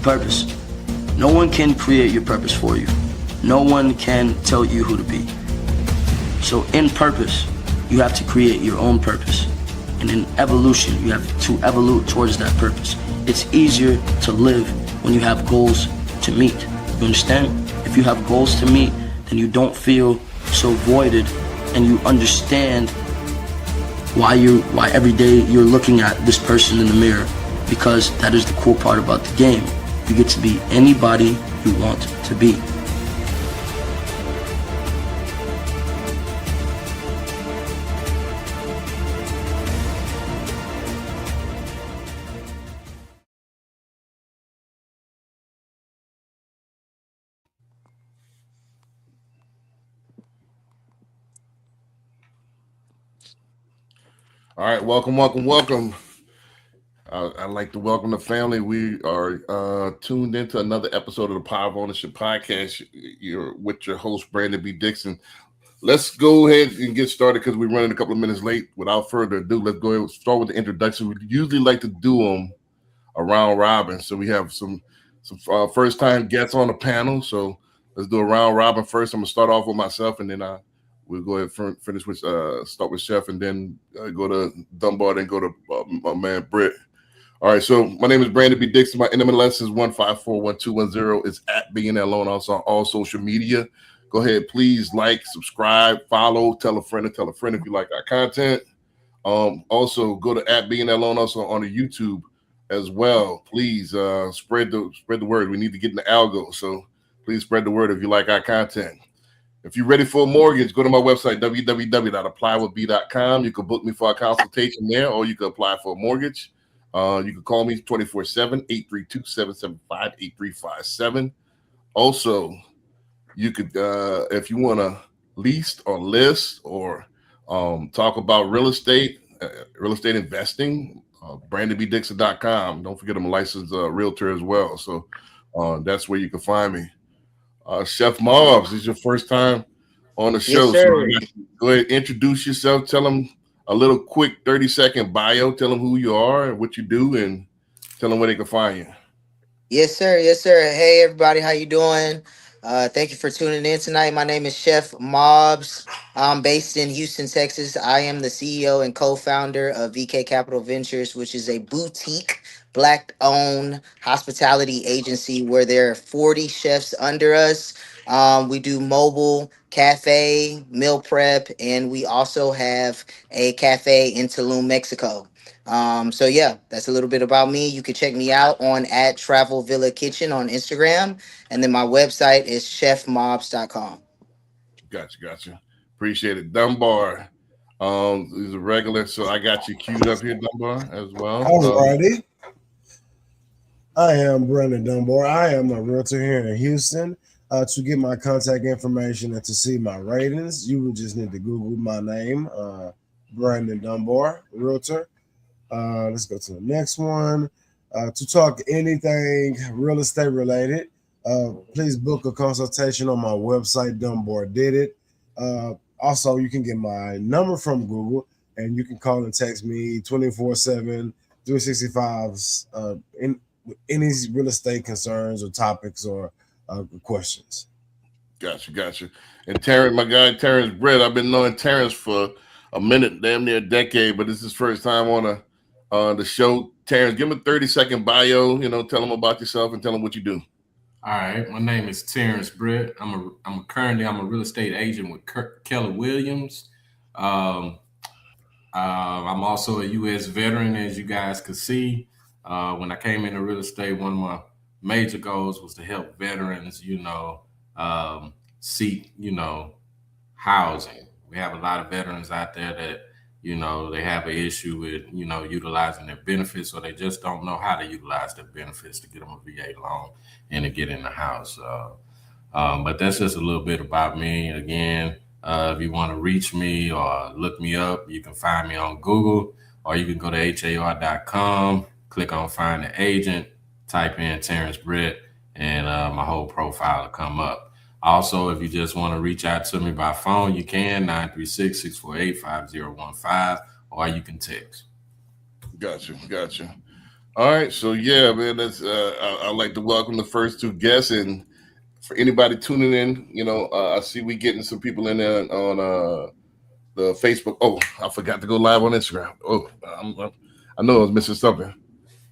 purpose. No one can create your purpose for you. No one can tell you who to be. So in purpose, you have to create your own purpose. And in evolution, you have to evolve towards that purpose. It's easier to live when you have goals to meet. You understand? If you have goals to meet, then you don't feel so voided, and you understand why every day you're looking at this person in the mirror, because that is the cool part about the game. You get to be anybody you want to be. All right, welcome. I'd like to welcome the family. We are tuned into another episode of the Power of Ownership Podcast. You're with your host, Brandon B. Dixon. Let's go ahead and get started because we're running a couple of minutes late. Without further ado, let's go ahead and start with the introduction. We usually like to do them around robin. So we have some first-time guests on the panel. So let's do a round robin first. I'm going to start off with myself, and then we'll go ahead and finish with start with Chef, and then go to Dunbar, then go to my man Britt. All right, so my name is Brandon B. Dixon. My NMLS is 1541210. It's at BNL Loan, also on all social media. Go ahead, please like, subscribe, follow, tell a friend if you like our content. Also, go to at BNL Loan, also on the YouTube as well. Please spread the word. We need to get in the algo, so please spread the word if you like our content. If you're ready for a mortgage, go to my website, www.applywithb.com. You can book me for a consultation there, or you can apply for a mortgage. You can call me 24/7, 832-775-8357. Also, you could, if you want to lease or list or talk about real estate investing, BrandonBDixon.com. Don't forget I'm a licensed realtor as well. So that's where you can find me. Chef Mobs, this is your first time on the show. Yes, so go ahead, introduce yourself. Tell them a little quick 30-second bio. Tell them who you are and what you do, and tell them where they can find you. Yes, sir. Yes, sir. Hey, everybody. How you doing? Thank you for tuning in tonight. My name is Chef Mobs. I'm based in Houston, Texas. I am the CEO and co-founder of VK Capital Ventures, which is a boutique Black-owned hospitality agency where there are 40 chefs under us. We do mobile, cafe, meal prep, and we also have a cafe in Tulum, Mexico. So yeah, that's a little bit about me. You can check me out on at Travel Villa Kitchen on Instagram. And then my website is chefmobs.com. Gotcha. Appreciate it. Dunbar. He's a regular, so I got you queued up here, Dunbar, as well. Alrighty. I am Brandon Dunbar. I am a realtor here in Houston. To get my contact information and to see my ratings, you would just need to Google my name, Brandon Dunbar, realtor. Let's go to the next one. To talk anything real estate related, please book a consultation on my website, Dunbar Did It. Also, you can get my number from Google, and you can call and text me 24/7, 365 in any real estate concerns or topics or questions. Gotcha. And Terrence, my guy, Terrence Britt, I've been knowing Terrence for a minute, damn near a decade, but this is his first time on the show. Terrence, give him a 30-second bio. Tell him about yourself and tell him what you do. All right, my name is Terrence Britt. I'm currently a real estate agent with Keller Williams. I'm also a U.S. veteran, as you guys could see. When I came into real estate, one of my major goals was to help veterans, seek, housing. We have a lot of veterans out there that, they have an issue with, utilizing their benefits, or they just don't know how to utilize their benefits to get them a VA loan and to get in the house. But that's just a little bit about me. Again, if you want to reach me or look me up, you can find me on Google, or you can go to har.com, click on Find the Agent, type in Terrence Britt, and my whole profile will come up. Also, if you just want to reach out to me by phone, you can, 936-648-5015, or you can text. Gotcha. All right, so yeah, man, that's I'd like to welcome the first two guests, and for anybody tuning in, I see we getting some people in there on the Facebook. Oh, I forgot to go live on Instagram. Oh, I know I was missing something.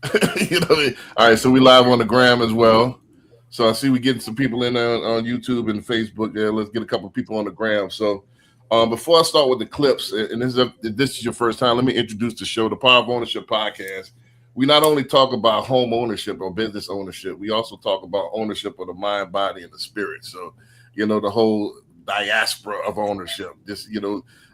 All right, so we live on the gram as well. So I see we getting some people in there on YouTube and Facebook. Yeah, let's get a couple of people on the gram. So before I start with the clips, and if this is your first time, let me introduce the show, the Power of Ownership Podcast. We not only talk about home ownership or business ownership, we also talk about ownership of the mind, body, and the spirit. So, the whole diaspora of ownership, just,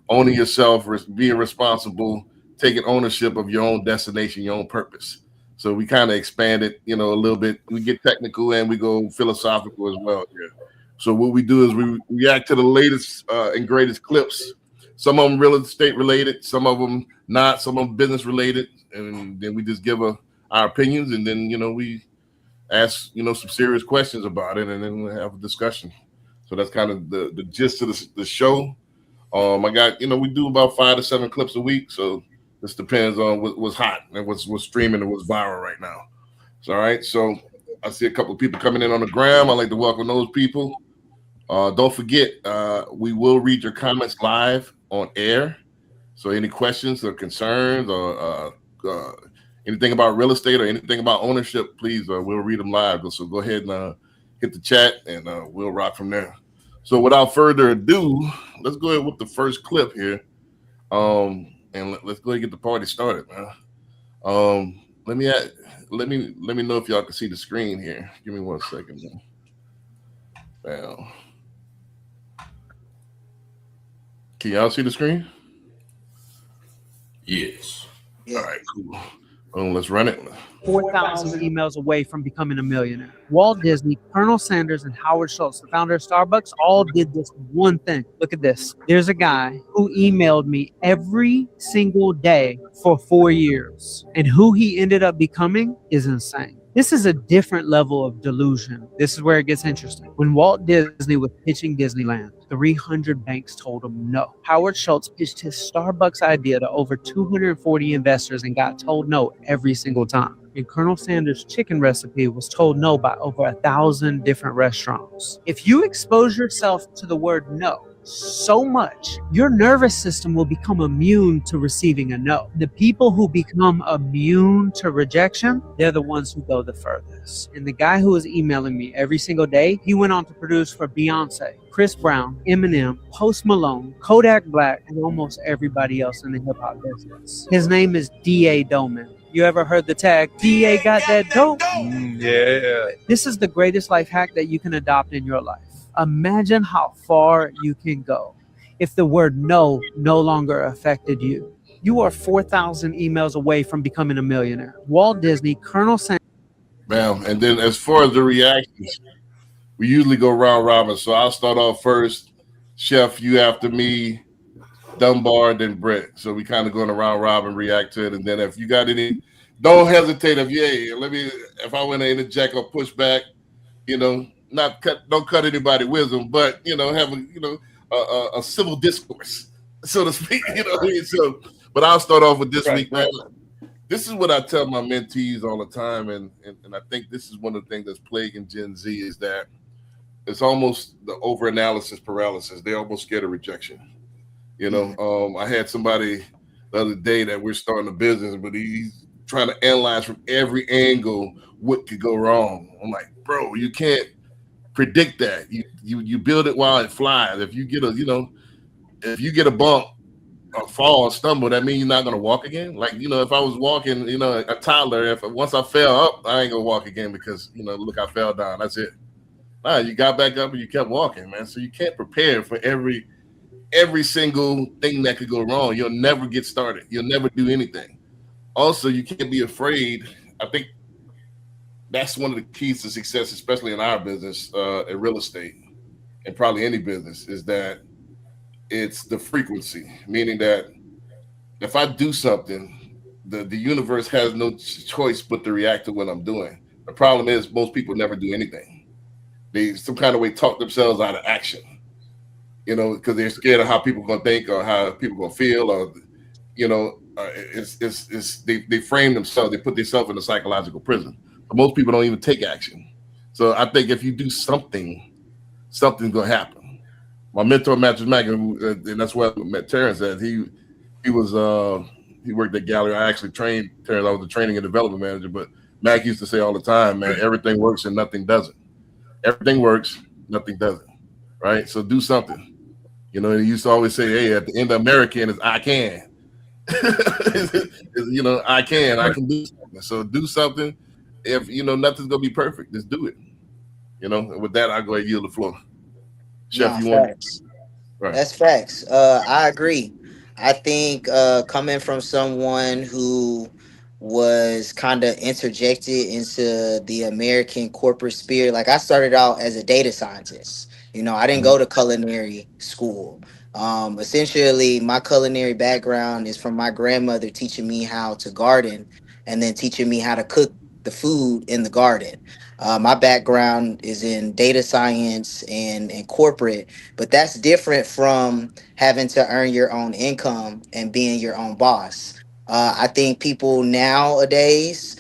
owning yourself, being responsible, taking ownership of your own destination, your own purpose. So we kind of expand it, a little bit. We get technical and we go philosophical as well here. So what we do is we react to the latest and greatest clips. Some of them real estate related, some of them not, some of them business related, and then we just give our opinions, and then we ask some serious questions about it, and then we have a discussion. So that's kind of the gist of the show. I got we do about 5 to 7 clips a week, so this depends on what's hot and what's streaming and what's viral right now. So, all right, so I see a couple of people coming in on the gram. I'd like to welcome those people. Don't forget, we will read your comments live on air. So any questions or concerns or anything about real estate or anything about ownership, please, we'll read them live. So go ahead and hit the chat, and we'll rock from there. So without further ado, let's go ahead with the first clip here. And let's go ahead and get the party started, man. Let me know if y'all can see the screen here. Give me 1 second, man. Bam. Can y'all see the screen? Yes. Yeah. All right, cool. Let's run it. 4,000 emails away from becoming a millionaire. Walt Disney, Colonel Sanders, and Howard Schultz, the founder of Starbucks, all did this one thing. Look at this. There's a guy who emailed me every single day for 4 years, and who he ended up becoming is insane. This is a different level of delusion. This is where it gets interesting. When Walt Disney was pitching Disneyland, 300 banks told him no. Howard Schultz pitched his Starbucks idea to over 240 investors and got told no every single time. And Colonel Sanders' chicken recipe was told no by over 1,000 different restaurants. If you expose yourself to the word no so much, your nervous system will become immune to receiving a no. The people who become immune to rejection, they're the ones who go the furthest. And the guy who was emailing me every single day, he went on to produce for Beyonce, Chris Brown, Eminem, Post Malone, Kodak Black, and almost everybody else in the hip-hop business. His name is D.A. Doman. You ever heard the tag, D.A. got that dope? Yeah. This is the greatest life hack that you can adopt in your life. Imagine how far you can go if the word no longer affected you. You are 4,000 emails away from becoming a millionaire. Walt Disney, Colonel Sanders. Bam. And then as far as the reactions, we usually go round robin. So I'll start off first. Chef, you after me, Dunbar, then Brett. So we kind of go in a round robin, react to it. And then if you got any, don't hesitate. If I want to interject or push back, don't cut anybody wisdom, but have a civil discourse, so to speak. So, but I'll start off with this week, man. This is what I tell my mentees all the time, and I think this is one of the things that's plaguing Gen Z is that it's almost the overanalysis paralysis. They're almost scared of rejection. I had somebody the other day that we're starting a business, but he's trying to analyze from every angle what could go wrong. I'm like, bro, you can't predict that. You build it while it flies. If you get a bump or fall or stumble, that means you're not gonna walk again. Like, if I was walking, a toddler, once I fell up, I ain't gonna walk again because look, I fell down. That's it. Nah, you got back up and you kept walking, man. So you can't prepare for every single thing that could go wrong. You'll never get started. You'll never do anything. Also, you can't be afraid. I think that's one of the keys to success, especially in our business, in real estate, and probably any business, is that it's the frequency. Meaning that if I do something, the universe has no choice but to react to what I'm doing. The problem is most people never do anything. They some kind of way talk themselves out of action, because they're scared of how people are gonna think or how people are gonna feel, or they frame themselves, they put themselves in a psychological prison. But most people don't even take action. So I think if you do something, something's gonna happen. My mentor, Matthew Mack, and that's where I met Terrence at. He worked at Gallery. I actually trained Terrence. I was the training and development manager. But Mac used to say all the time, man, everything works and nothing doesn't. Everything works, nothing doesn't. Right? So do something. You know, he used to always say, hey, at the end of American is I can. You know, I can do something. So do something. If you know nothing's gonna be perfect, just do it. You know, and with that, I'll go ahead and yield the floor. Chef, No, you want facts. right. That's facts. I agree. I think coming from someone who was kind of interjected into the American corporate sphere, like I started out as a data scientist. You know, I didn't Mhm. go to culinary school. Essentially, my culinary background is from my grandmother teaching me how to garden and then teaching me how to cook the food in the garden. My background is in data science and corporate, but that's different from having to earn your own income and being your own boss. I think people nowadays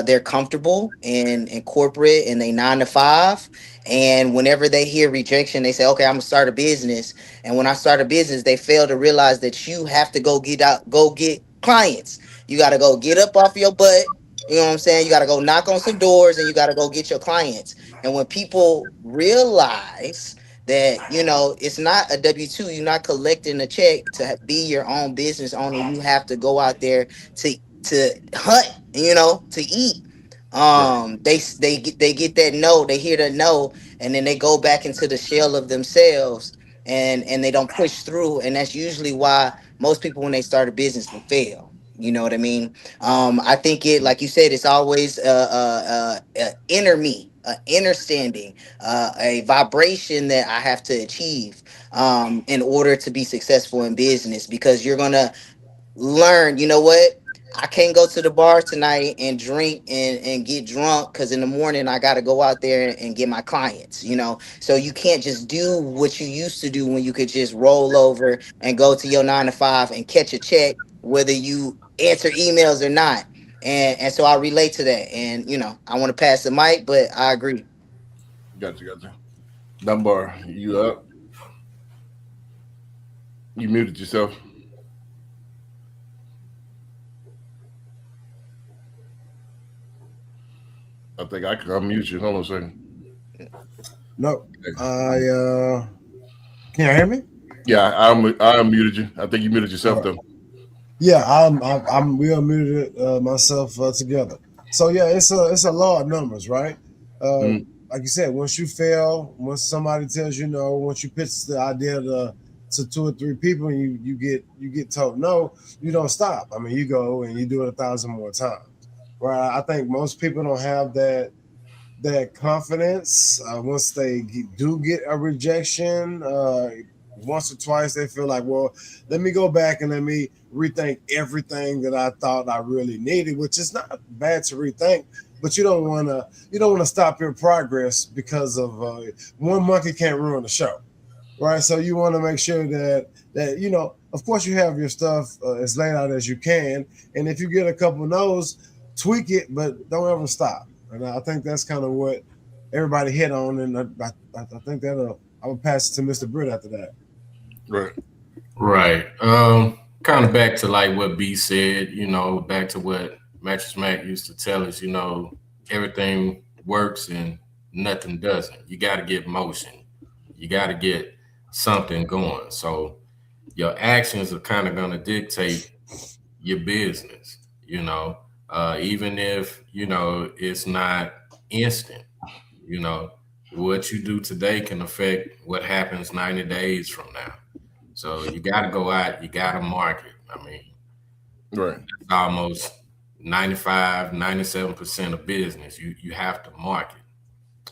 they're comfortable in corporate and they 9 to 5. And whenever they hear rejection, they say, "Okay, I'm gonna start a business." And when I start a business, they fail to realize that you have to go get clients. You got to go get up off your butt. You know what I'm saying? You got to go knock on some doors and you got to go get your clients. And when people realize that it's not a W-2, you're not collecting a check to be your own business owner, you have to go out there to hunt, to eat. Right. They get that no, they hear that no, and then they go back into the shell of themselves, and they don't push through, and that's usually why most people when they start a business will fail. You know what I mean? I think it, like you said, it's always inner me, inner standing, a vibration that I have to achieve in order to be successful in business. Because you're gonna learn, you know what? I can't go to the bar tonight and drink and get drunk because in the morning I got to go out there and get my clients. So you can't just do what you used to do when you could just roll over and go to your 9 to 5 and catch a check, whether you answer emails or not. And so I relate to that. And, I want to pass the mic, but I agree. Gotcha. Dunbar, you up? You muted yourself. I think I can unmute you. Hold on a second. No, I can you hear me? Yeah, I unmuted you. I think you muted yourself All right. though. Yeah, we unmuted myself together. So yeah, it's a law of numbers, right? Mm, Like you said, once you fail, once somebody tells you no, once you pitch the idea to 2 or 3 people and you get told no, you don't stop. I mean, you go and you do it 1,000 more times. Right? I think most people don't have that confidence once they do get a rejection. Once or twice, they feel like, well, let me go back and let me rethink everything that I thought I really needed, which is not bad to rethink, but you don't want to stop your progress because of one monkey can't ruin the show, right? So you want to make sure that of course, you have your stuff as laid out as you can, and if you get a couple no's, tweak it, but don't ever stop. And I think that's kind of what everybody hit on, and I think that I will pass it to Mr. Britt after that. right. Right. Kind of back to like what B said, back to what Mattress Mac used to tell us, everything works and nothing doesn't. You got to get motion. You got to get something going. So your actions are kind of going to dictate your business, even if, it's not instant, you know, what you do today can affect what happens 90 days from now. So you got to go out, you got to market. I mean, Right. it's almost 95, 97% of business. You have to market.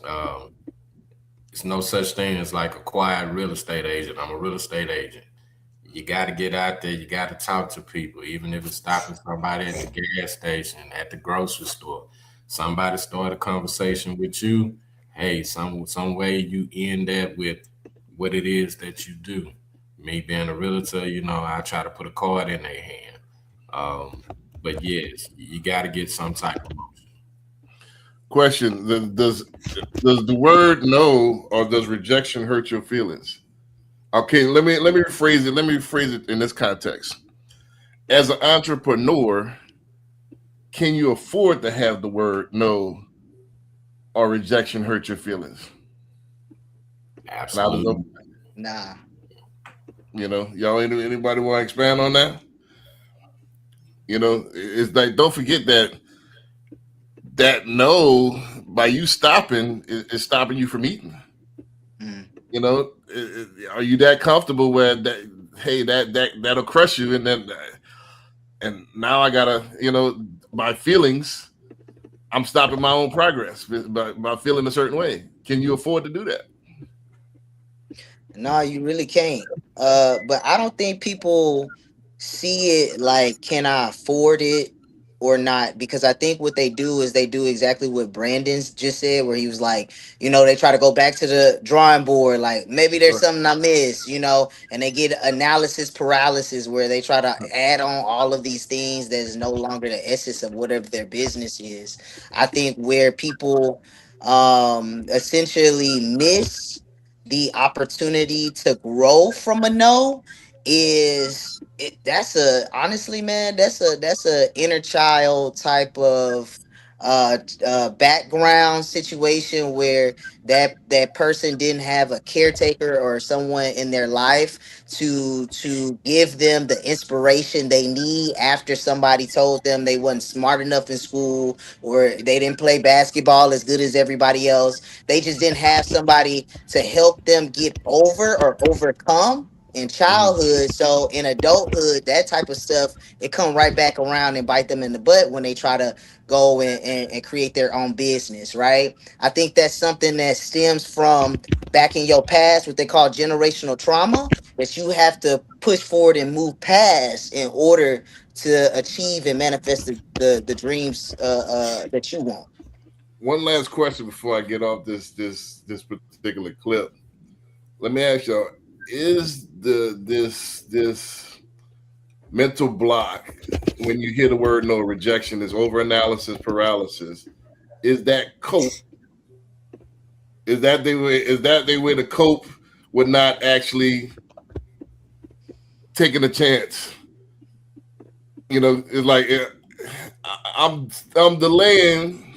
Um, it's no such thing as like a quiet real estate agent. I'm a real estate agent. You got to get out there. You got to talk to people, even if it's stopping somebody at the gas station, at the grocery store. Somebody start a conversation with you. Hey, some way you end that with what it is that you do. Me being a realtor, I try to put a card in their hand. But yes, you got to get some type of motion. Question: Does the word no or does rejection hurt your feelings? Okay, let me rephrase it. Let me rephrase it in this context. As an entrepreneur, can you afford to have the word no or rejection hurt your feelings? Absolutely. Nah. You know, y'all anybody want to expand on that? You know, it's like, don't forget that no, by you stopping, is stopping you from eating. Mm. You know, are you that comfortable where that, hey, that'll crush you, and now I gotta, you know, my feelings, I'm stopping my own progress by feeling a certain way. Can you afford to do that? No, you really can't. But I don't think people see it like, can I afford it or not? Because I think what they do is they do exactly what Brandon's just said, where he was like, they try to go back to the drawing board, like maybe there's Right. something I missed, and they get analysis paralysis where they try to add on all of these things that is no longer the essence of whatever their business is. I think where people essentially miss the opportunity to grow from a no is it that's a honestly, man, that's a inner child type of background situation where that person didn't have a caretaker or someone in their life to give them the inspiration they need after somebody told them they wasn't smart enough in school or they didn't play basketball as good as everybody else. They just didn't have somebody to help them get over or overcome in childhood. So in adulthood, that type of stuff, it come right back around and bite them in the butt when they try to go and create their own business, right? I think that's something that stems from back in your past, what they call generational trauma, that you have to push forward and move past in order to achieve and manifest the dreams that you want. One last question before I get off this particular clip. Let me ask y'all: is this mental block when you hear the word no, rejection, is overanalysis paralysis? Is that cope? Is that the way? Is that the way to cope with not actually taking a chance? You know, it's like I'm delaying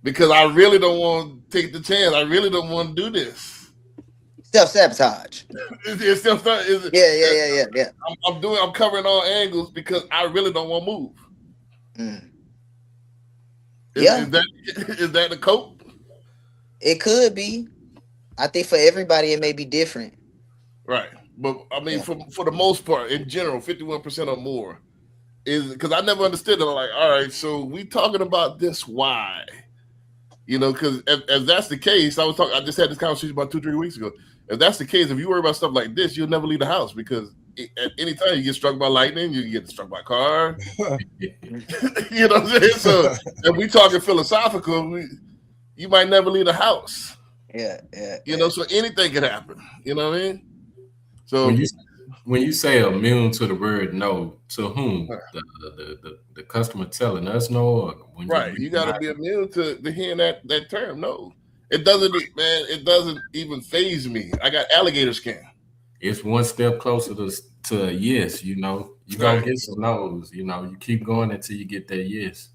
because I really don't want to take the chance. I really don't want to do this. Self-sabotage. It's Yeah. I'm covering all angles because I really don't want to move. Mm. Is that the cope? It could be. I think for everybody it may be different. Right. But I mean, Yeah. for the most part, in general, 51% or more is because I never understood it. I'm like, all right, so we talking about this why? You know, because if that's the case, I just had this conversation about 2-3 weeks ago. If that's the case, if you worry about stuff like this, you'll never leave the house because at any time you get struck by lightning, you get struck by a car. You know what I'm saying? So if we talking philosophical, you might never leave the house. Yeah. You know, so anything could happen. You know what I mean? So when you say immune to the word no, to whom? The customer telling us no, or when right, you got to be immune to hearing that term. No, it doesn't, man. It doesn't even phase me. I got alligator skin. It's one step closer to a yes. You know, you gonna get some no's. You know, you keep going until you get that yes.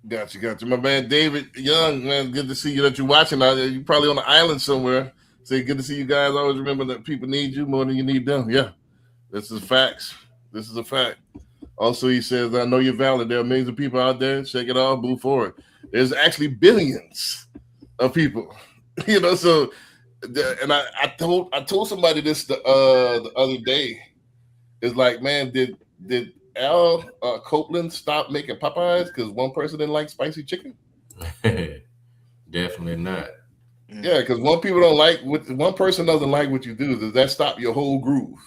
Got you. My man David Young, man, good to see you that you're watching out there. You're probably on the island somewhere. So good to see you guys. Always remember that people need you more than you need them. Yeah, this is facts. This is a fact. Also, he says, I know you're valid. There are millions of people out there. Shake it off, move forward. There's actually billions of people. You know, so and I told somebody this the other day. It's like, man, did Al Copeland stop making Popeyes because one person didn't like spicy chicken? Definitely not. Yeah, because one person doesn't like what you do. Does that stop your whole groove?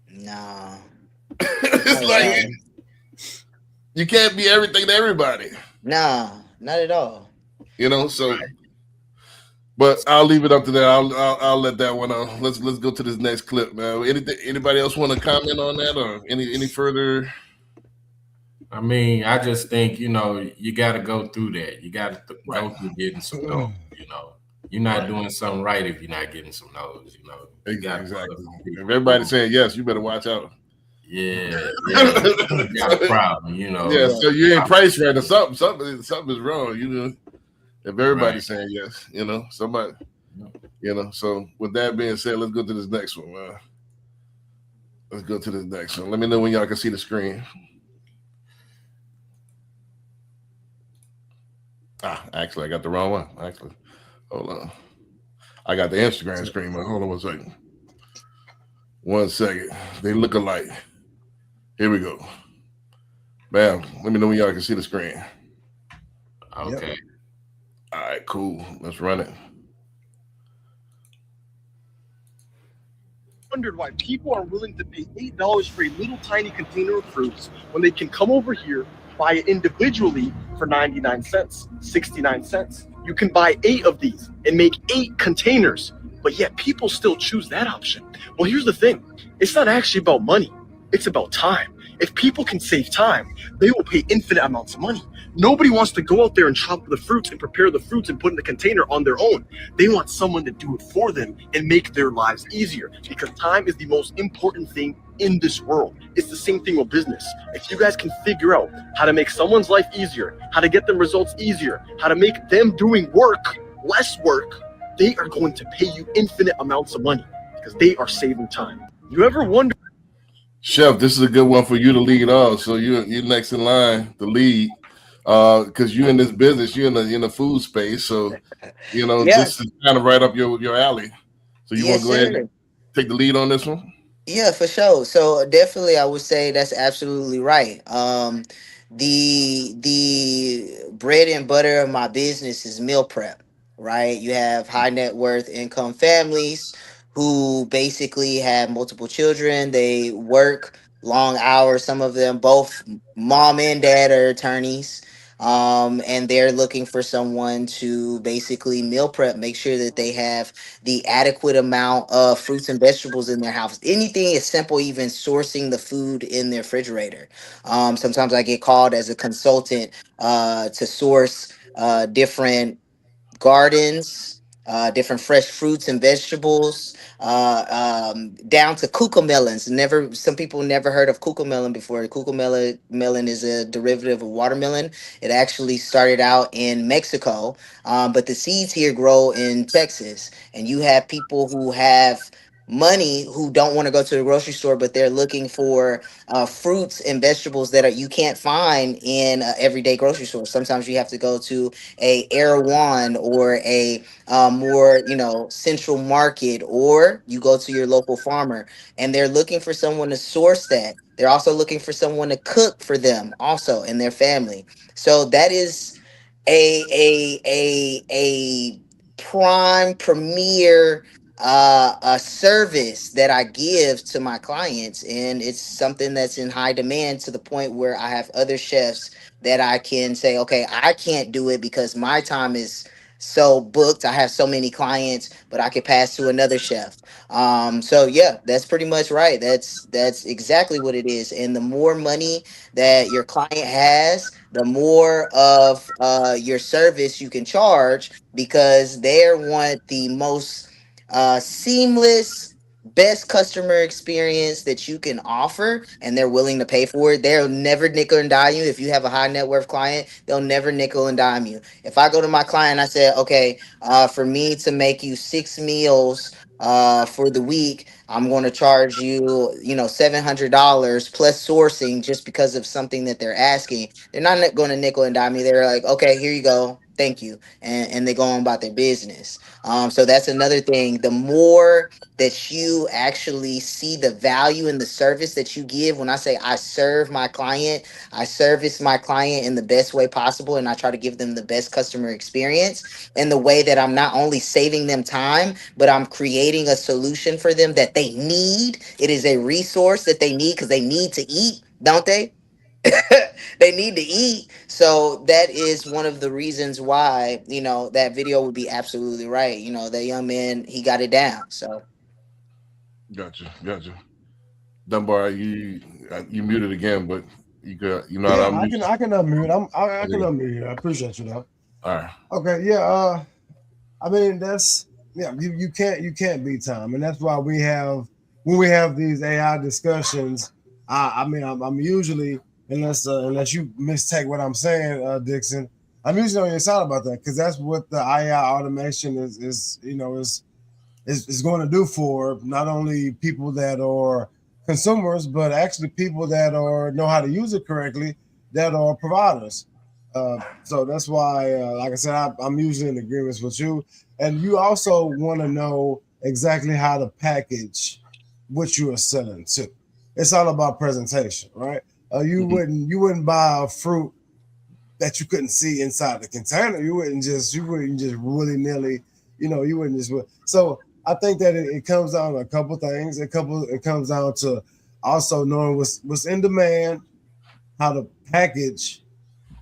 No. It's like you can't be everything to everybody. No, not at all. You know, so. But I'll leave it up to that. I'll let that one out. Let's go to this next clip, man. Anybody else want to comment on that or any further I mean, I just think, you got to go through that. You got to Right. go through getting some no's, You're not Right. doing something right if you're not getting some no's, You got Exactly. If people. everybody's saying yes, you better watch out. Yeah. You got a problem, Yeah, so you ain't priced right or something is wrong, If everybody's saying yes, somebody, So with that being said, let's go to this next one, man. Let's go to this next one. Let me know when y'all can see the screen. Actually, I got the wrong one. Actually, hold on. I got the Instagram screen, man. Hold on 1 second. 1 second. They look alike. Here we go. Bam. Let me know when y'all can see the screen. Okay. Yep. All right, cool. Let's run it. Wondered why people are willing to pay $8 for a little tiny container of fruits when they can come over here, buy it individually for 99 cents, 69 cents. You can buy 8 of these and make 8 containers, but yet people still choose that option. Well, here's the thing. It's not actually about money. It's about time. If people can save time, they will pay infinite amounts of money. Nobody wants to go out there and chop the fruits and prepare the fruits and put in the container on their own. They want someone to do it for them and make their lives easier, because time is the most important thing in this world. It's the same thing with business. If you guys can figure out how to make someone's life easier, how to get them results easier, how to make them doing work less work, they are going to pay you infinite amounts of money because they are saving time. You ever wonder? Chef, this is a good one for you to lead off. So you're next in line to lead, because you're in this business, you're in the food space. So Yeah. this is kind of right up your alley. So you want Yes, to go ahead sir. and take the lead on this one? Yeah, for sure. So definitely, I would say that's absolutely right. The bread and butter of my business is meal prep, right? You have high net worth income families who basically have multiple children. They work long hours. Some of them, both mom and dad, are attorneys. And they're looking for someone to basically meal prep, make sure that they have the adequate amount of fruits and vegetables in their house. Anything is simple, even sourcing the food in their refrigerator. Sometimes I get called as a consultant to source different gardens, different fresh fruits and vegetables, down to kuka melons. Never, some people never heard of kuka melon before. Kuka melon is a derivative of watermelon. It actually started out in Mexico, but the seeds here grow in Texas. And you have people who have money who don't want to go to the grocery store, but they're looking for fruits and vegetables that you can't find in everyday grocery store. Sometimes you have to go to a Erewhon or a more central market, or you go to your local farmer, and they're looking for someone to source that. They're also looking for someone to cook for them also and their family. So that is a prime premier a service that I give to my clients, and it's something that's in high demand to the point where I have other chefs that I can say, okay, I can't do it because my time is so booked. I have so many clients, but I could pass to another chef. So yeah, that's pretty much right. That's exactly what it is. And the more money that your client has, the more of your service you can charge, because they want the most seamless, best customer experience that you can offer, and they're willing to pay for it. They'll never nickel and dime you. If you have a high net worth client, they'll never nickel and dime you. If I go to my client, I say, okay, for me to make you 6 meals for the week, I'm going to charge you, $700 plus sourcing, just because of something that they're asking. They're not going to nickel and dime me. They're like, okay, here you go, thank you, and they go on about their business. So that's another thing. The more that you actually see the value in the service that you give. When I say I serve my client, I service my client in the best way possible, and I try to give them the best customer experience in the way that I'm not only saving them time, but I'm creating a solution for them that they need. It is a resource that they need because they need to eat, don't they? They need to eat. So that is one of the reasons why, that video would be absolutely right. The young man, he got it down. So Gotcha. Dunbar, you muted again, but You got, you know, Yeah, I'm I can unmute. I can Okay. unmute you. I appreciate you though. all right. Okay, yeah. I mean that's you can't beat time, and that's why we have when we have these AI discussions. I mean I'm usually unless you mistake what I'm saying, Dixon. I'm usually on your side about that because that's what the AI automation is is going to do for not only people that are consumers, but actually people that are know how to use it correctly, that are providers. So that's why, like I said, I'm usually in agreement with you, and you also want to know exactly how to package what you are selling too. It's all about presentation, right? You wouldn't buy a fruit that you couldn't see inside the container. You wouldn't just willy nilly, you wouldn't just. So I think that it comes down to a couple things. It comes down to also knowing what's in demand, how to package,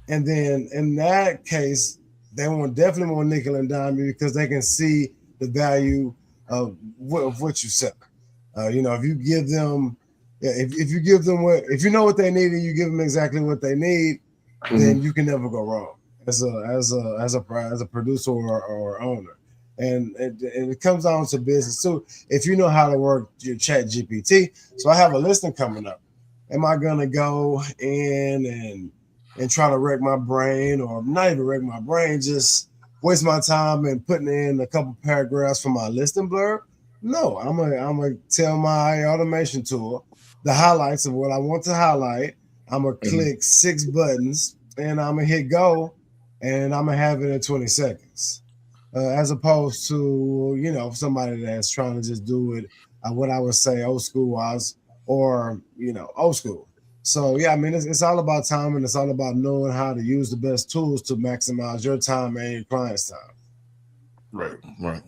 and then in that case, they want definitely want nickel and dime you because they can see the value of what you sell. If you give them, yeah, if you give them if you know what they need and you give them exactly what they need, then you can never go wrong as a producer or owner. And it comes down to business too. If you know how to work your Chat GPT, so I have a listing coming up. Am I gonna go in and try to wreck my brain, or not even wreck my brain, just waste my time and putting in a couple paragraphs for my listing blurb? No, I'm gonna tell my automation tool the highlights of what I want to highlight. I'm gonna click 6 buttons and I'm gonna hit go, and I'm gonna have it in 20 seconds, as opposed to somebody that's trying to just do it what I would say old school wise, or old school. So yeah, I mean it's all about time, and it's all about knowing how to use the best tools to maximize your time and your client's time. Right, right.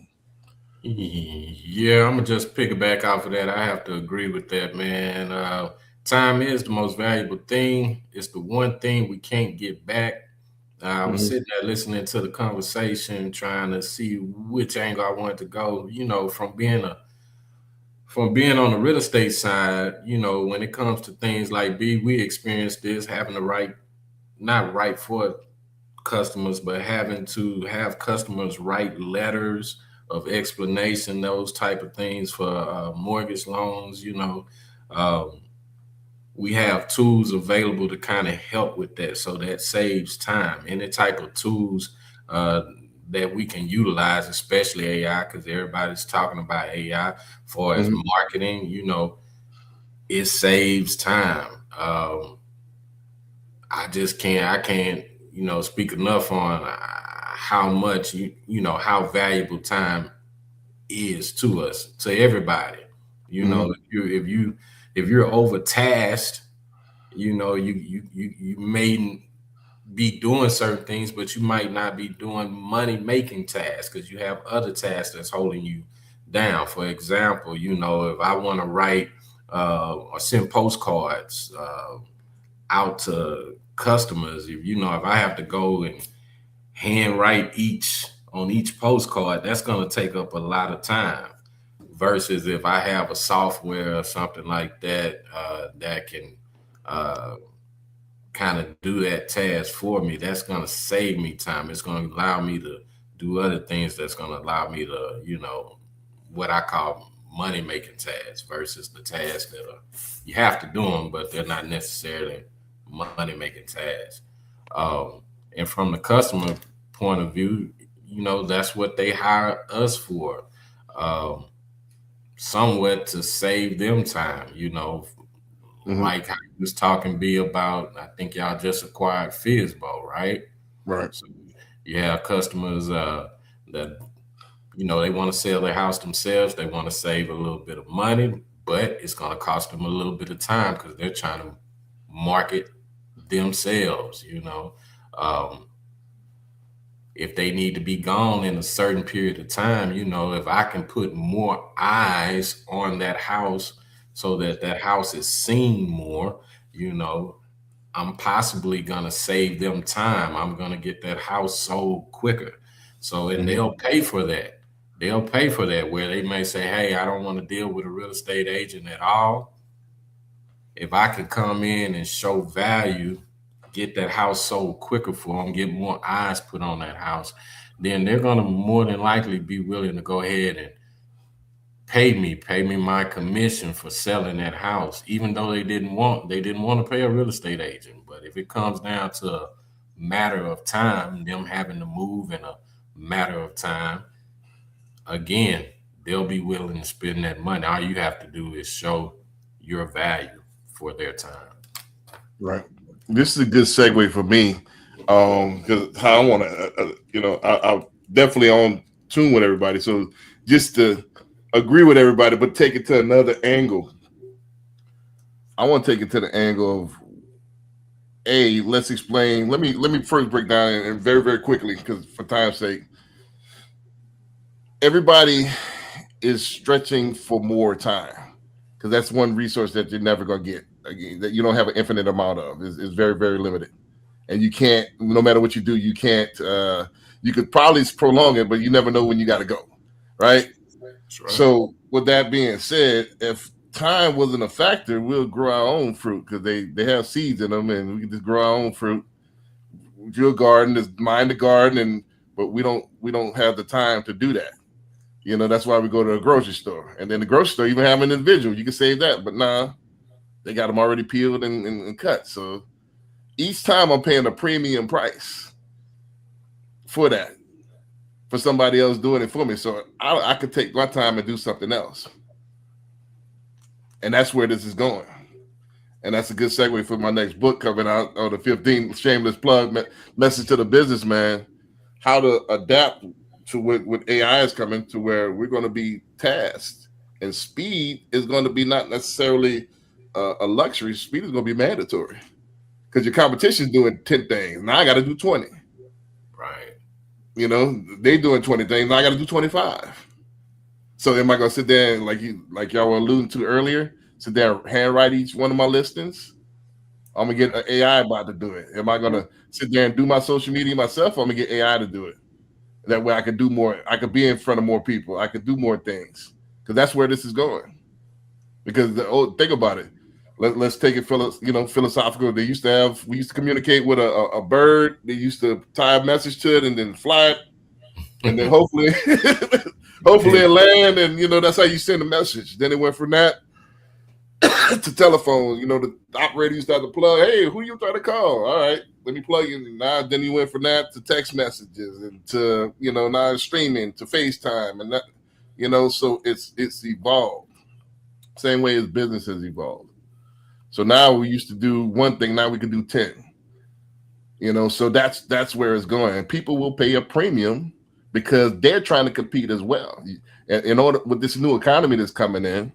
Yeah, I'm gonna just piggyback off of that. I have to agree with that, man. Time is the most valuable thing. It's the one thing we can't get back. I was sitting there listening to the conversation, trying to see which angle I wanted to go. From being on the real estate side, when it comes to things like we experienced this, having to write, not write for customers, but having to have customers write letters of explanation, those type of things for mortgage loans. Um, we have tools available to kind of help with that, so that saves time. Any type of tools uh, that we can utilize, especially AI, because everybody's talking about AI for as marketing. It saves time. I can't, speak enough on how much how valuable time is to us, to everybody. If you're overtasked, you may be doing certain things, but you might not be doing money making tasks because you have other tasks that's holding you down. For example, if I want to write or send postcards out to customers, if I have to go and handwrite on each postcard, that's going to take up a lot of time. Versus if I have a software or something like that that can kind of do that task for me, that's going to save me time. It's going to allow me to do other things that's going to allow me to, what I call money making tasks versus the tasks that you have to do them, but they're not necessarily money making tasks. And from the customer point of view, that's what they hire us for, somewhat to save them time, like how you was talking B about, I think y'all just acquired Fizbo, right? Right. So you have customers that, they want to sell their house themselves. They want to save a little bit of money, but it's going to cost them a little bit of time because they're trying to market themselves, if they need to be gone in a certain period of time, if I can put more eyes on that house so that that house is seen more, I'm possibly going to save them time. I'm going to get that house sold quicker. So, and they'll pay for that. They'll pay for that, where they may say, hey, I don't want to deal with a real estate agent at all. if I can come in and show value, get that house sold quicker for them, get more eyes put on that house, then they're going to more than likely be willing to go ahead and pay me my commission for selling that house, even though they didn't want to pay a real estate agent. But if it comes down to a matter of time, them having to move in a matter of time, again, they'll be willing to spend that money. All you have to do is show your value for their time. Right. This is a good segue for me, because how I want to, I'm definitely on tune with everybody. So just to agree with everybody, but take it to another angle. I want to take it to the angle of, let's explain. Let me first break down and very, very quickly, because for time's sake, everybody is stretching for more time, because that's one resource that you're never going to get. Again, that you don't have an infinite amount of. Is very, very limited, and you can't. No matter what you do, you can't. You could probably prolong it, but you never know when you got to go, right? Right. So, with that being said, if time wasn't a factor, we'll grow our own fruit, because they have seeds in them, and we can just grow our own fruit. Your garden is mind the garden, but we don't have the time to do that. That's why we go to a grocery store, and then the grocery store even have an individual. You can save that, but nah. They got them already peeled and cut. So each time I'm paying a premium price for that, for somebody else doing it for me. So I could take my time and do something else. And that's where this is going. And that's a good segue for my next book coming out on the 15th, shameless plug, message to the businessman, how to adapt to what AI is coming to, where we're going to be tasked, and speed is going to be not necessarily a luxury. Speed is going to be mandatory, because your competition is doing 10 things. Now I got to do 20. Right. They doing 20 things. Now I got to do 25. So am I going to sit there and like y'all were alluding to earlier, sit there and handwrite each one of my listings? I'm going to get an AI bot to do it. Am I going to sit there and do my social media myself? Or I'm going to get AI to do it. That way I could do more. I could be in front of more people. I could do more things, because that's where this is going. Because think about it. Let's take it philosophical. We used to communicate with a bird. They used to tie a message to it and then fly it, and then hopefully it land, and that's how you send a message. Then it went from that to telephone. The operator used to have to plug. Hey, who you trying to call? All right, let me plug in. Now then you went from that to text messages, and to now streaming, to FaceTime, and that so it's evolved. Same way as business has evolved. So now we used to do one thing, now we can do 10. So that's where it's going. And people will pay a premium because they're trying to compete as well. In order with this new economy that's coming in,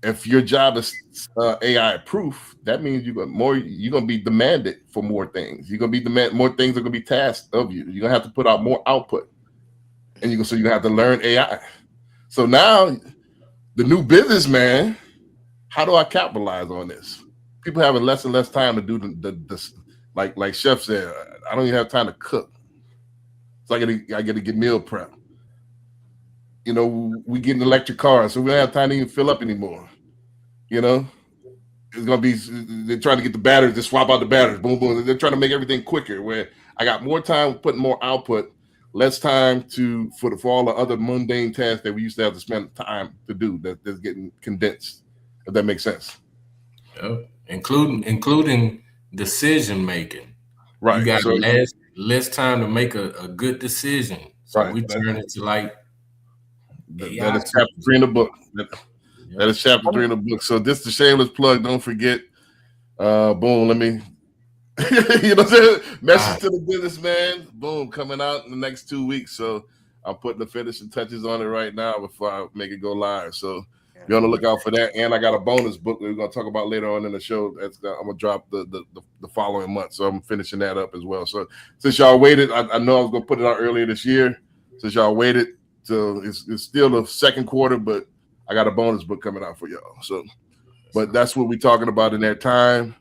if your job is AI proof, that means you're going to be demanded for more things. You're going to be more things are going to be tasked of you. You're going to have to put out more output, and you're going to have to learn AI. So now the new businessman, how do I capitalize on this? People having less and less time to do the like Chef said. I don't even have time to cook, so I got to get meal prep. We get an electric car, so we don't have time to even fill up anymore. It's gonna be, they're trying to get the batteries, to swap out the batteries, boom, boom. They're trying to make everything quicker. Where I got more time putting more output, less time for all the other mundane tasks that we used to have to spend time to do. That's getting condensed. If that makes sense. Yep. Including decision making. Right. You got less time to make a good decision. So we turn it to like that is chapter 3 in the book. That is chapter 3 in the book. So this is the shameless plug. Don't forget. Boom. Let me message to the businessman. Boom, coming out in the next 2 weeks. So I'm putting the finishing touches on it right now before I make it go live. So be on the lookout for that. And I got a bonus book that we're gonna talk about later on in the show. I'm gonna drop the following month. So I'm finishing that up as well. So since y'all waited, I know I was gonna put it out earlier this year. Since y'all waited, so it's still the second quarter, but I got a bonus book coming out for y'all. So, but that's what we're talking about in that time.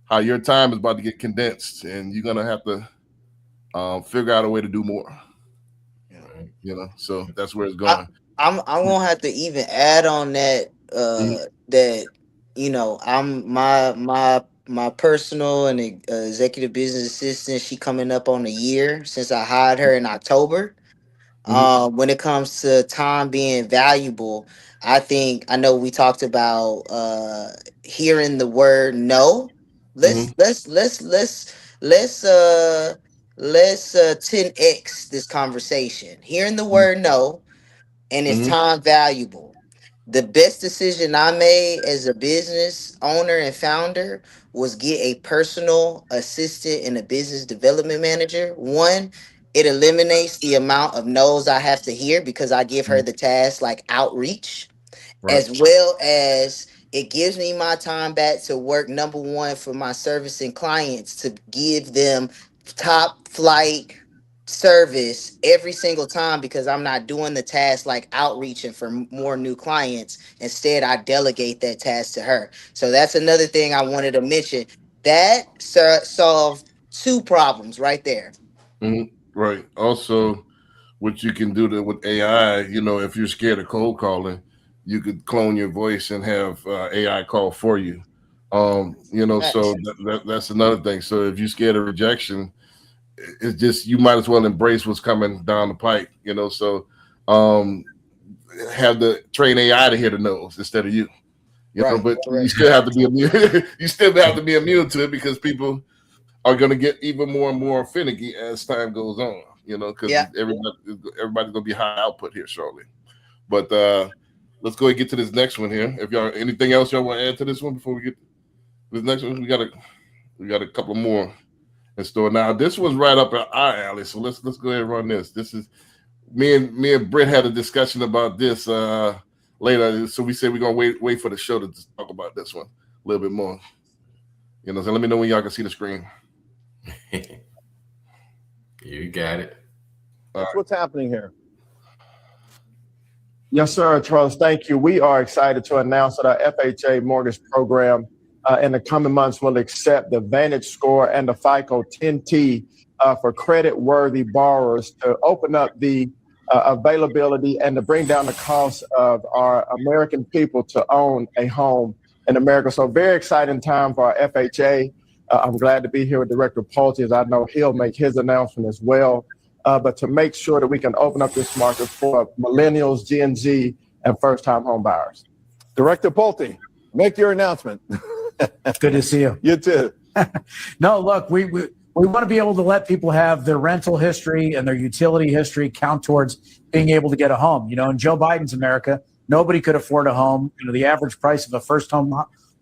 How your time is about to get condensed, and you're gonna have to figure out a way to do more. So that's where it's going. I'm gonna have to even add on that that I'm my personal and executive business assistant. She coming up on a year since I hired her in October. Mhm. When it comes to time being valuable, I know we talked about hearing the word no. Mhm. Let's let's 10x this conversation. Hearing the word no, and it's Mhm. time valuable. The best decision I made as a business owner and founder was get a personal assistant and a business development manager. One, it eliminates the amount of no's I have to hear because I give her Mhm. the task like outreach, Right. as well as it gives me my time back to work number one for my servicing clients to give them top flight service every single time because I'm not doing the task like outreaching for more new clients. Instead, I delegate that task to her. So that's another thing I wanted to mention. That solved two problems right there. Mhm. Right. Also, what you can do with AI, if you're scared of cold calling, you could clone your voice and have AI call for you. So Facts. that's another thing. So if you're scared of rejection, it's just you might as well embrace what's coming down the pike. So um, have the train AI to hear the no's instead of you. Right. But you Right. still have to be immune. You still have to be immune to it because people are going to get even more and more finicky as time goes on. Because Yeah. everybody's going to be high output here shortly. But let's go ahead and get to this next one here. If y'all anything else y'all want to add to this one before we get to this next one, we got a couple more in store. Now this one's right up our alley, so let's go ahead and run this. This is me and Britt had a discussion about this later. So we said we're gonna wait for the show to just talk about this one a little bit more. So let me know when y'all can see the screen. You got it. What's happening here? Yes, sir, Charles. Thank you. We are excited to announce that our FHA mortgage program in the coming months will accept the Vantage score and the FICO 10T for credit-worthy borrowers to open up the availability and to bring down the cost of our American people to own a home in America. So very exciting time for our FHA. I'm glad to be here with Director Pulte, as I know he'll make his announcement as well. But to make sure that we can open up this market for millennials, Gen Z, and first-time home buyers. Director Pulte, make your announcement. Good to see you. You too. No, look, we want to be able to let people have their rental history and their utility history count towards being able to get a home. In Joe Biden's America, nobody could afford a home. The average price of a first-time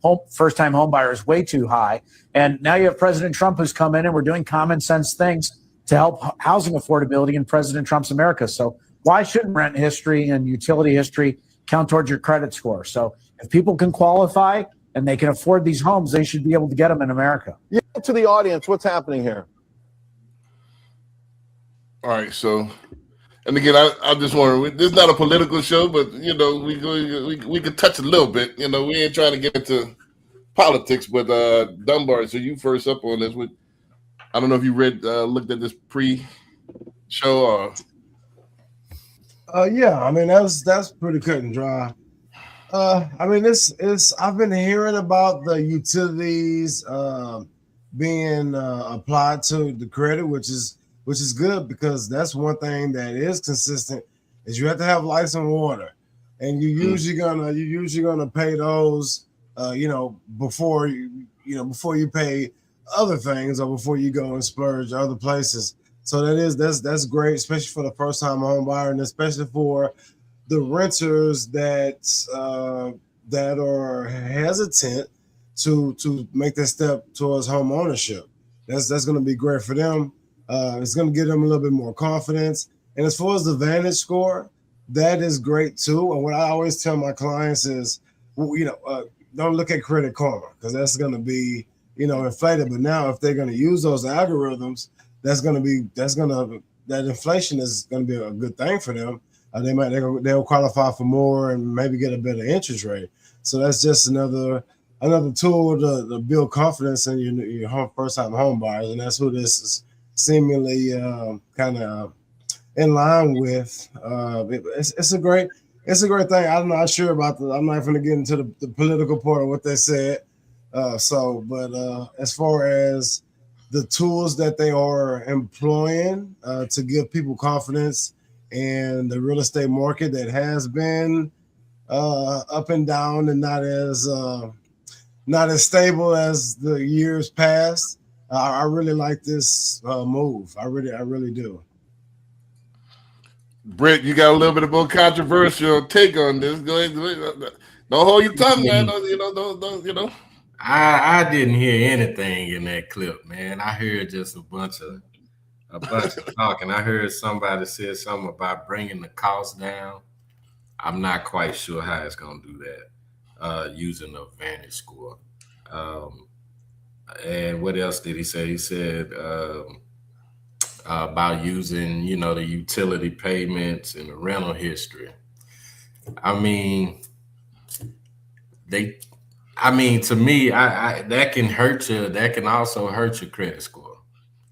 home buyer is way too high. And now you have President Trump who's come in, and we're doing common sense things to help housing affordability in President Trump's America. So why shouldn't rent history and utility history count towards your credit score? So if people can qualify and they can afford these homes, they should be able to get them in America. Yeah, to the audience, what's happening here? All right, so, and again, I just want to. This is not a political show, but we could touch a little bit. We ain't trying to get into politics, but Dunbar. So you first up on this. I don't know if you looked at this pre-show or. Yeah, I mean that's pretty cut and dry. I mean it's I've been hearing about the utilities being applied to the credit, which is good because that's one thing that is consistent is you have to have lights and water, and you're usually gonna pay those before before you pay other things or before you go and splurge other places. So that's great, especially for the first time home buyer, and especially for the renters that are hesitant to make that step towards home ownership. That's going to be great for them. It's going to give them a little bit more confidence. And as far as the Vantage score, that is great too. And what I always tell my clients is, don't look at Credit Karma because that's going to be inflated. But now, if they're going to use those algorithms, that inflation is going to be a good thing for them. They'll qualify for more and maybe get a better interest rate. So that's just another tool to build confidence in your first time home buyers, and that's who this is seemingly kind of in line with. It's a great it's a great thing. I'm not sure about the. I'm not going to get into the political part of what they said. But as far as the tools that they are employing to give people confidence in the real estate market that has been up and down and not as stable as the years past. I really like this move. I really do. Brett, you got a little bit of more controversial take on this. Go ahead. Don't hold your tongue, man. Don't. I didn't hear anything in that clip, man. I heard just a bunch of talking. I heard somebody said something about bringing the cost down. I'm not quite sure how it's going to do that using the Vantage score. And what else did he say? He said about using, the utility payments and the rental history. I mean, to me, I that can hurt you. That can also hurt your credit score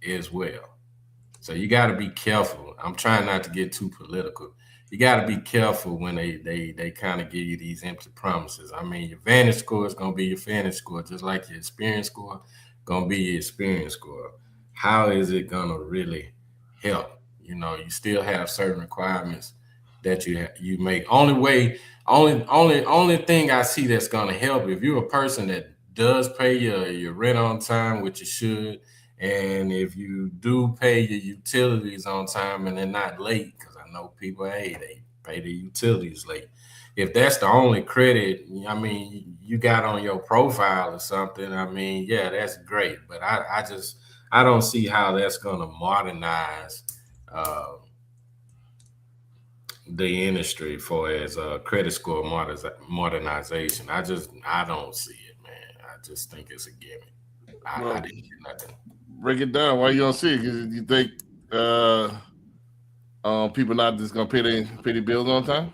as well. So you got to be careful. I'm trying not to get too political. You got to be careful when they kind of give you these empty promises. I mean, your Vantage score is going to be your Vantage score, just like your experience score going to be your experience score. How is it going to really help? You still have certain requirements that you make. Only thing I see that's going to help, if you're a person that does pay your rent on time, which you should, and if you do pay your utilities on time and they're not late, because I know people, they pay the utilities late. If that's the only credit, you got on your profile or something, yeah, that's great. But I don't see how that's going to modernize the industry for as credit score modernization. I don't see it, man. I just think it's a gimmick. I didn't get nothing. Break it down. Why you don't see it? Because you think people not just gonna pay their bills on time?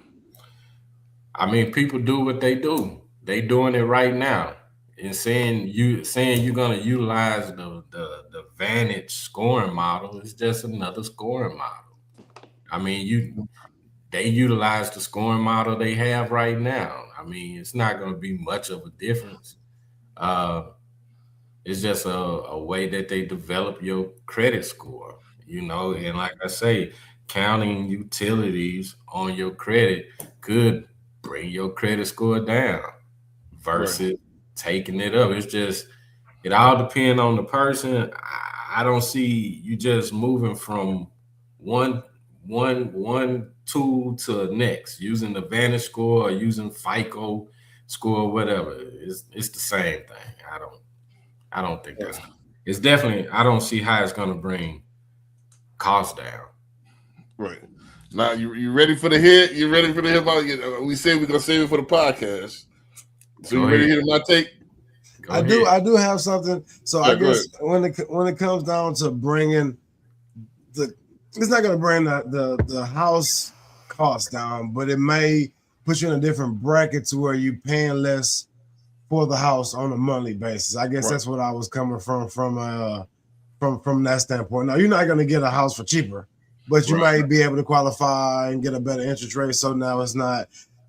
People do what they do. They doing it right now. And saying you're gonna utilize the Vantage scoring model is just another scoring model. They utilize the scoring model they have right now. It's not gonna be much of a difference. It's just a way that they develop your credit score, and like I say, counting utilities on your credit could bring your credit score down versus taking it up. It's just, it all depends on the person. I don't see you just moving from one tool to the next, using the Vantage score or using FICO score, whatever. It's the same thing. I don't think that's. It's definitely. I don't see how it's going to bring costs down. Right. Now you ready for the hit? You ready for the hit? We said we're gonna save it for the podcast. So you ready to hear my take? I do have something. So I guess when it comes down to bringing it's not going to bring the house cost down, but it may put you in a different bracket to where you're paying less for the house on a monthly basis. I guess that's what I was coming from that standpoint. Now, you're not going to get a house for cheaper, but you might be able to qualify and get a better interest rate. So now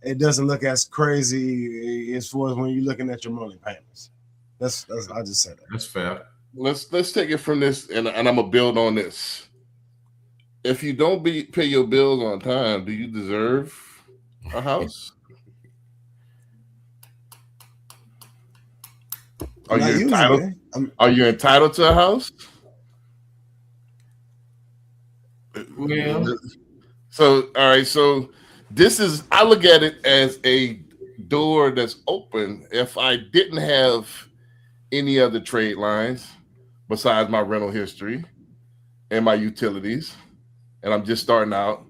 it doesn't look as crazy as far as when you're looking at your monthly payments. That's I just said that. That's fair. Let's take it from this, and I'm gonna build on this. If you don't pay your bills on time, do you deserve a house? Are you entitled to a house? Well, so all right. So I look at it as a door that's open. If I didn't have any other trade lines besides my rental history and my utilities, and I'm just starting out,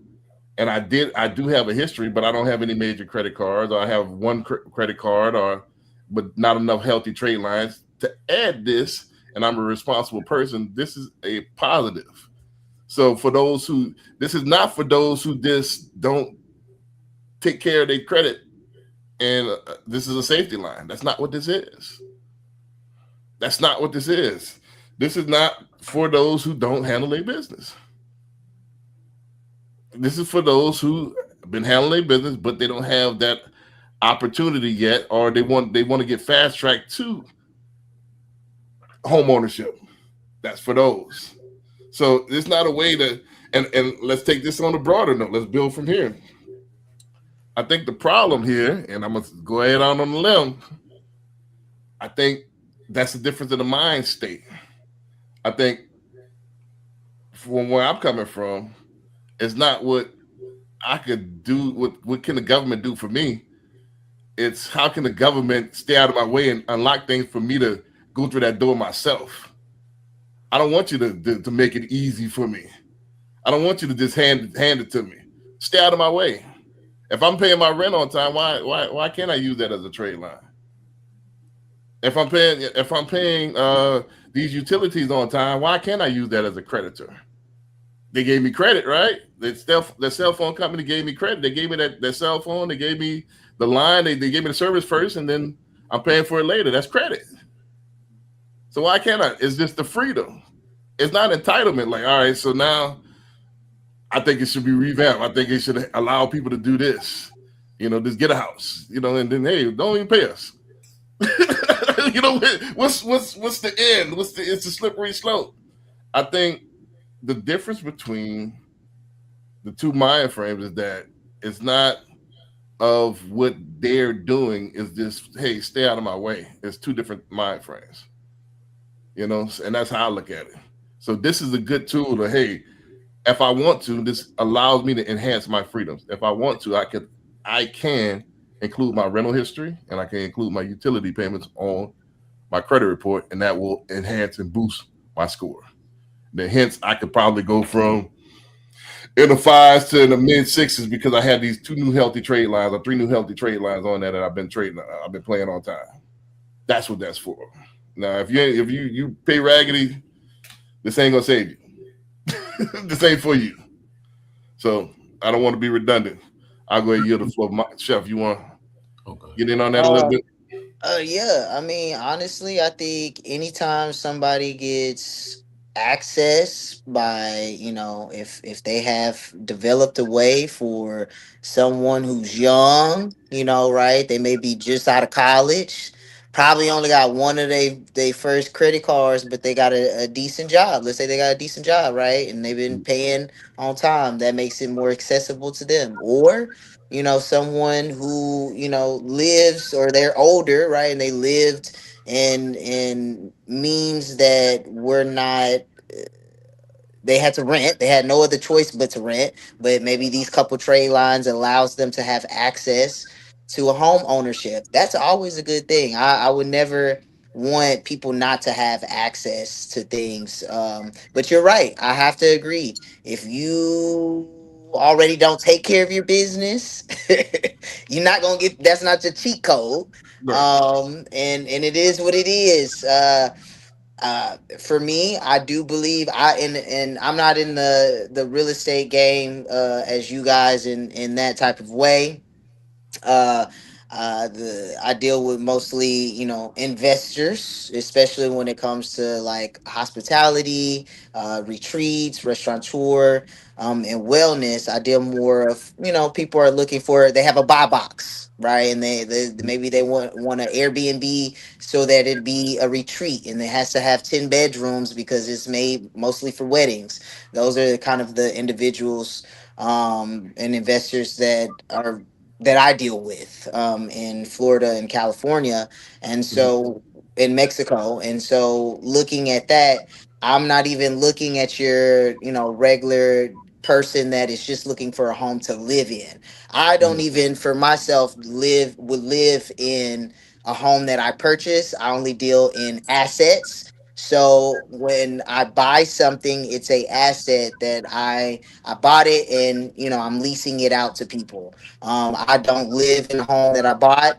and I do have a history, but I don't have any major credit cards, or I have one credit card, but not enough healthy trade lines to add this, and I'm a responsible person. This is a positive. So this is not for those who just don't take care of their credit, and this is a safety line. That's not what this is. That's not what this is. This is not for those who don't handle their business. This is for those who been handling their business, but they don't have that opportunity yet, or they want to get fast tracked to home ownership. That's for those. So it's not a way to, and let's take this on a broader note. Let's build from here. I think the problem here, and I'm gonna go ahead on the limb. I think that's the difference in the mind state. I think from where I'm coming from, it's not what I could do. What can the government do for me? It's how can the government stay out of my way and unlock things for me to go through that door myself. I don't want you to make it easy for me. I don't want you to just hand it to me. Stay out of my way. If I'm paying my rent on time, why can't I use that as a trade line? If I'm paying these utilities on time, why can't I use that as a creditor? They gave me credit, right? The cell phone company gave me credit. They gave me that cell phone. They gave me the line. They gave me the service first, and then I'm paying for it later. That's credit. So why can't I? It's just the freedom. It's not entitlement. Like, all right, so now I think it should be revamped. I think it should allow people to do this. Just get a house. And then hey, don't even pay us. What's the end? It's a slippery slope. I think the difference between the two mind frames is that it's not of what they're doing, is just, hey, stay out of my way. It's two different mind frames. And that's how I look at it. So this is a good tool to, hey, if I want to, this allows me to enhance my freedoms. If I want to, I can include my rental history, and I can include my utility payments on my credit report, and that will enhance and boost my score. Then hence I could probably go from in the 5s to in the mid 6s because I have these 2 new healthy trade lines or 3 new healthy trade lines on there that I've been playing on time. That's what that's for. Now, if you pay raggedy, this ain't gonna save you. This ain't for you. So I don't want to be redundant. I'll go ahead and yield the floor. Chef, you want to get in on that a little bit? Yeah. I mean, honestly, I think anytime somebody gets access by, if they have developed a way for someone who's young, right? They may be just out of college, probably only got one of they first credit cards, but they got a decent job. Let's say they got a decent job, right? And they've been paying on time. That makes it more accessible to them. Or someone who lives, or they're older, right, and they lived in means that were not, they had to rent, they had no other choice but to rent, but maybe these couple trade lines allows them to have access to a home ownership. That's always a good thing. I would never want people not to have access to things, but you're right, I have to agree. If you already don't take care of your business, you're not gonna get, that's not your cheat code. And it is what it is. For me, I do believe, and I'm not in the real estate game as you guys in that type of way. uh I deal with mostly investors, especially when it comes to like hospitality, retreats, restaurateur, and wellness. I deal more of, people are looking for, they have a buy box, right? And they maybe they want an Airbnb so that it be a retreat, and it has to have 10 bedrooms because it's made mostly for weddings. Those are kind of the individuals and investors that I deal with in Florida and California, and so in Mexico. And so looking at that, I'm not even looking at your, regular person that is just looking for a home to live in. I don't even for myself would live in a home that I purchase. I only deal in assets. So when I buy something, it's a asset that I bought it, and I'm leasing it out to people. I don't live in a home that I bought.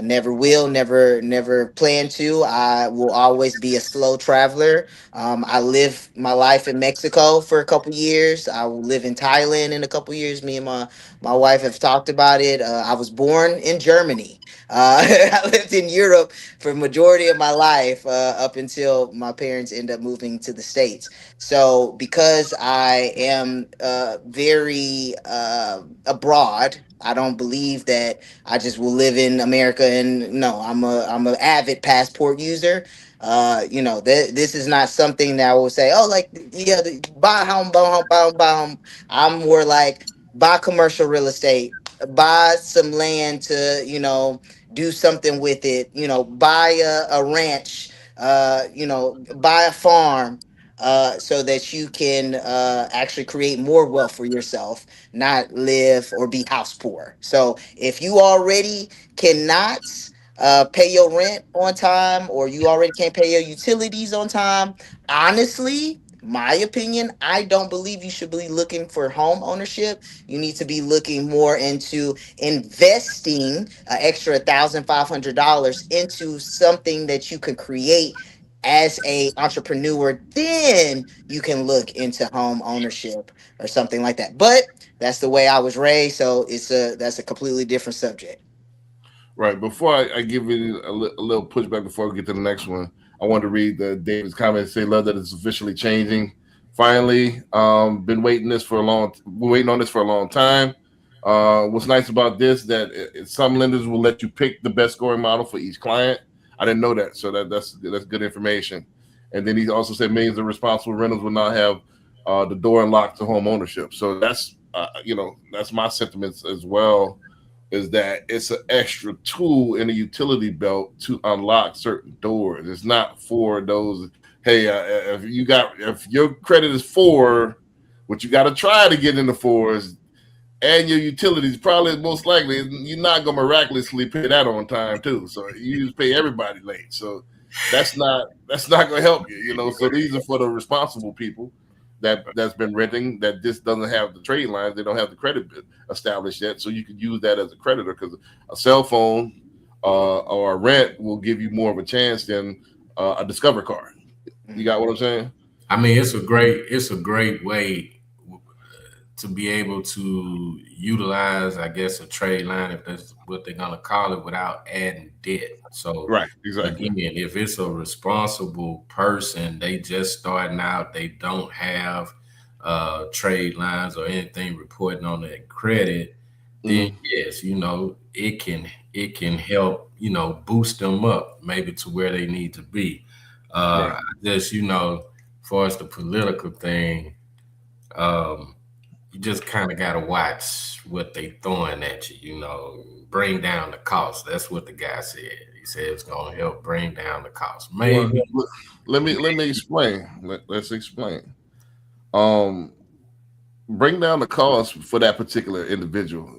Never will, never plan to. I will always be a slow traveler. I live my life in Mexico for a couple years. I will live in Thailand in a couple years. Me and my wife have talked about it. I was born in Germany. I lived in Europe for majority of my life up until my parents end up moving to the States. So because I am very abroad, I don't believe that I just will live in America. And no, I'm a avid passport user. This is not something that I will say, oh, like, yeah, buy a home, buy a home, buy a home, buy a home. I'm more like buy commercial real estate, buy some land to, do something with it, buy a ranch, buy a farm, so that you can actually create more wealth for yourself, not live or be house poor. So if you already cannot pay your rent on time, or you already can't pay your utilities on time, honestly, my opinion, I don't believe you should be looking for home ownership. You need to be looking more into investing an extra $1,500 into something that you can create as a entrepreneur. Then you can look into home ownership or something like that. But that's the way I was raised, so that's a completely different subject. Right. Before I give you a little pushback before we get to the next one, I want to read David's comment. Say, love that it's officially changing. Finally, been waiting on this for a long time. What's nice about this that some lenders will let you pick the best scoring model for each client. I didn't know that, so that's good information. And then he also said millions of responsible rentals will not have the door unlocked to home ownership. So that's that's my sentiments as well, is that it's an extra tool in the utility belt to unlock certain doors. It's not for those, hey, if your credit is 4, what you got to try to get into 4s, and your utilities, probably most likely you're not going to miraculously pay that on time too. So you just pay everybody late. So that's not going to help you. So these are for the responsible people that's been renting, that this doesn't have the trade lines, they don't have the credit established yet, so you can use that as a creditor, because a cell phone or a rent will give you more of a chance than a Discover card. You got what I'm saying? I mean, it's a great way to be able to utilize, I guess, a trade line, if that's what they're gonna call it, without adding debt. So right, exactly. Again, if it's a responsible person, they just starting out, they don't have trade lines or anything reporting on their credit, then yes, it can help, boost them up maybe to where they need to be. Right. Just, for us, the political thing, you just kind of got to watch what they throwing at you, bring down the cost. That's what the guy said. He said it's going to help bring down the cost. Maybe. Well, let me explain. Let's explain. Bring down the cost for that particular individual.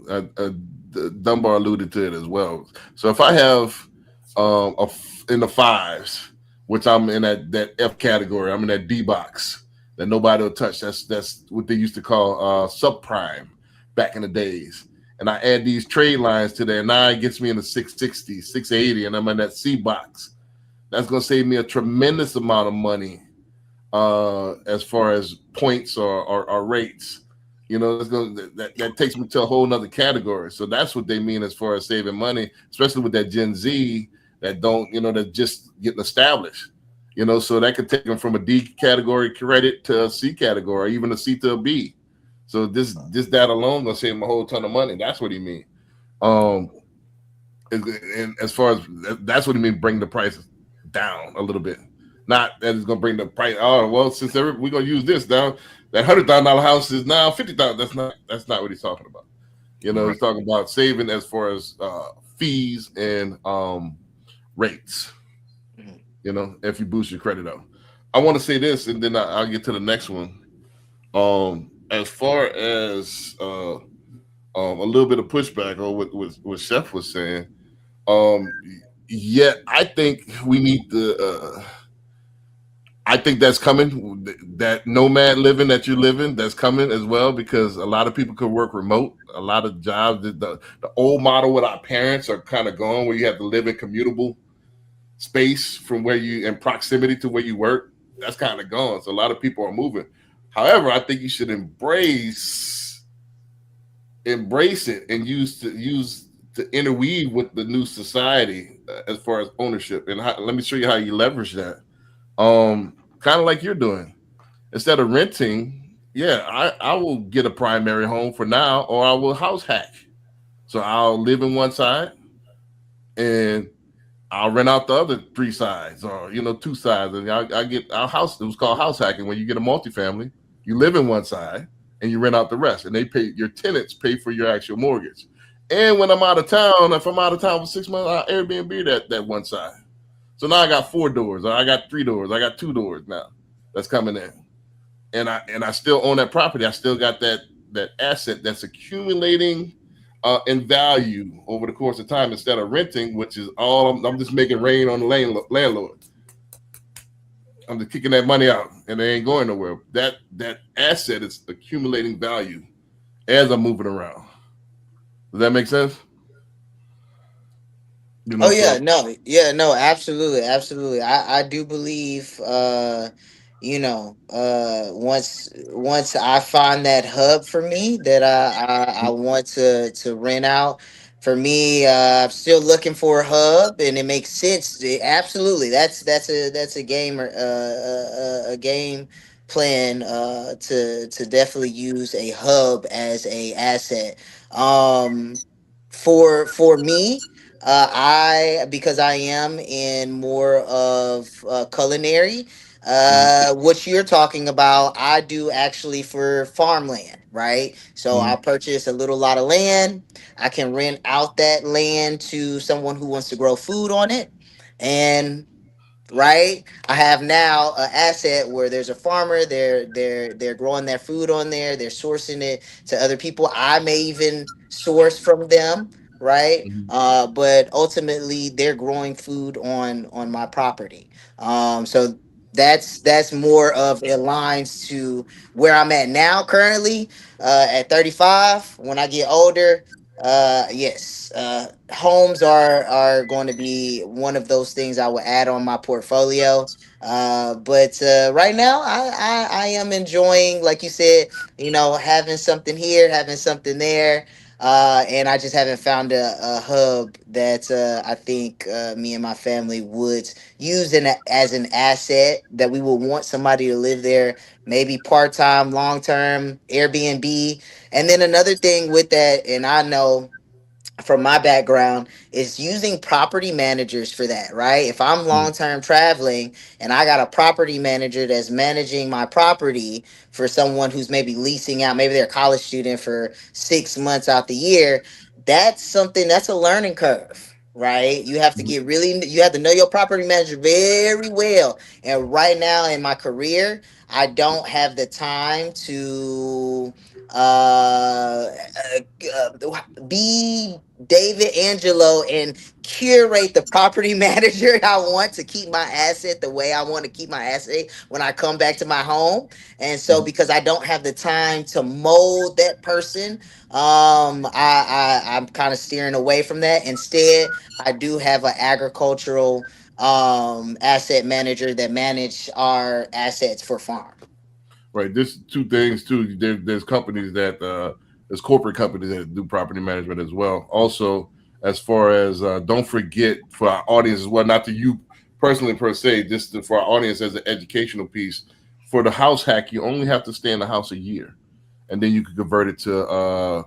Dunbar alluded to it as well. So if I have in the 5s, which I'm in that F category, I'm in that D box that nobody will touch. That's what they used to call subprime back in the days. And I add these trade lines to there. Now it gets me in the 660, 680, and I'm in that C box. That's going to save me a tremendous amount of money as far as points or rates. That takes me to a whole nother category. So that's what they mean as far as saving money, especially with that Gen Z that don't, that just getting established. So that could take them from a D category credit to a C category, even a C to a B. So this that alone gonna save them a whole ton of money. That's what he mean. And as far as that's what he mean, bring the prices down a little bit. Not that it's gonna bring the price. Oh well, since we're gonna use this down, that $100,000 house is now $50,000. That's not what he's talking about. He's talking about saving as far as fees and rates. If you boost your credit up. I want to say this, and then I'll get to the next one. As far as a little bit of pushback on what Chef was saying, I think we need to. I think think that's coming. That nomad living that you're living, that's coming as well, because a lot of people could work remote. A lot of jobs, the old model with our parents are kind of gone, where you have to live in commutable space from where you in proximity to where you work. That's kind of gone. So a lot of people are moving. However, I think you should embrace it and use to interweave with the new society as far as ownership. And let me show you how you leverage that. Kind of like you're doing. Instead of renting, I will get a primary home for now, or I will house hack. So I'll live in one side and I'll rent out the other three sides, or two sides, and I get our house. It was called house hacking. When you get a multifamily, you live in one side and you rent out the rest, and your tenants pay for your actual mortgage. And when I'm out of town, if I'm out of town for 6 months, I'll Airbnb that one side. So now I got 4 doors, or I got 3 doors, I got 2 doors now that's coming in, and I still own that property. I still got that asset that's accumulating in value over the course of time, instead of renting, which is all I'm just making rain on the landlord. I'm just kicking that money out, and they ain't going nowhere. That asset is accumulating value as I'm moving around. Does that make sense? Oh yeah, no, absolutely. I do believe once I find that hub for me that I want to rent out. For me, I'm still looking for a hub, and it makes sense. Absolutely, that's a game a game plan to definitely use a hub as a asset. Um, for me, because I am in more of culinary, what you're talking about, I do actually for farmland, right? So I purchase a little lot of land. I can rent out that land to someone who wants to grow food on it, and right, I have now an asset where there's a farmer. They're growing their food on there. They're sourcing it to other people. I may even source from them, right? But ultimately they're growing food on my property. So that's more of it aligns to where I'm at now currently, at 35. When I get older, yes, homes are going to be one of those things I will add on my portfolio. But right now, I am enjoying, like you said, having something here, having something there. And I just haven't found a hub that I think me and my family would use as an asset, that we would want somebody to live there, maybe part time, long term, Airbnb. And then another thing with that, and I know from my background, is using property managers for that, right? If I'm long term traveling and I got a property manager that's managing my property for someone who's maybe leasing out, maybe they're a college student for 6 months out the year, that's a learning curve. Right, you have to know your property manager very well. And right now in my career, I don't have the time to be David Angelo and curate the property manager I want to keep my asset the way I want to keep my asset when I come back to my home. And so because I don't have the time to mold that person, I'm kind of steering away from that. Instead, I do have an agricultural asset manager that manage our assets for farm. Right. There's two things too. There's companies there's corporate companies that do property management as well. Also, as far as don't forget, for our audience as well, not to you personally per se, just for our audience as an educational piece. For the house hack, you only have to stay in the house a year, and then you can convert it to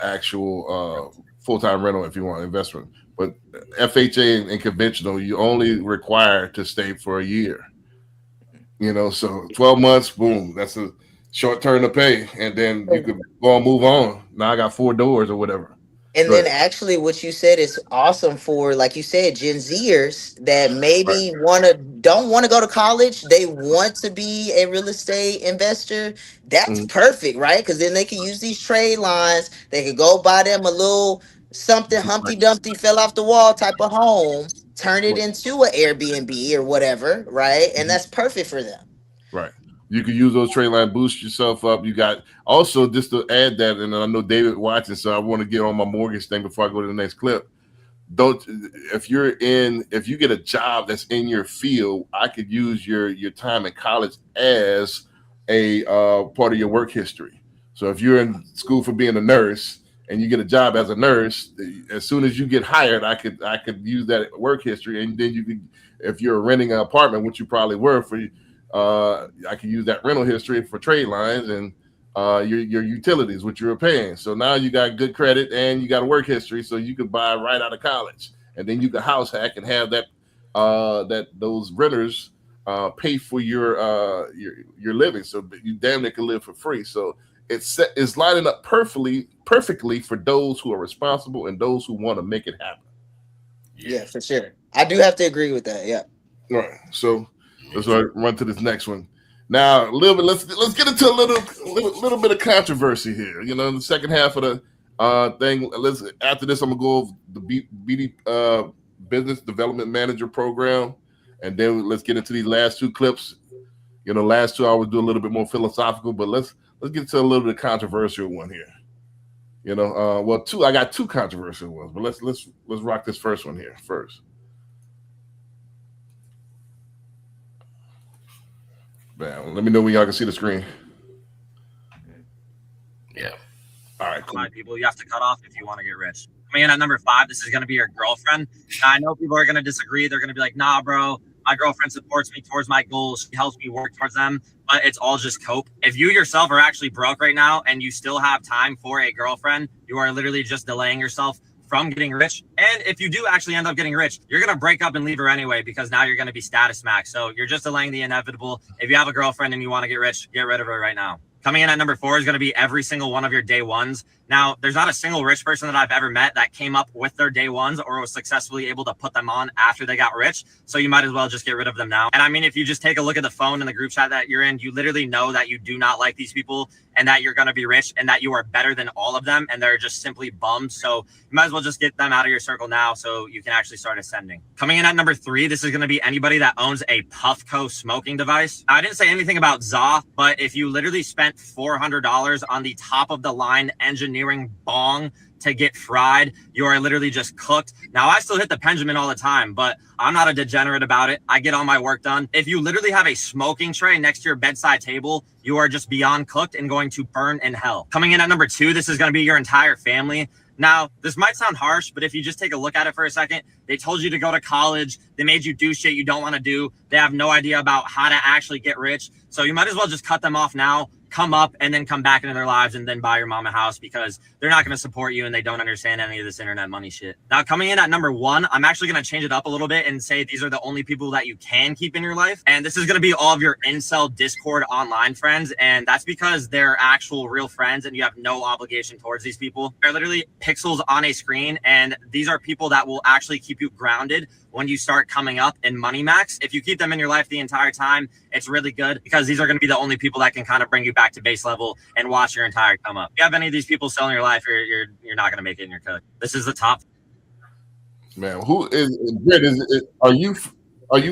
actual full-time rental if you want investment. But FHA and conventional, you only require to stay for a year. So 12 months, boom, that's a short term to pay, and then you could go and move on. Now I got 4 doors or whatever. And then actually what you said is awesome for, like you said, Gen Zers that maybe don't want to go to college. They want to be a real estate investor. That's perfect, right? Because then they can use these trade lines. They could go buy them a little something Humpty Dumpty fell off the wall type of home. turn it into an Airbnb or whatever, right? And that's perfect for them. Right. You can use those trade line, boost yourself up. You got also, just to add that, and I know David watching, so I want to get on my mortgage thing before I go to the next clip. If you get a job that's in your field, I could use your time in college as a part of your work history. So if you're in school for being a nurse and you get a job as a nurse, as soon as you get hired, I could use that work history, and then you could, if you're renting an apartment, which you probably were for, I can use that rental history for trade lines and your utilities, which you're paying. So now you got good credit and you got a work history, so you could buy right out of college, and then you can house hack and have that those renters pay for your living, so you damn near can live for free. So it's lining up perfectly for those who are responsible and those who want to make it happen. Yeah, for sure. I do have to agree with that. Yeah. All right. So let's run to this next one. Now, a little bit. Let's get into a little bit of controversy here. You know, in the second half of the thing. After this, I'm gonna go over the BD Business Development Manager program, and then let's get into these last two clips. You know, last two I would do a little bit more philosophical, but let's get to a little bit of controversial one here. You know, I got two controversial ones, but let's rock this first one here first. Man, let me know when y'all can see the screen. Yeah. All right, cool. People you have to cut off if you want to get rich. Coming in at number 5, this is going to be your girlfriend. Now, I know people are going to disagree. They're going to be like, nah, bro, my girlfriend supports me towards my goals. She helps me work towards them, but it's all just cope. If you yourself are actually broke right now and you still have time for a girlfriend, you are literally just delaying yourself from getting rich. And if you do actually end up getting rich, you're going to break up and leave her anyway, because now you're going to be status max. So you're just delaying the inevitable. If you have a girlfriend and you want to get rich, get rid of her right now. Coming in at number 4 is going to be every single one of your day ones. Now, there's not a single rich person that I've ever met that came up with their day ones or was successfully able to put them on after they got rich. So you might as well just get rid of them now. And I mean, if you just take a look at the phone and the group chat that you're in, you literally know that you do not like these people and that you're going to be rich and that you are better than all of them. And they're just simply bums. So you might as well just get them out of your circle now so you can actually start ascending. Coming in at number 3, this is going to be anybody that owns a Puffco smoking device. I didn't say anything about ZA, but if you literally spent $400 on the top of the line engineering bong to get fried, you are literally just cooked. Now, I still hit the Benjamin all the time, but I'm not a degenerate about it. I get all my work done. If you literally have a smoking tray next to your bedside table, you are just beyond cooked and going to burn in hell. Coming in at number 2, this is going to be your entire family. Now, this might sound harsh, but if you just take a look at it for a second, they told you to go to college. They made you do shit you don't want to do. They have no idea about how to actually get rich. So you might as well just cut them off now, come up, and then come back into their lives and then buy your mom a house, because they're not going to support you and they don't understand any of this internet money shit. Now, coming in at number 1, I'm actually going to change it up a little bit and say these are the only people that you can keep in your life. And this is going to be all of your incel Discord online friends. And that's because they're actual real friends and you have no obligation towards these people. They're literally pixels on a screen. And these are people that will actually keep you grounded when you start coming up in money max. If you keep them in your life the entire time, it's really good, because these are going to be the only people that can kind of bring you back to base level and watch your entire come up. If you have any of these people still in your life, you're not going to make it in your cook. This is the top. Man, who is Britt? Are you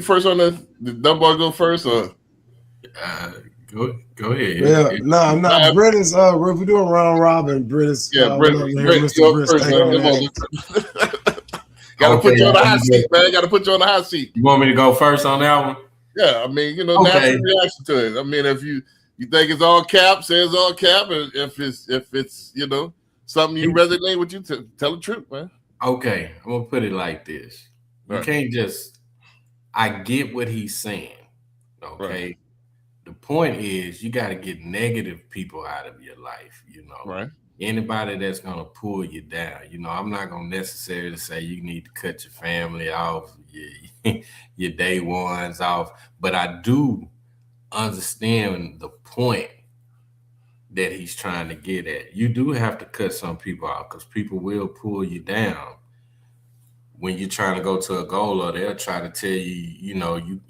first on the Dunbar go first or? Go ahead. Yeah, no. Britt is if we're doing round robin, Britt is Britt, Mr. Britt. Gotta put you on the hot seat, man. Gotta put you on the hot seat. You want me to go first on that one? Yeah, I mean, natural reaction to it. I mean, if you think it's all cap, say it's all cap, and if it's something you resonate with, you tell the truth, man. Okay, I'm gonna put it like this. You can't just. I get what he's saying. Okay. Right. The point is, you got to get negative people out of your life. Right. Anybody that's going to pull you down. I'm not going to necessarily say you need to cut your family off, your day ones off, but I do understand the point that he's trying to get at. You do have to cut some people off, because people will pull you down when you're trying to go to a goal, or they'll try to tell you,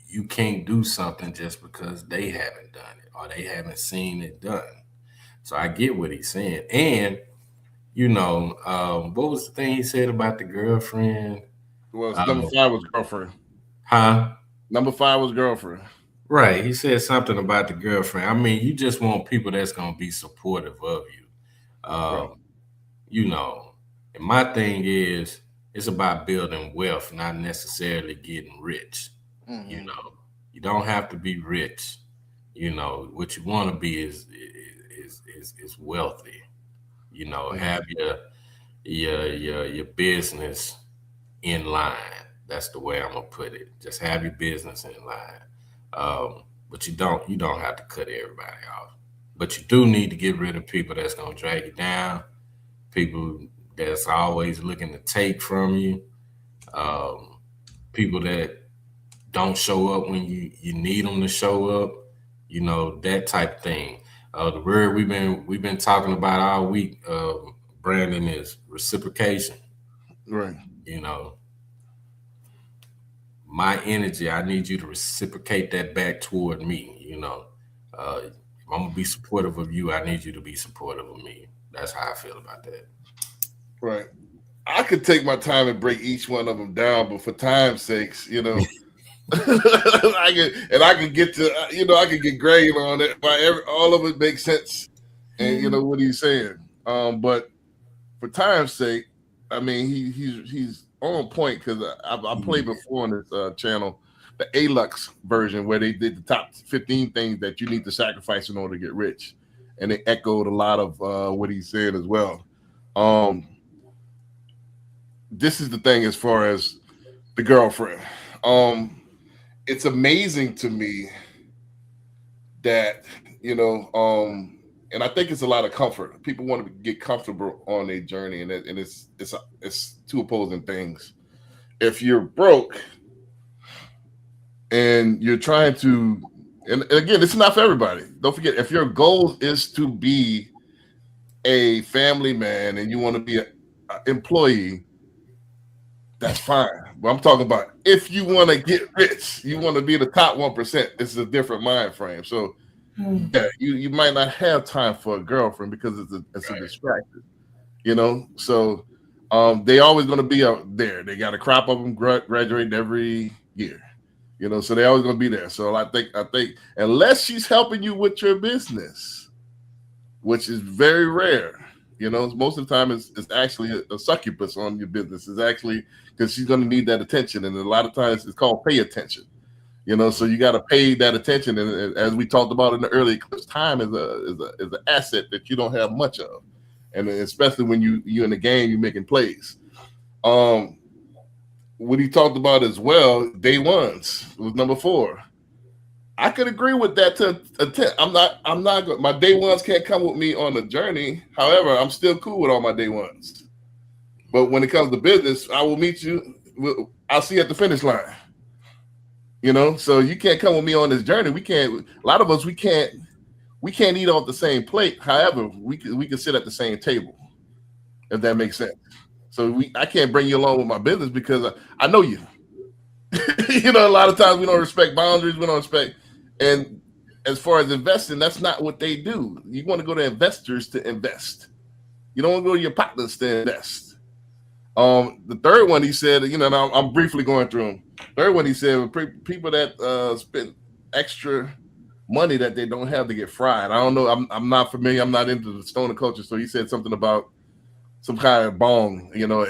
you can't do something just because they haven't done it or they haven't seen it done. So I get what he's saying. And, what was the thing he said about the girlfriend? Well, number 5 was girlfriend. Huh? Number 5 was girlfriend. Right. He said something about the girlfriend. I mean, you just want people that's gonna be supportive of you. Right. You know, and my thing is it's about building wealth, not necessarily getting rich. Mhm. You know, you don't have to be rich. You know, what you want to be is wealthy. You know, have your business in line. That's the way I'm gonna put it. Just have your business in line. But you don't have to cut everybody off. But you do need to get rid of people that's gonna drag you down, people that's always looking to take from you, people that don't show up when you need them to show up. You know, that type of thing. The word we've been talking about all week, Brandon, is reciprocation. Right. You know, my energy, I need you to reciprocate that back toward me. You know, if I'm gonna be supportive of you, I need you to be supportive of me. That's how I feel about that. Right. I could take my time and break each one of them down, but for time's sakes, you know, I can get to, you know, I can get gray on it. All of it makes sense, and you know what he's saying. But for time's sake, I mean, he's on point because I played before on this channel the ALUX version where they did the top 15 things that you need to sacrifice in order to get rich, and they echoed a lot of what he said as well. This is the thing as far as the girlfriend. It's amazing to me that, you know, and I think it's a lot of comfort. People want to get comfortable on their journey, and it's two opposing things. If you're broke and you're trying to, and again, it's not for everybody. Don't forget, if your goal is to be a family man and you want to be an employee, that's fine. But I'm talking about if you want to get rich, you want to be the top 1%. This is a different mind frame. So yeah, you might not have time for a girlfriend because it's a distraction, you know. So they always going to be out there. They got a crop of them graduating every year, you know. So they always going to be there. So I think unless she's helping you with your business, which is very rare. You know, most of the time it's actually a succubus on your business. It's actually because she's going to need that attention, and a lot of times it's called pay attention. You know, so you got to pay that attention, and as we talked about in the early clips, time is an asset that you don't have much of, and especially when you're in the game, you're making plays. What he talked about as well, day ones was number 4. I could agree with that to a 10. I'm not my day ones can't come with me on a journey. However, I'm still cool with all my day ones. But when it comes to business, I will meet you. I'll see you at the finish line. You know, so you can't come with me on this journey. We can't. A lot of us we can't eat off the same plate. However, we can sit at the same table, if that makes sense. So I can't bring you along with my business because I know you. You know, a lot of times we don't respect boundaries. We don't respect. And as far as investing, that's not what they do. You want to go to investors to invest. You don't want to go to your partners to invest. The third one he said, you know, and I'm briefly going through them. Third one he said, people that spend extra money that they don't have to get fried. I don't know. I'm not familiar. I'm not into the stoner culture. So he said something about some kind of bong. You know,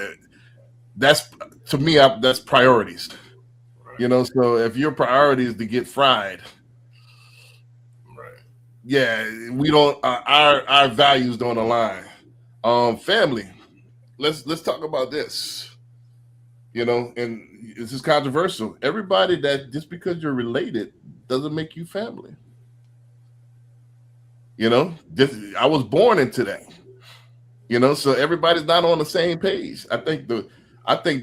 that's to me. That's priorities. You know, so if your priority is to get fried, right? Yeah, we don't. Our values don't align. Family. Let's talk about this. You know, and this is controversial. Everybody that just because you're related doesn't make you family. You know, I was born into that. You know, so everybody's not on the same page. I think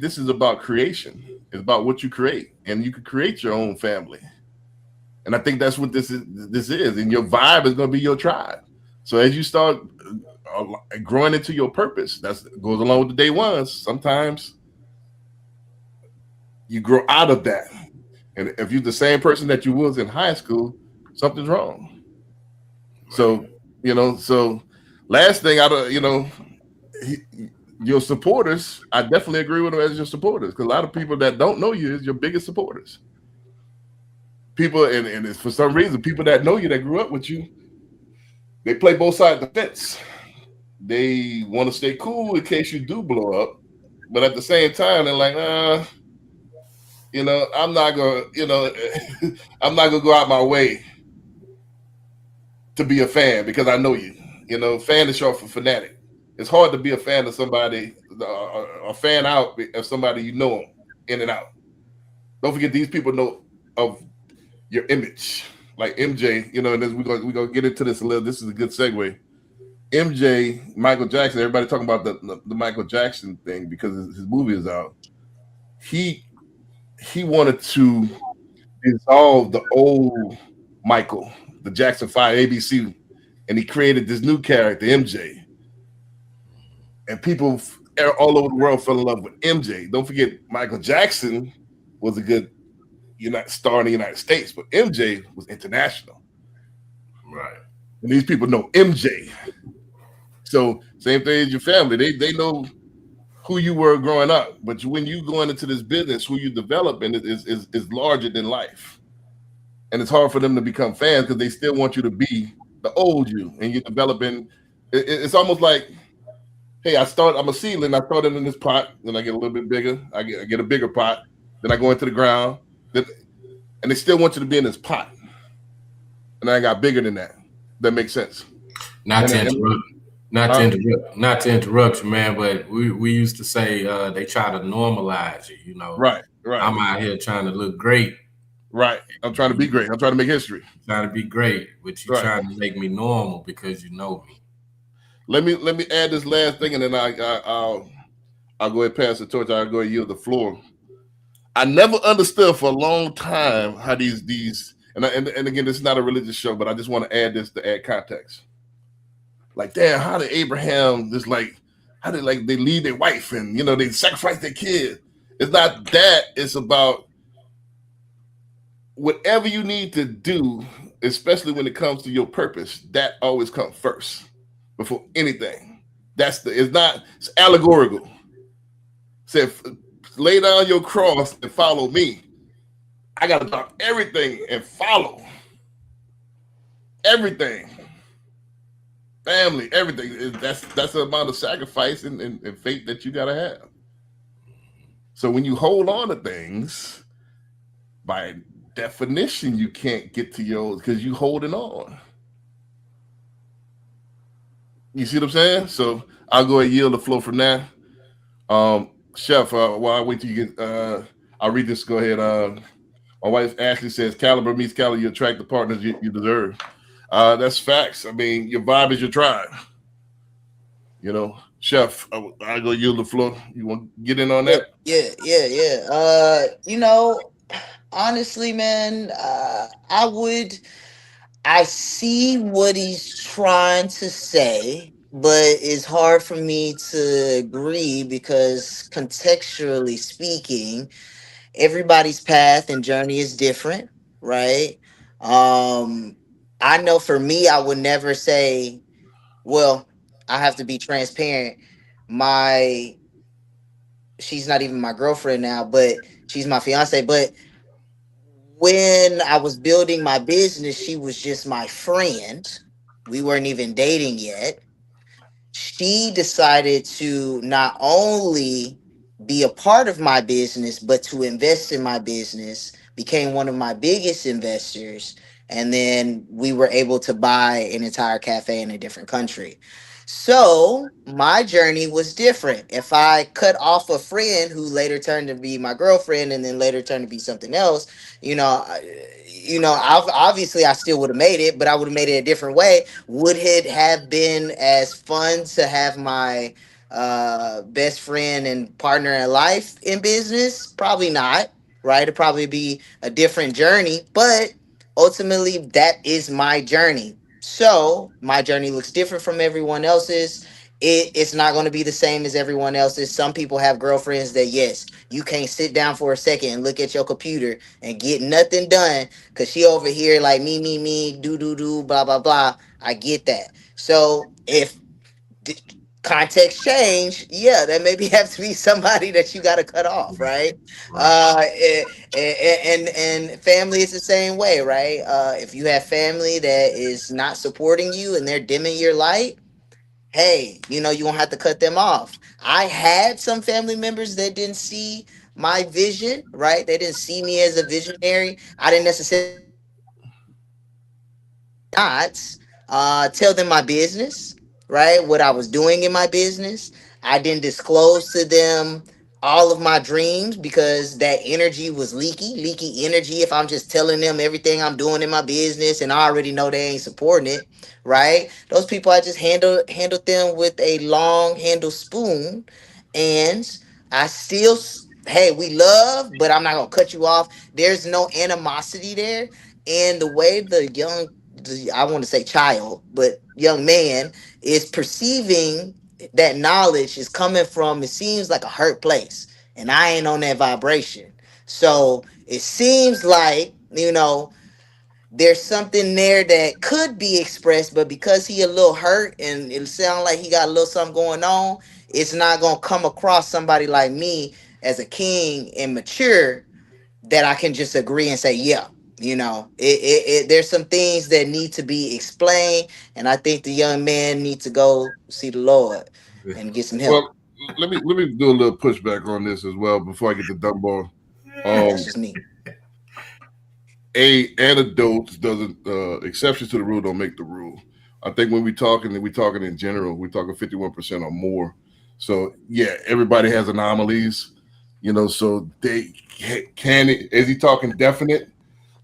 this is about creation. It's about what you create, and you can create your own family. And I think that's what this is. And your vibe is going to be your tribe. So as you start growing into your purpose, that goes along with the day ones. Sometimes you grow out of that. And if you're the same person that you was in high school, something's wrong. Right. So, you know, last thing your supporters, I definitely agree with them as your supporters, because a lot of people that don't know you is your biggest supporters. People, and it's for some reason, people that know you, that grew up with you, they play both sides of the fence. They want to stay cool in case you do blow up, but at the same time, they're like, I'm not gonna, I'm not gonna go out my way to be a fan because I know you. Fan is short for fanatic. It's hard to be a fan of somebody, a fan out of somebody you know them in and out. Don't forget, these people know of your image, like MJ. And then we're gonna get into this a little. This is a good segue. MJ, Michael Jackson. Everybody talking about the Michael Jackson thing because his movie is out. He wanted to dissolve the old Michael, the Jackson 5 ABC, and he created this new character, MJ. And people all over the world fell in love with MJ. Don't forget, Michael Jackson was a good star in the United States, but MJ was international. Right. And these people know MJ. So same thing as your family. They know who you were growing up, but when you going into this business, who you developing is larger than life. And it's hard for them to become fans because they still want you to be the old you, and you're developing. It's almost like, hey, I'm a seedling. I started in this pot, then I get a little bit bigger. I get a bigger pot, then I go into the ground, and they still want you to be in this pot. And I got bigger than that. That makes sense. Not to interrupt you, man, but we used to say they try to normalize you. Right. I'm out here trying to look great. Right. I'm trying to be great. I'm trying to make history. Trying to be great, but you're trying to make me normal because you know me. Let me add this last thing, and then I'll go ahead and pass the torch. I'll go ahead and yield the floor. I never understood for a long time how these and again, this is not a religious show, but I just want to add this to add context. Like, damn, how did Abraham how did they leave their wife and they sacrifice their kid? It's not that. It's about whatever you need to do, especially when it comes to your purpose. That always comes first before anything. It's allegorical. Say, lay down your cross and follow me. I got to drop everything and follow. Everything. Family, everything. That's the amount of sacrifice and faith that you got to have. So when you hold on to things, by definition, you can't get to yours because you holding on. You see what I'm saying? So I'll go ahead and yield the floor from there. Chef, while I wait till you get, I'll read this. Go ahead. My wife Ashley says, "Caliber meets caliber. You attract the partners you deserve." That's facts. I mean, your vibe is your tribe. Chef, I'll go yield the floor. You want to get in on that? Yeah. Honestly, man, I see what he's trying to say, but it's hard for me to agree because contextually speaking, everybody's path and journey is different, right? I know for me, I would never say, well, I have to be transparent. She's not even my girlfriend now, but she's my fiance. But when I was building my business, she was just my friend. We weren't even dating yet. She decided to not only be a part of my business, but to invest in my business, became one of my biggest investors. And then we were able to buy an entire cafe in a different country. So my journey was different. If I cut off a friend who later turned to be my girlfriend and then later turned to be something else, obviously I still would have made it, but I would have made it a different way. Would it have been as fun to have my best friend and partner in life in business? Probably not, right? It'd probably be a different journey, but ultimately that is my journey. So my journey looks different from everyone else's. It's not going to be the same as everyone else's. Some people have girlfriends that, yes, you can't sit down for a second and look at your computer and get nothing done because she over here like me, do, blah, blah, blah. I get that. So if context change, yeah, that maybe have to be somebody that you got to cut off, right? And family is the same way, right? If you have family that is not supporting you and they're dimming your light, hey, you won't have to cut them off. I had some family members that didn't see my vision, right? They didn't see me as a visionary. I didn't necessarily not tell them my business, right? What I was doing in my business. I didn't disclose to them all of my dreams because that energy was leaky energy. If I'm just telling them everything I'm doing in my business and I already know they ain't supporting it, right? Those people I just handled them with a long handle spoon, and I still. Hey, we love, but I'm not gonna cut you off. There's no animosity there, and the way I want to say child, but young man is perceiving that knowledge is coming from, it seems like a hurt place. And I ain't on that vibration. So it seems like, there's something there that could be expressed, but because he a little hurt and it sounds like he got a little something going on, it's not going to come across somebody like me as a king and mature that I can just agree and say, yeah, there's some things that need to be explained, and I think the young man needs to go see the Lord and get some help. Well, let me do a little pushback on this as well before I get to Dunbar. That's just me. Anecdotes doesn't exceptions to the rule don't make the rule. I think when we're talking in general, we're talking 51% or more. So yeah, everybody has anomalies, so they can is he talking definite?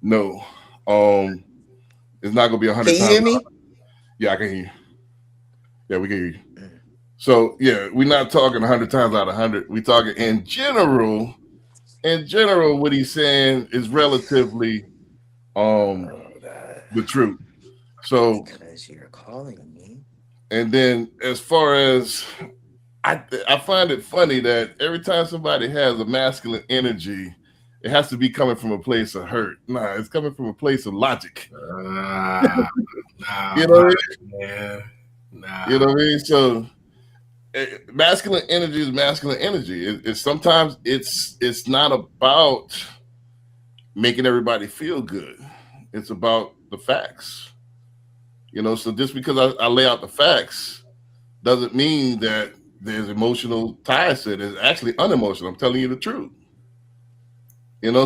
No. It's not gonna be 100 Can you times. hear me? Yeah, I can hear you. Yeah, we can hear you. So yeah, we're not talking 100 times out of 100. We're talking in general. In general, what he's saying is relatively the truth. So because you're calling me. And then as far as I find it funny that every time somebody has a masculine energy, it has to be coming from a place of hurt. Nah, it's coming from a place of logic. Nah, you know what I mean? man. Nah. You know what I mean? So masculine energy is masculine energy. It's sometimes it's not about making everybody feel good. It's about the facts. So just because I lay out the facts doesn't mean that there's emotional ties to it. It's actually unemotional. I'm telling you the truth.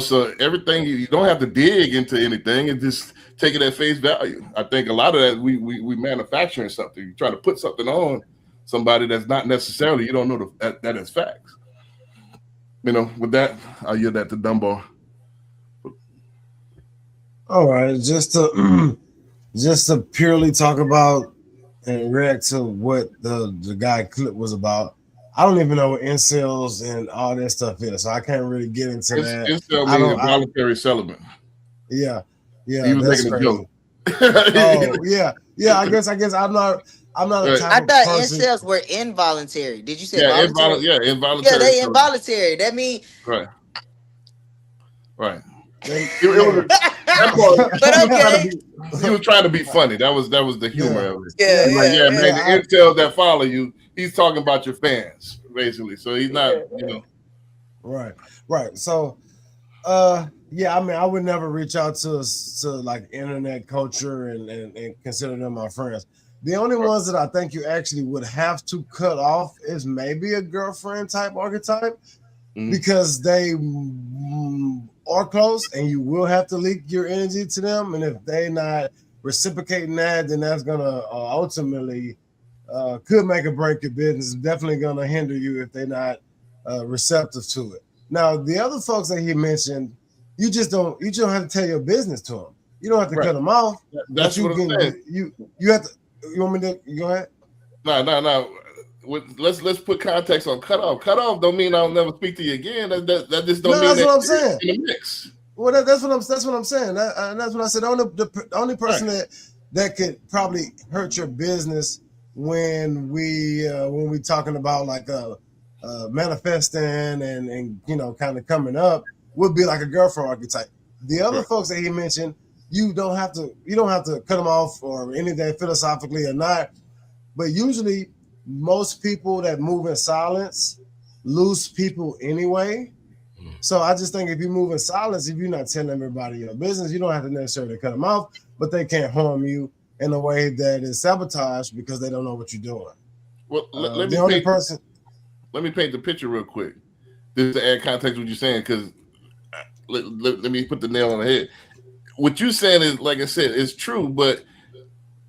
So everything you don't have to dig into anything and just take it at face value. I think a lot of that we manufacturing something. You try to put something on somebody that's not necessarily, you don't know that is facts. With that, I'll yield that to Dunbar. All right, just to purely talk about and react to what the guy clip was about. I don't even know what incels and all that stuff is, so I can't really get into that. Incel means involuntary celibate. Yeah, he was that's making crazy. a joke. Oh yeah. I guess I'm not a type I of thought person. incels were involuntary. Did you say voluntary? Involuntary. Yeah, they involuntary. That means right. But okay. He was trying to be funny. That was the humor of it. Yeah, man. The incels that follow you, he's talking about your fans, basically. So he's not, Right. So, I mean, I would never reach out to like internet culture and consider them my friends. The only ones that I think you actually would have to cut off is maybe a girlfriend type archetype, because they are close and you will have to leak your energy to them. And if they're not reciprocating that, then that's going to ultimately could make or break your business. Definitely going to hinder you if they're not receptive to it. Now, the other folks that he mentioned, you don't have to tell your business to them. You don't have to cut them off. That's what I'm saying. You have to. You want me to go ahead? No. Let's put context on cut off. Cut off don't mean I'll never speak to you again. That just don't mean that's what I'm saying. In the mix. Well, that's what I'm saying. That's what I said. The only person that could probably hurt your business when we talking about like manifesting and kind of coming up would be like a girlfriend archetype. The other folks that he mentioned, you don't have to cut them off or anything philosophically or not. But usually most people that move in silence lose people anyway. So I just think if you move in silence, if you're not telling everybody your business, you don't have to necessarily cut them off, but they can't harm you in a way that is sabotage because they don't know what you're doing. Well, let the only person. Let me paint the picture real quick. This to add context to what you're saying, because let me put the nail on the head. What you're saying is, like I said, is true. But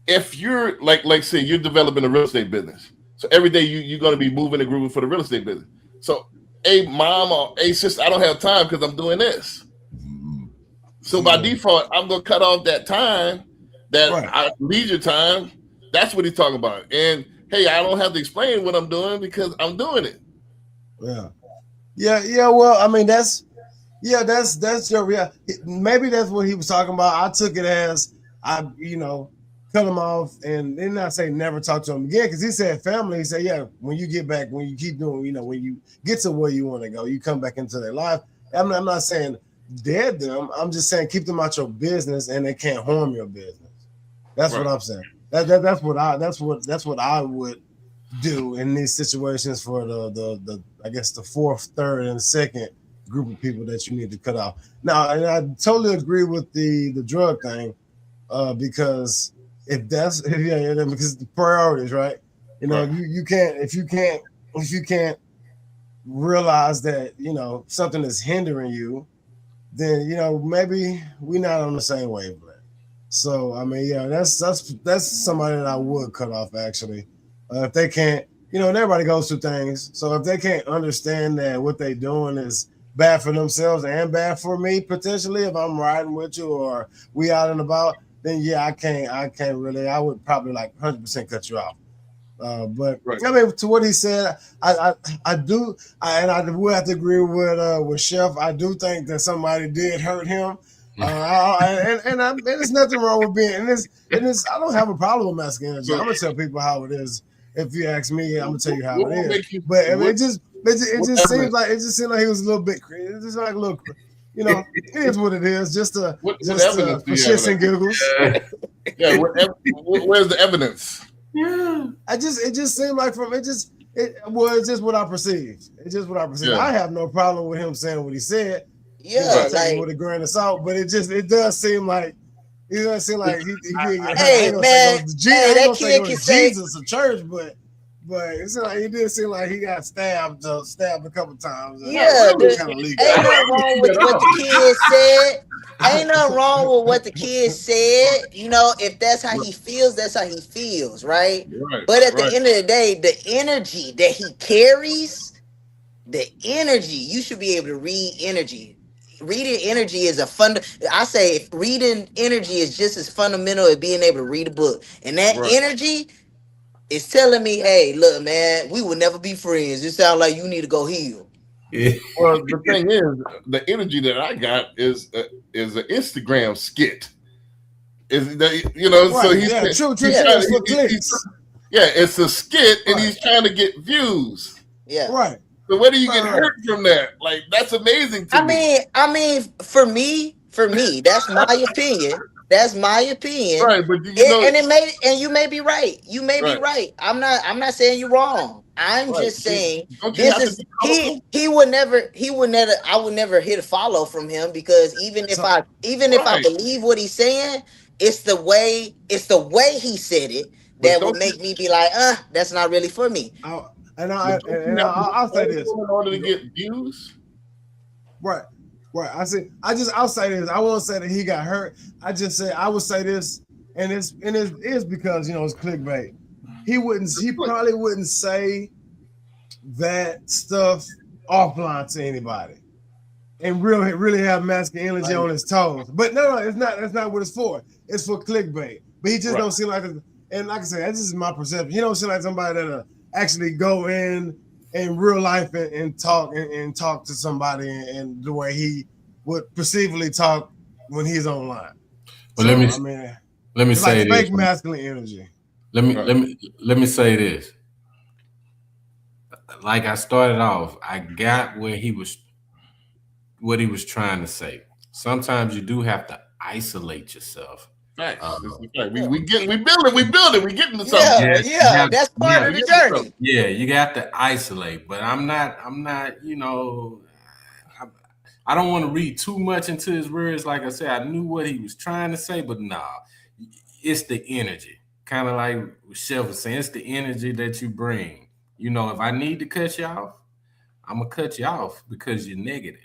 if you're like say you're developing a real estate business, so every day you're going to be moving and grooving for the real estate business. So, hey, mom or hey, sister, I don't have time because I'm doing this. So by default, I'm going to cut off that time, that leisure time. That's what he's talking about. And hey, I don't have to explain what I'm doing because I'm doing it. Yeah. Well, I mean, that's your real. Maybe that's what he was talking about. I took it as cut him off and then not say never talk to him again because he said family. He said, yeah, when you get back, when you keep doing, when you get to where you want to go, you come back into their life. I'm not saying dead them. I'm just saying keep them out your business and they can't harm your business. That's what I'm saying. That's what I would do in these situations for the I guess the fourth, third, and second group of people that you need to cut off. Now, and I totally agree with the drug thing, because if that's because the priorities, right? You can't if you can't realize that something is hindering you, then maybe we're not on the same wavelength. So I mean, that's somebody that I would cut off actually. If they can't, and everybody goes through things. So if they can't understand that what they're doing is bad for themselves and bad for me potentially, if I'm riding with you or we out and about, then yeah, I can't really. I would probably 100% cut you off. But I mean, to what he said, I do, and I will have to agree with Chef. I do think that somebody did hurt him. And there's nothing wrong with being. And it's. I don't have a problem with masculine energy. I'm gonna tell people how it is. If you ask me, I'm gonna tell you how it is. But I mean, it just seems like he was a little bit crazy. It's just like a little, it is what it is. Just for shits and giggles. Yeah. Where's the evidence? Yeah. It just seemed like it's just what I perceived. It's just what I perceived. Yeah. I have no problem with him saying what he said. Yeah, with a grain of salt, but it does seem like he didn't get hey man, that kid can say Jesus or church, but it's like he did seem like he got stabbed a couple times. Yeah, ain't nothing wrong with what the kid said. Ain't nothing wrong with what the kid said. If that's how he feels, that's how he feels, right? But at the end of the day, the energy that he carries, you should be able to read energy. Reading energy is I say reading energy is just as fundamental as being able to read a book. And that energy is telling me, hey, look, man, we will never be friends. It sounds like you need to go heal. Well, the thing is, the energy that I got is an Instagram skit. Is that so he's true. It's a skit and he's trying to get views. Yeah. Right. So where do you get hurt from that? Like, that's amazing to me. I mean, for me, that's my opinion. That's my opinion. Right, but you may be right. You may be right. I'm not saying you're wrong. I'm just saying he would never I would never hit a follow from him because even if I believe what he's saying, it's the way he said it that would make me be like, that's not really for me. I'll say this in order to get views. Right. I'll say this. I won't say that he got hurt. I would say this, and it's because it's clickbait. He probably wouldn't say that stuff offline to anybody, and really have masculine energy on his toes. But no, it's not. That's not what it's for. It's for clickbait. But he just don't seem like. And like I said, this is my perception. He don't seem like somebody that actually go in real life and talk to somebody and the way he would perceivably talk when he's online. Well, let me say this. Fake masculine energy. Let me say this. Like I started off, I got what he was trying to say. Sometimes you do have to isolate yourself Facts. We building, we getting to something. Yeah, that's part of the journey. Yeah, you got to isolate, but I'm not, you know, I don't want to read too much into his words. Like I said, I knew what he was trying to say, but nah, it's the energy. Kind of like Chef was saying, it's the energy that you bring. You know, if I need to cut you off, I'm gonna cut you off because you're negative.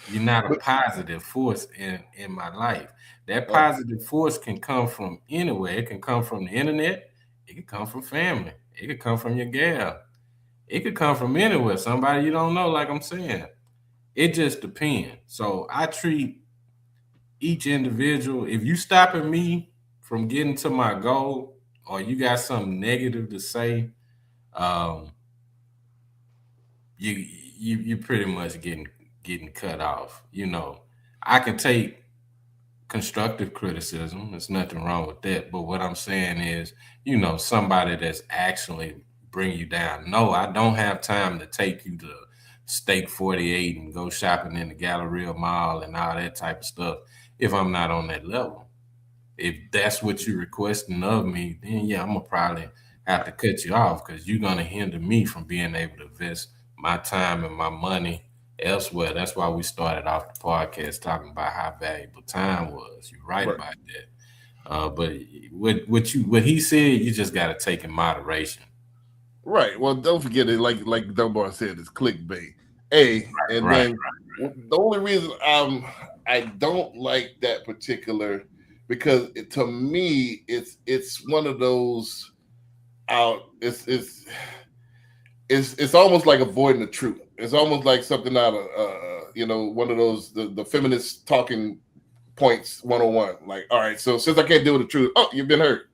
You're not a positive force in my life. That positive force can come from anywhere. It can come from the internet. It can come from family. It could come from your gal. It could come from anywhere. Somebody you don't know, like I'm saying. It just depends. So I treat each individual. If you stopping me from getting to my goal, or you got something negative to say, you pretty much getting cut off. You know, I can take constructive criticism. There's nothing wrong with that. But what I'm saying is, you know, somebody that's actually bring you down. No, I don't have time to take you to Steak 48 and go shopping in the Galleria Mall and all that type of stuff if I'm not on that level. If that's what you're requesting of me, then yeah, I'm gonna probably have to cut you off because you're gonna hinder me from being able to invest my time and my money elsewhere. That's why we started off the podcast talking about how valuable time was. You're right about that. But what he said, you just got to take in moderation. Right. Well, don't forget it. Like Dunbar said, it's clickbait. The only reason I don't like that particular, because to me it's one of those it's almost like avoiding the truth. It's almost like something out of one of those the feminist talking points 101. Like, all right, so since I can't deal with the truth, oh, you've been hurt.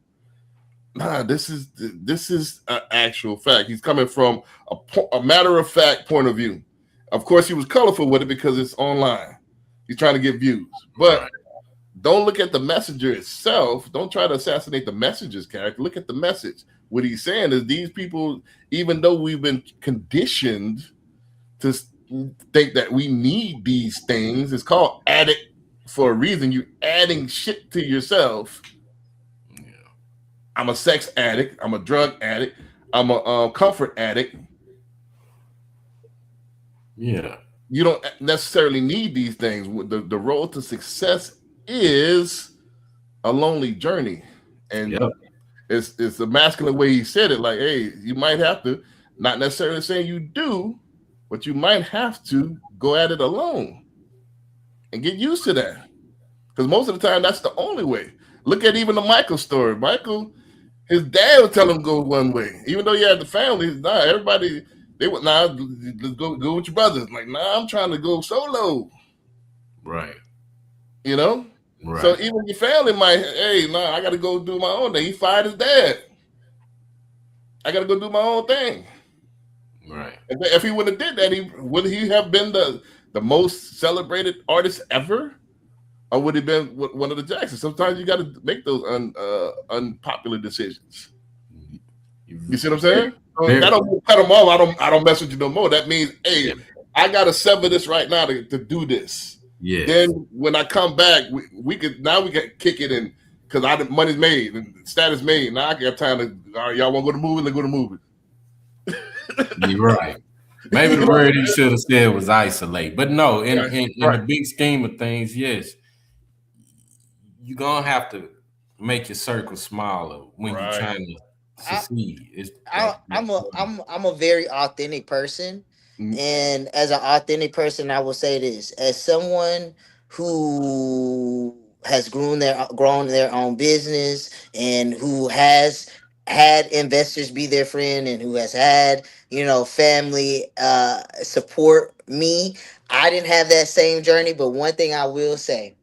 Nah, this is an actual fact. He's coming from a matter of fact point of view. Of course, he was colorful with it because it's online. He's trying to get views, but don't look at the messenger itself. Don't try to assassinate the messenger's character. Look at the message. What he's saying is these people, even though we've been conditioned to think that we need these things, it's called addict for a reason. You're adding shit to yourself. I'm a sex addict. I'm a drug addict. I'm a comfort addict. Yeah. You don't necessarily need these things. The road to success is a lonely journey. And it's a masculine way he said it. Like, hey, you might have to, not necessarily saying you do, but you might have to go at it alone and get used to that. Because most of the time, that's the only way. Look at even the Michael story. Michael, his dad would tell him go one way, even though he had the family. Nah, everybody they would let's go with your brothers. Like, nah, I'm trying to go solo. Right. You know. Right. So even your family might, hey, nah, I got to go do my own thing. He fired his dad. I got to go do my own thing. Right. If he would have did that, would he have been the most celebrated artist ever? Or would he been one of the Jacksons? Sometimes you got to make those unpopular decisions. You see what I'm saying? So I don't cut them off. I don't mess with you no more. That means, hey, I got to sever this right now to do this. Yeah. Then when I come back, we can kick it in because money's made and status made. Now I got time to. All right, y'all want to go to the movie? Let's go to the movie. You're right. Maybe the word he should have said was isolate, but no. In the big scheme of things, yes. You're gonna have to make your circle smaller when you're trying to succeed. I'm a very authentic person, and as an authentic person, I will say this: as someone who has grown their own business and who has had investors be their friend and who has had family support me, I didn't have that same journey. But one thing I will say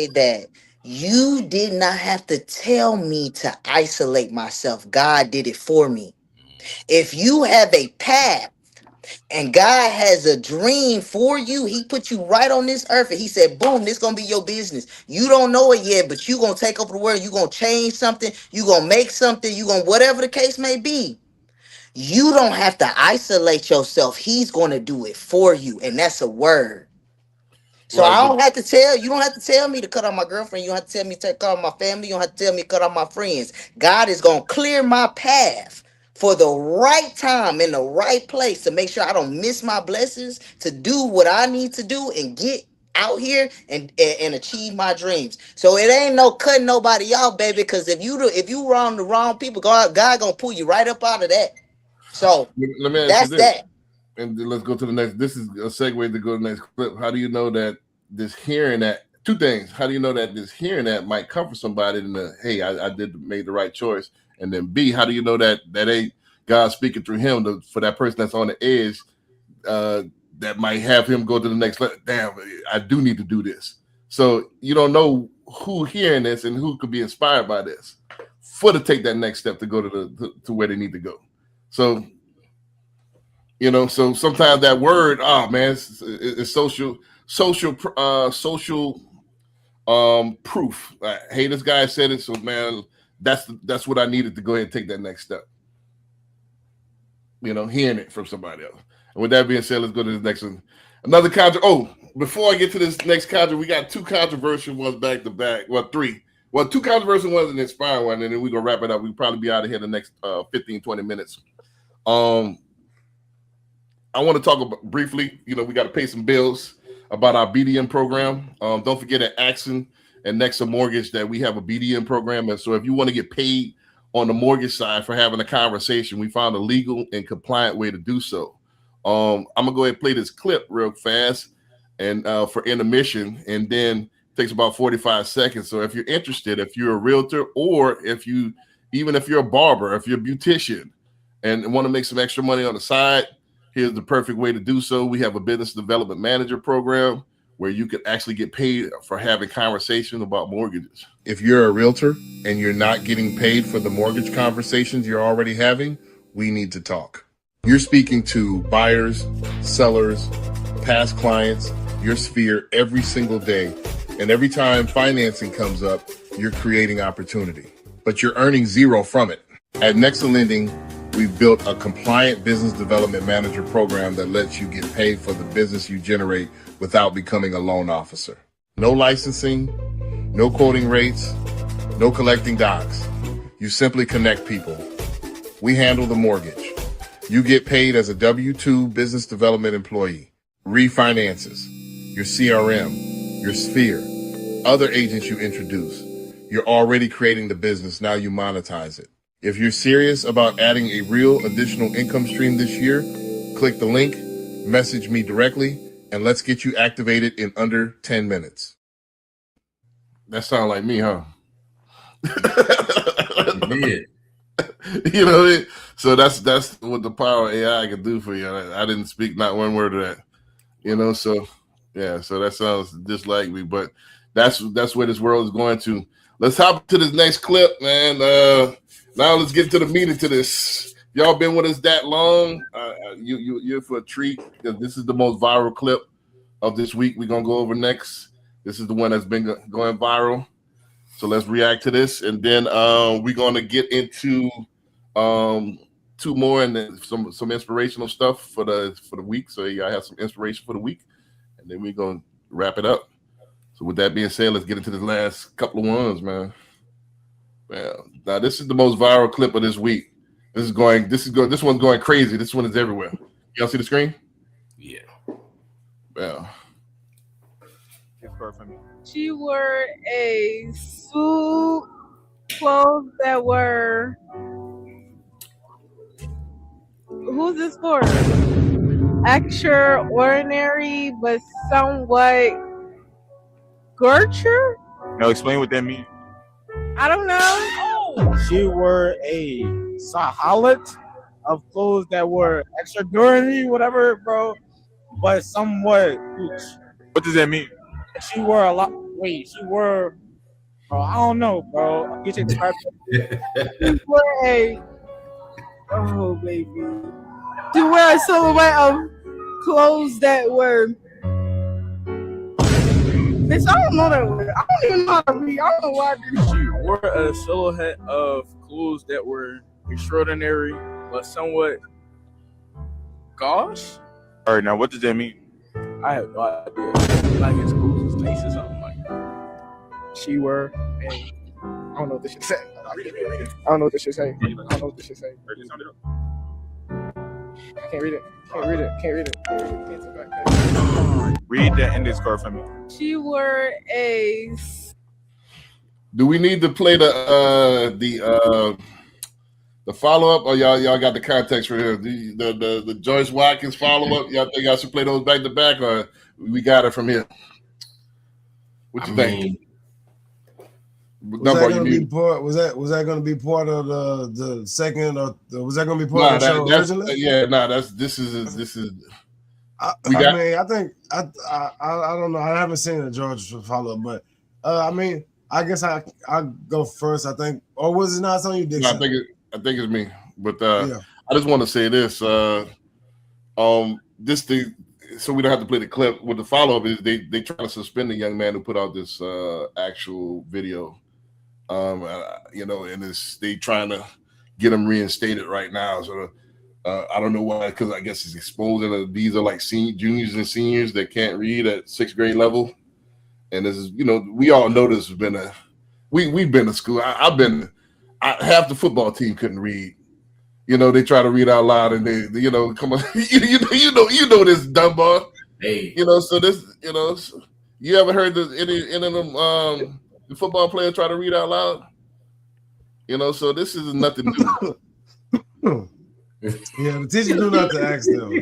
that you did not have to tell me to isolate myself. God did it for me. If you have a path and God has a dream for you, he put you right on this earth and he said, boom, this going to be your business. You don't know it yet, but you going to take over the world. You going to change something. You going to make something. You going to, whatever the case may be. You don't have to isolate yourself. He's going to do it for you. And that's a word. So Right, I don't have to tell you. Don't have to tell me to cut off my girlfriend. You don't have to tell me to cut off my family. You don't have to tell me to cut off my friends. God is gonna clear my path for the right time in the right place to make sure I don't miss my blessings to do what I need to do and get out here and achieve my dreams. So it ain't no cutting nobody off, baby. Because if you wrong the wrong people, God gonna pull you right up out of that. So let me ask you that's this. that. And then let's go to the next. This is a segue to go to the next clip. How do you know that this hearing that two things? How do you know that this hearing that might comfort somebody in the hey, I made the right choice? And then B, how do you know that ain't God speaking through him for that person that's on the edge that might have him go to the next level? Damn, I do need to do this. So you don't know who hearing this and who could be inspired by this to take that next step to go to where they need to go. So. So sometimes that word, oh man, it's social proof. Like, hey, this guy said it, so man, that's what I needed to go ahead and take that next step. Hearing it from somebody else. And with that being said, let's go to the next one. Another before I get to this next we got two controversial ones back to back. Well, three. Well, two controversial ones and an inspiring one, and then we're gonna wrap it up. We'll probably be out of here the next 15, 20 minutes. I want to talk briefly, we got to pay some bills about our BDM program. Don't forget at Axon and Nexa Mortgage that we have a BDM program. And so if you want to get paid on the mortgage side for having a conversation, we found a legal and compliant way to do so. I'm going to go ahead and play this clip real fast and for intermission, and then it takes about 45 seconds. So if you're interested, if you're a realtor, or even if you're a barber, if you're a beautician and want to make some extra money on the side, here's the perfect way to do so. We have a business development manager program where you can actually get paid for having conversations about mortgages. If you're a realtor and you're not getting paid for the mortgage conversations you're already having, we need to talk. You're speaking to buyers, sellers, past clients, your sphere every single day. And every time financing comes up, you're creating opportunity, but you're earning zero from it. At Nexa Lending, we've built a compliant business development manager program that lets you get paid for the business you generate without becoming a loan officer. No licensing, no quoting rates, no collecting docs. You simply connect people. We handle the mortgage. You get paid as a W-2 business development employee. Refinances, your CRM, your sphere, other agents you introduce. You're already creating the business, now you monetize it. If you're serious about adding a real additional income stream this year, click the link, message me directly, and let's get you activated in under 10 minutes. That sounds like me, huh? It did. So that's what the power of AI can do for you. I didn't speak not one word of that. So yeah, so that sounds just like me, but that's where this world is going to. Let's hop to this next clip, man. Now let's get to the meat of this. Y'all been with us that long. You're for a treat, because this is the most viral clip of this week we're going to go over next. This is the one that's been going viral. So let's react to this. And then we're going to get into two more and then some inspirational stuff for the week. So y'all have some inspiration for the week. And then we're going to wrap it up. So with that being said, let's get into the last couple of ones, man. Well, now this is the most viral clip of this week. This one's going crazy. This one is everywhere. Y'all see the screen? Yeah. Well. She wore a suit, clothes that were. Who's this for? Extraordinary, but somewhat Gertrude? No, explain what that means. I don't know. She wore a sahalat of clothes that were extraordinary, whatever, bro, but somewhat huge. What does that mean? She wore a lot. Wait, she wore. Bro, I don't know, bro. You take the part. She wore a. Oh, baby. She wore a silhouette of clothes that were. Bitch, I don't know that word. I don't even know how to read. I don't know why I did. She wore a silhouette of clothes that were extraordinary, but somewhat gosh. All right, now what does that mean? I have no idea. Like it's face or something like she were a. I don't know what this should say. I don't know what this should say. I don't know what this should say. I can't read it. Can't read it. Can't read it. Can't sit back. Read the index card for me. She were a. Do we need to play the follow up, or y'all got the context for here? The Joyce Watkins follow up. Y'all think I should play those back to back, or we got it from here? What you think? Was that going to be part? Was that going to be part of the second, or was that going to be part of the show originally? This is. I think I don't know. I haven't seen the George follow up, but I mean, I guess I go first. I think, or was it not? It's on you, Dixon. No, I think it's me. But I just want to say this. So we don't have to play the clip. With the follow up is they try to suspend the young man who put out this actual video. And they trying to get him reinstated right now. So I don't know why, because I guess it's exposing that these are like juniors and seniors that can't read at 6th grade level. And this is, we all know this has been we've been to school. Half the football team couldn't read. They try to read out loud, and they come on, you know this Dunbar. Hey, so this, you ever heard any of them the football players try to read out loud? So this is nothing new. Yeah, the teacher do not to ask them.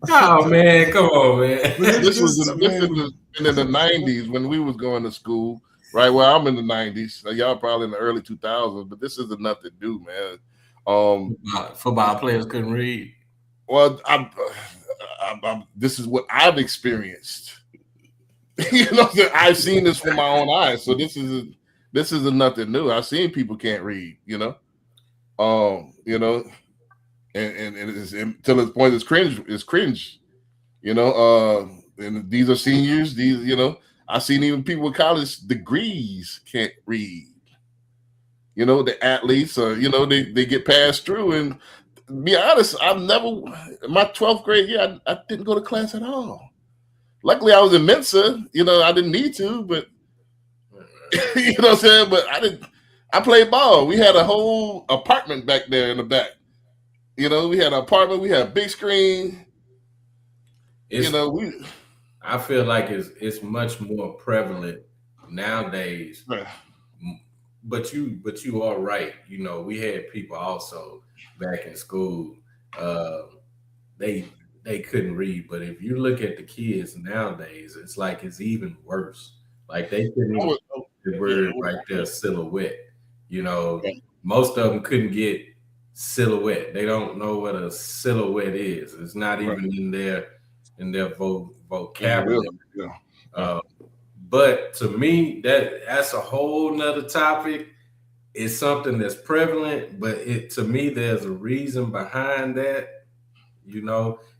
Oh man, come on, man. This was in the 90s when we was going to school, right? Well, I'm in the 90s. Y'all probably in the early 2000s, but this isn't nothing new, man. Football players couldn't read. Well, this is what I've experienced. I've seen this with my own eyes. So this is nothing new. I've seen people can't read, and it's until this point it's cringe, and these are seniors, I've seen even people with college degrees can't read. The athletes they get passed through. And to be honest, in my 12th grade year, I didn't go to class at all. Luckily I was in Mensa, I didn't need to, but you know what I'm saying? But I played ball. We had a whole apartment back there in the back. We had an apartment, we had a big screen. I feel like it's much more prevalent nowadays. Right. But you are right. We had people also back in school. They couldn't read, but if you look at the kids nowadays, it's like it's even worse. Like they couldn't even the word right there, silhouette. Most of them couldn't get silhouette. They don't know what a silhouette is. It's not even in their vocabulary. But to me, that's a whole nother topic. It's something that's prevalent, but to me, there's a reason behind that,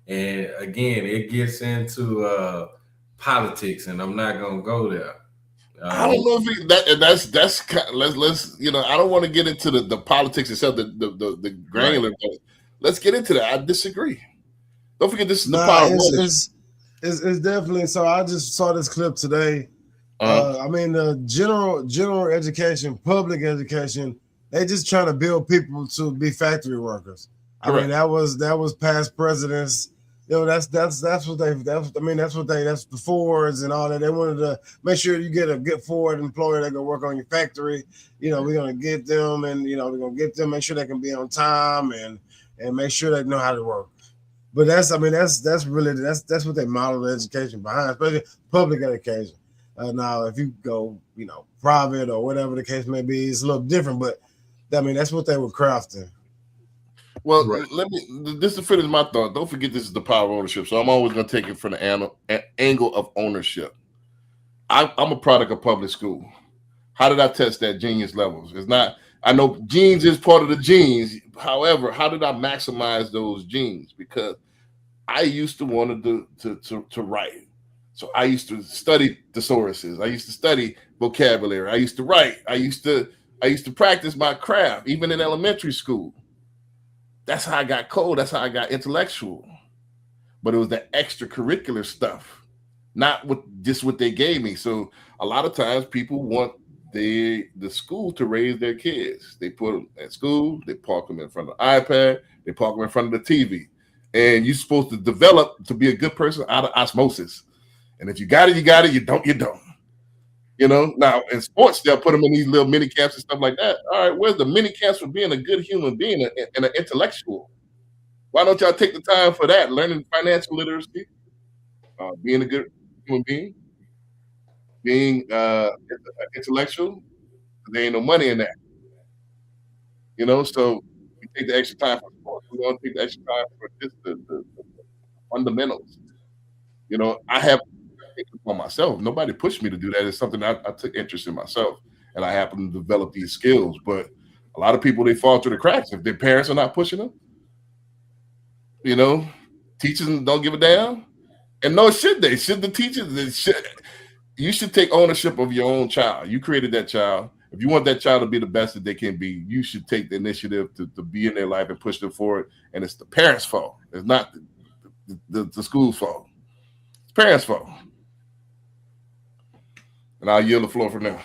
and again, it gets into politics, and I'm not gonna go there. I don't know if that's let's I don't want to get into the politics itself, the granular. But let's get into that. I disagree. Don't forget this is the power. It's definitely so. I just saw this clip today. The general education, public education, they just trying to build people to be factory workers. Correct. I mean, that was past presidents. That's what that's the Fords and all that. They wanted to make sure you get a good Ford employer that can work on your factory. We're gonna get them, and we're gonna get them, make sure they can be on time and make sure they know how to work. But that's really what they model the education behind, especially public education. Now, if you go, private or whatever the case may be, it's a little different. But that's what they were crafting. Well, let me just to finish my thought. Don't forget this is the power of ownership. So I'm always going to take it from the angle of ownership. I'm a product of public school. How did I test that genius levels? It's not. I know genes is part of the genes. However, how did I maximize those genes? Because I used to want to write. So I used to study thesauruses. I used to study vocabulary. I used to write. I used to practice my craft, even in elementary school. That's how I got cold. That's how I got intellectual. But it was the extracurricular stuff not with just what they gave me. So a lot of times people want the school to raise their kids. They put them at school, they park them in front of the iPad, they park them in front of the TV. And you're supposed to develop to be a good person out of osmosis. And if you got it, you got it. You don't, you don't. You know, now in sports, they'll put them in these little mini camps and stuff like that. All right, where's the mini camps for being a good human being and an intellectual? Why don't y'all take the time for that? Learning financial literacy, being a good human being, being intellectual. There ain't no money in that. You know, so we take the extra time for sports. We want to take the extra time for just the fundamentals. You know, I have taken it on myself. Nobody pushed me to do that. It's something I took interest in myself, and I happen to develop these skills. But a lot of people, they fall through the cracks if their parents are not pushing them. You know, teachers don't give a damn, and no, should they? Should the teachers? They should. You should take ownership of your own child. You created that child. If you want that child to be the best that they can be, you should take the initiative to be in their life and push them forward. And it's the parents' fault. It's not the school's fault. It's parents' fault. And I'll yield the floor for now.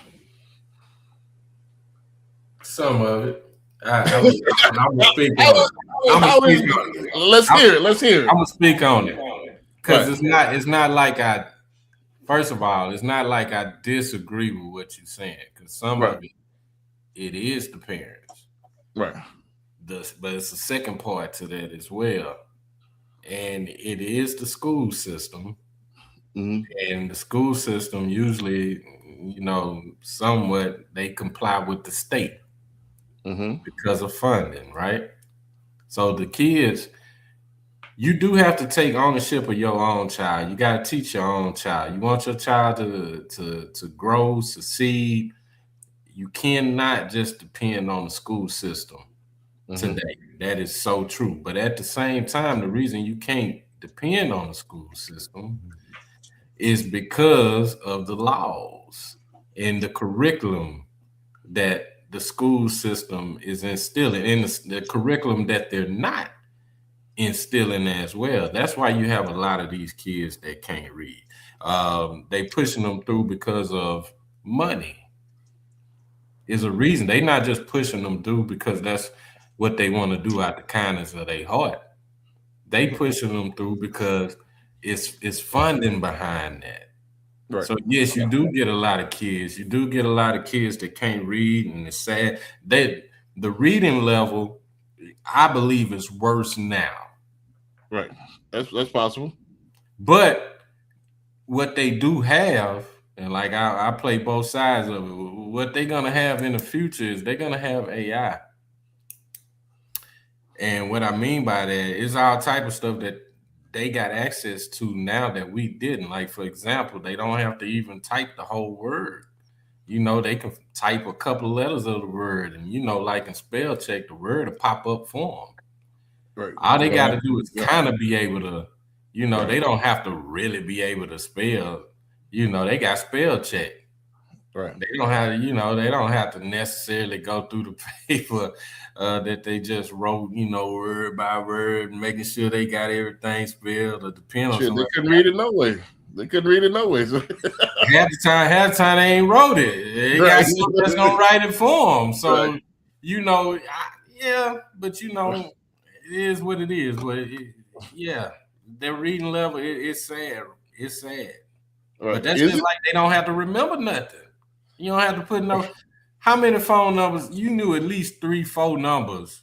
Some of it. I'm gonna speak on it. Let's hear it. Let's hear it. I'm gonna speak on it because it's not like I. First of all, it's not like I disagree with what you're saying because some of it is the parents, right? But it's a second part to that as well, and it is the school system. And the school system usually, you know, somewhat they comply with the state because of funding, right? So the kids, you do have to take ownership of your own child. You got to teach your own child. You want your child to grow, succeed. You cannot just depend on the school system today. That is so true. But at the same time, the reason you can't depend on the school system is because of the laws and the curriculum that the school system is instilling, and the curriculum that they're not instilling as well. That's why you have a lot of these kids that can't read. They pushing them through because of money. Is a reason. They're not just pushing them through because that's what they want to do out the kindness of their heart. They pushing them through because it's funding behind that. Right. So yes, you do get a lot of kids. You do get a lot of kids that can't read, and it's sad. The reading level, I believe, is worse now. Right. That's possible. But what they do have, and like I play both sides of it, what they're gonna have in the future is they're gonna have AI. And what I mean by that is all type of stuff that they got access to now that we didn't. Like, for example, they don't have to even type the whole word. You know, they can type a couple of letters of the word, and you know, like in spell check, the word will pop up for them. Right. All they got to do is kind of be able to, you know, they don't have to really be able to spell. You know, they got spell check. Right. They don't have to, you know, they don't have to necessarily go through the paper that they just wrote, you know, word by word, making sure they got everything spelled or depend on. They couldn't read it no way. They couldn't read it no way. So. half the time they ain't wrote it. They got someone that's gonna write it for them. So you know, but you know, it is what it is. But their reading level, it's sad. It's sad. Right. But that's just like they don't have to remember nothing. You don't have to put no. How many phone numbers? You knew at least 3-4 numbers.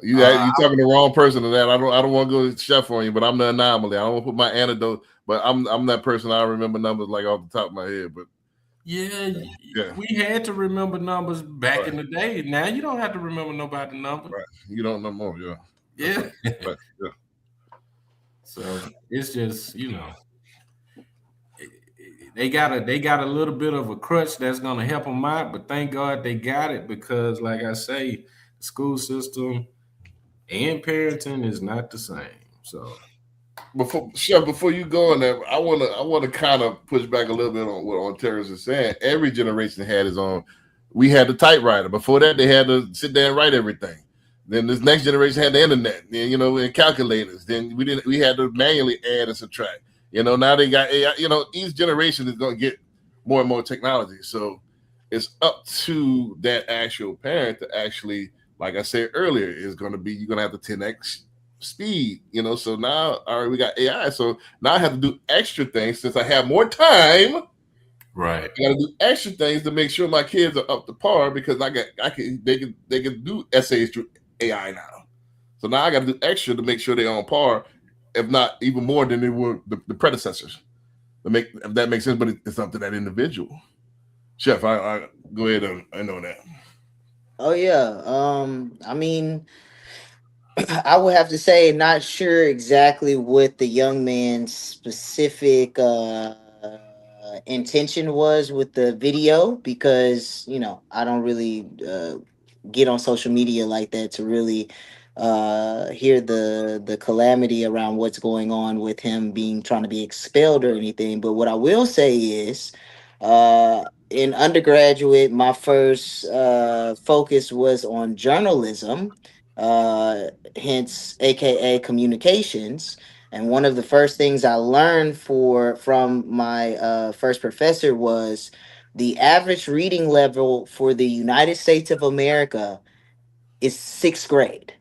You talking the wrong person to that. I don't want to go chef on you, but I'm the anomaly. I don't want to put my antidote, but I'm that person. I remember numbers like off the top of my head. But we had to remember numbers back in the day. Now you don't have to remember nobody's number. Right. You don't know more. Yeah. Right. Yeah. So it's just, you know. They got a little bit of a crutch that's gonna help them out, but thank God they got it because, like I say, the school system and parenting is not the same. So, before you go on there, I want to kind of push back a little bit on what Terrence is saying. Every generation had its own. We had the typewriter. Before that, they had to sit there and write everything. Then this next generation had the internet, and calculators. Then we had to manually add and subtract. Now they got AI. Each generation is going to get more and more technology. So it's up to that actual parent to actually, like I said earlier, is going to be, you're going to have the 10x speed. So now, all right, we got AI. So now I have to do extra things since I have more time. Right. I got to do extra things to make sure my kids are up to par, because they can do essays through AI now. So now I got to do extra to make sure they're on par, if not even more than they were the predecessors. If that makes sense, but it's up to that individual. Chef, I go ahead. I know that. Oh yeah. I mean, I would have to say, not sure exactly what the young man's specific intention was with the video, because I don't really get on social media like that to really hear the calamity around what's going on with him being trying to be expelled or anything. But what I will say is, in undergraduate, my first focus was on journalism, hence aka communications. And one of the first things I learned from my first professor was the average reading level for the United States of America is sixth grade.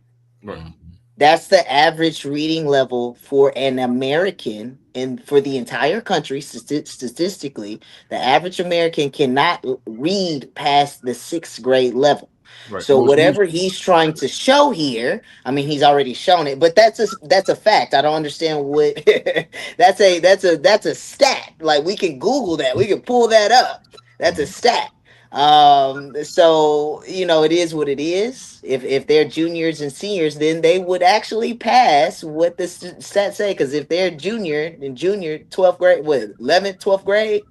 Right. That's the average reading level for an American, and for the entire country. Statistically, the average American cannot read past the sixth grade level. Right. So whatever he's trying to show here, I mean, he's already shown it, but that's a fact. I don't understand what that's a stat. Like, we can Google that, we can pull that up. That's a stat. So it is what it is. If they're juniors and seniors, then they would actually pass what the stats say, because if they're junior 12th grade, 11th 12th grade,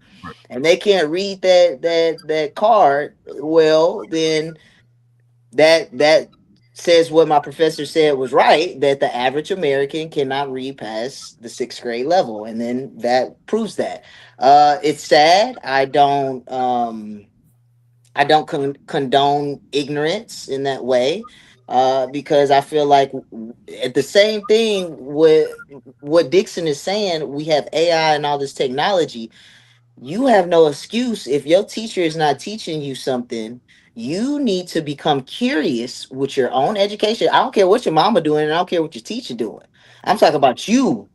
and they can't read that card, well, then that says what my professor said was right, that the average American cannot read past the sixth grade level. And then that proves that. It's sad. I don't condone ignorance in that way, because I feel like at the same thing with what Dixon is saying, we have AI and all this technology. You have no excuse if your teacher is not teaching you something. You need to become curious with your own education. I don't care what your mama doing, and I don't care what your teacher doing. I'm talking about you,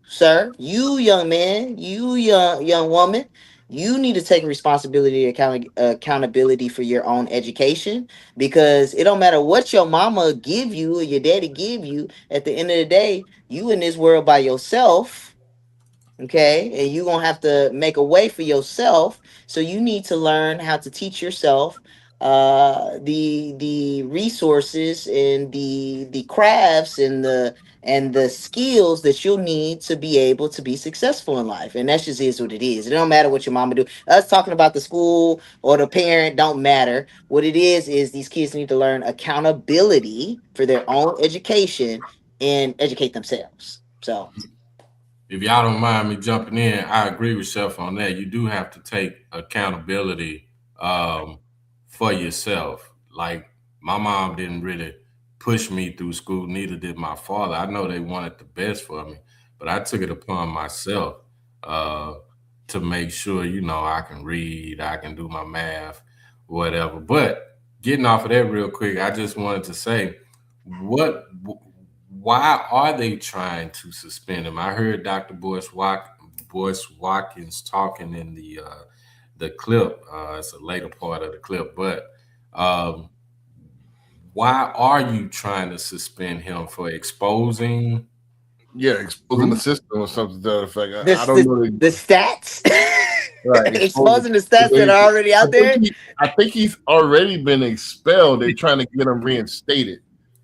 sir, you young man, you young woman. You need to take responsibility and accountability for your own education, because it don't matter what your mama give you or your daddy give you. At the end of the day, you in this world by yourself. Okay, and you're gonna have to make a way for yourself. So you need to learn how to teach yourself the resources and the crafts and the skills that you'll need to be able to be successful in life. And that just is what it is. It don't matter what your mama do. Us talking about the school or the parent don't matter. What it is these kids need to learn accountability for their own education and educate themselves. So if y'all don't mind me jumping in, I agree with Chef on that. You do have to take accountability for yourself. Like, my mom didn't really push me through school, neither did my father. I know they wanted the best for me, but I took it upon myself to make sure, I can read, I can do my math, whatever. But getting off of that real quick, I just wanted to say, why are they trying to suspend him? I heard Dr. Boyce Watkins talking in the clip. It's a later part of the clip, but why are you trying to suspend him? For exposing? Yeah, exposing the system or something to that effect. I don't know the stats. Right, exposing the stats that are already out there. I think he's already been expelled. They're trying to get him reinstated.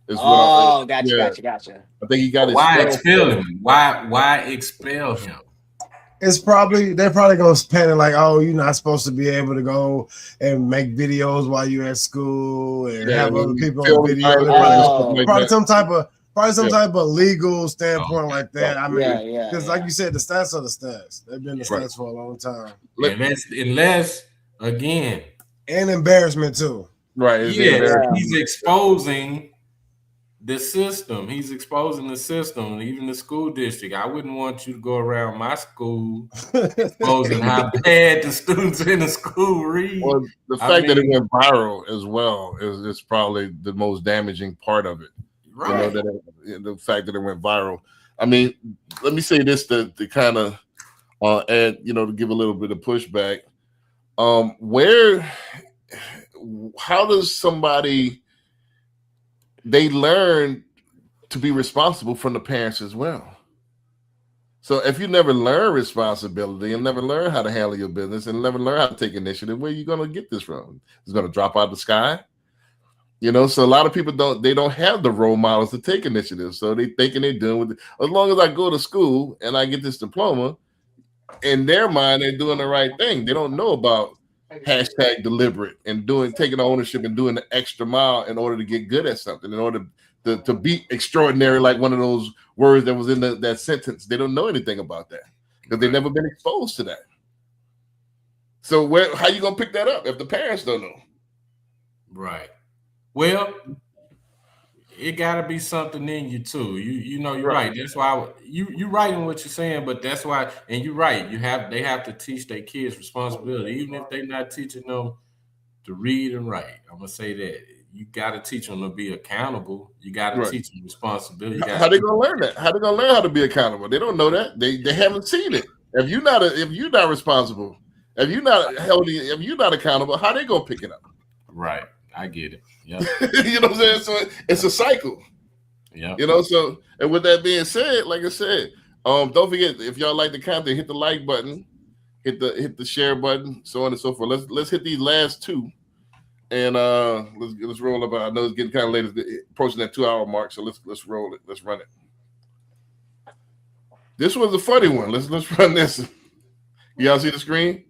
Gotcha. I think he got expelled. Why expel him? Why expel him? They're probably gonna panic like, oh, you're not supposed to be able to go and make videos while you're at school and have other people on video. Probably some type of legal standpoint like that. I mean, because like you said, the stats are the stats. They've been the stats for a long time. Unless again, and embarrassment too. Right? He's exposing the system. He's exposing the system, even the school district. I wouldn't want you to go around my school exposing how bad the students in the school read. Well, the fact that it went viral as well is probably the most damaging part of it. Right. The fact that it went viral. I mean, let me say this to kind of add, to give a little bit of pushback. How does somebody, they learn to be responsible from the parents as well? So if you never learn responsibility and never learn how to handle your business and never learn how to take initiative, where are you going to get this from? It's going to drop out of the sky. So a lot of people don't have the role models to take initiative. So they thinking they're doing with it. As long as I go to school and I get this diploma, in their mind, they're doing the right thing. They don't know about #deliberate and taking ownership and doing the extra mile in order to get good at something, in order to be extraordinary, like one of those words that was in that sentence. They don't know anything about that because they've never been exposed to that. So how you gonna pick that up if the parents don't know? Right. Well, it got to be something in you too. You're right. That's why you're right in what you're saying, but that's why, and you're right. They have to teach their kids responsibility, even if they're not teaching them to read and write. I'm gonna say that you got to teach them to be accountable. You got to teach them responsibility. How they gonna learn that? How they gonna learn how to be accountable? They don't know that. They haven't seen it. If you're not responsible, if you're not healthy, if you're not accountable, how they gonna pick it up? Right. I get it. Yeah. You know what I'm saying? So it's a cycle. Yeah. So, and with that being said, like I said, don't forget, if y'all like the content, hit the like button, hit the share button, so on and so forth. Let's hit these last two, and let's roll up. I know it's getting kind of late, it's approaching that 2-hour mark, so let's roll it. Let's run it. This was a funny one. Let's run this. Y'all see the screen?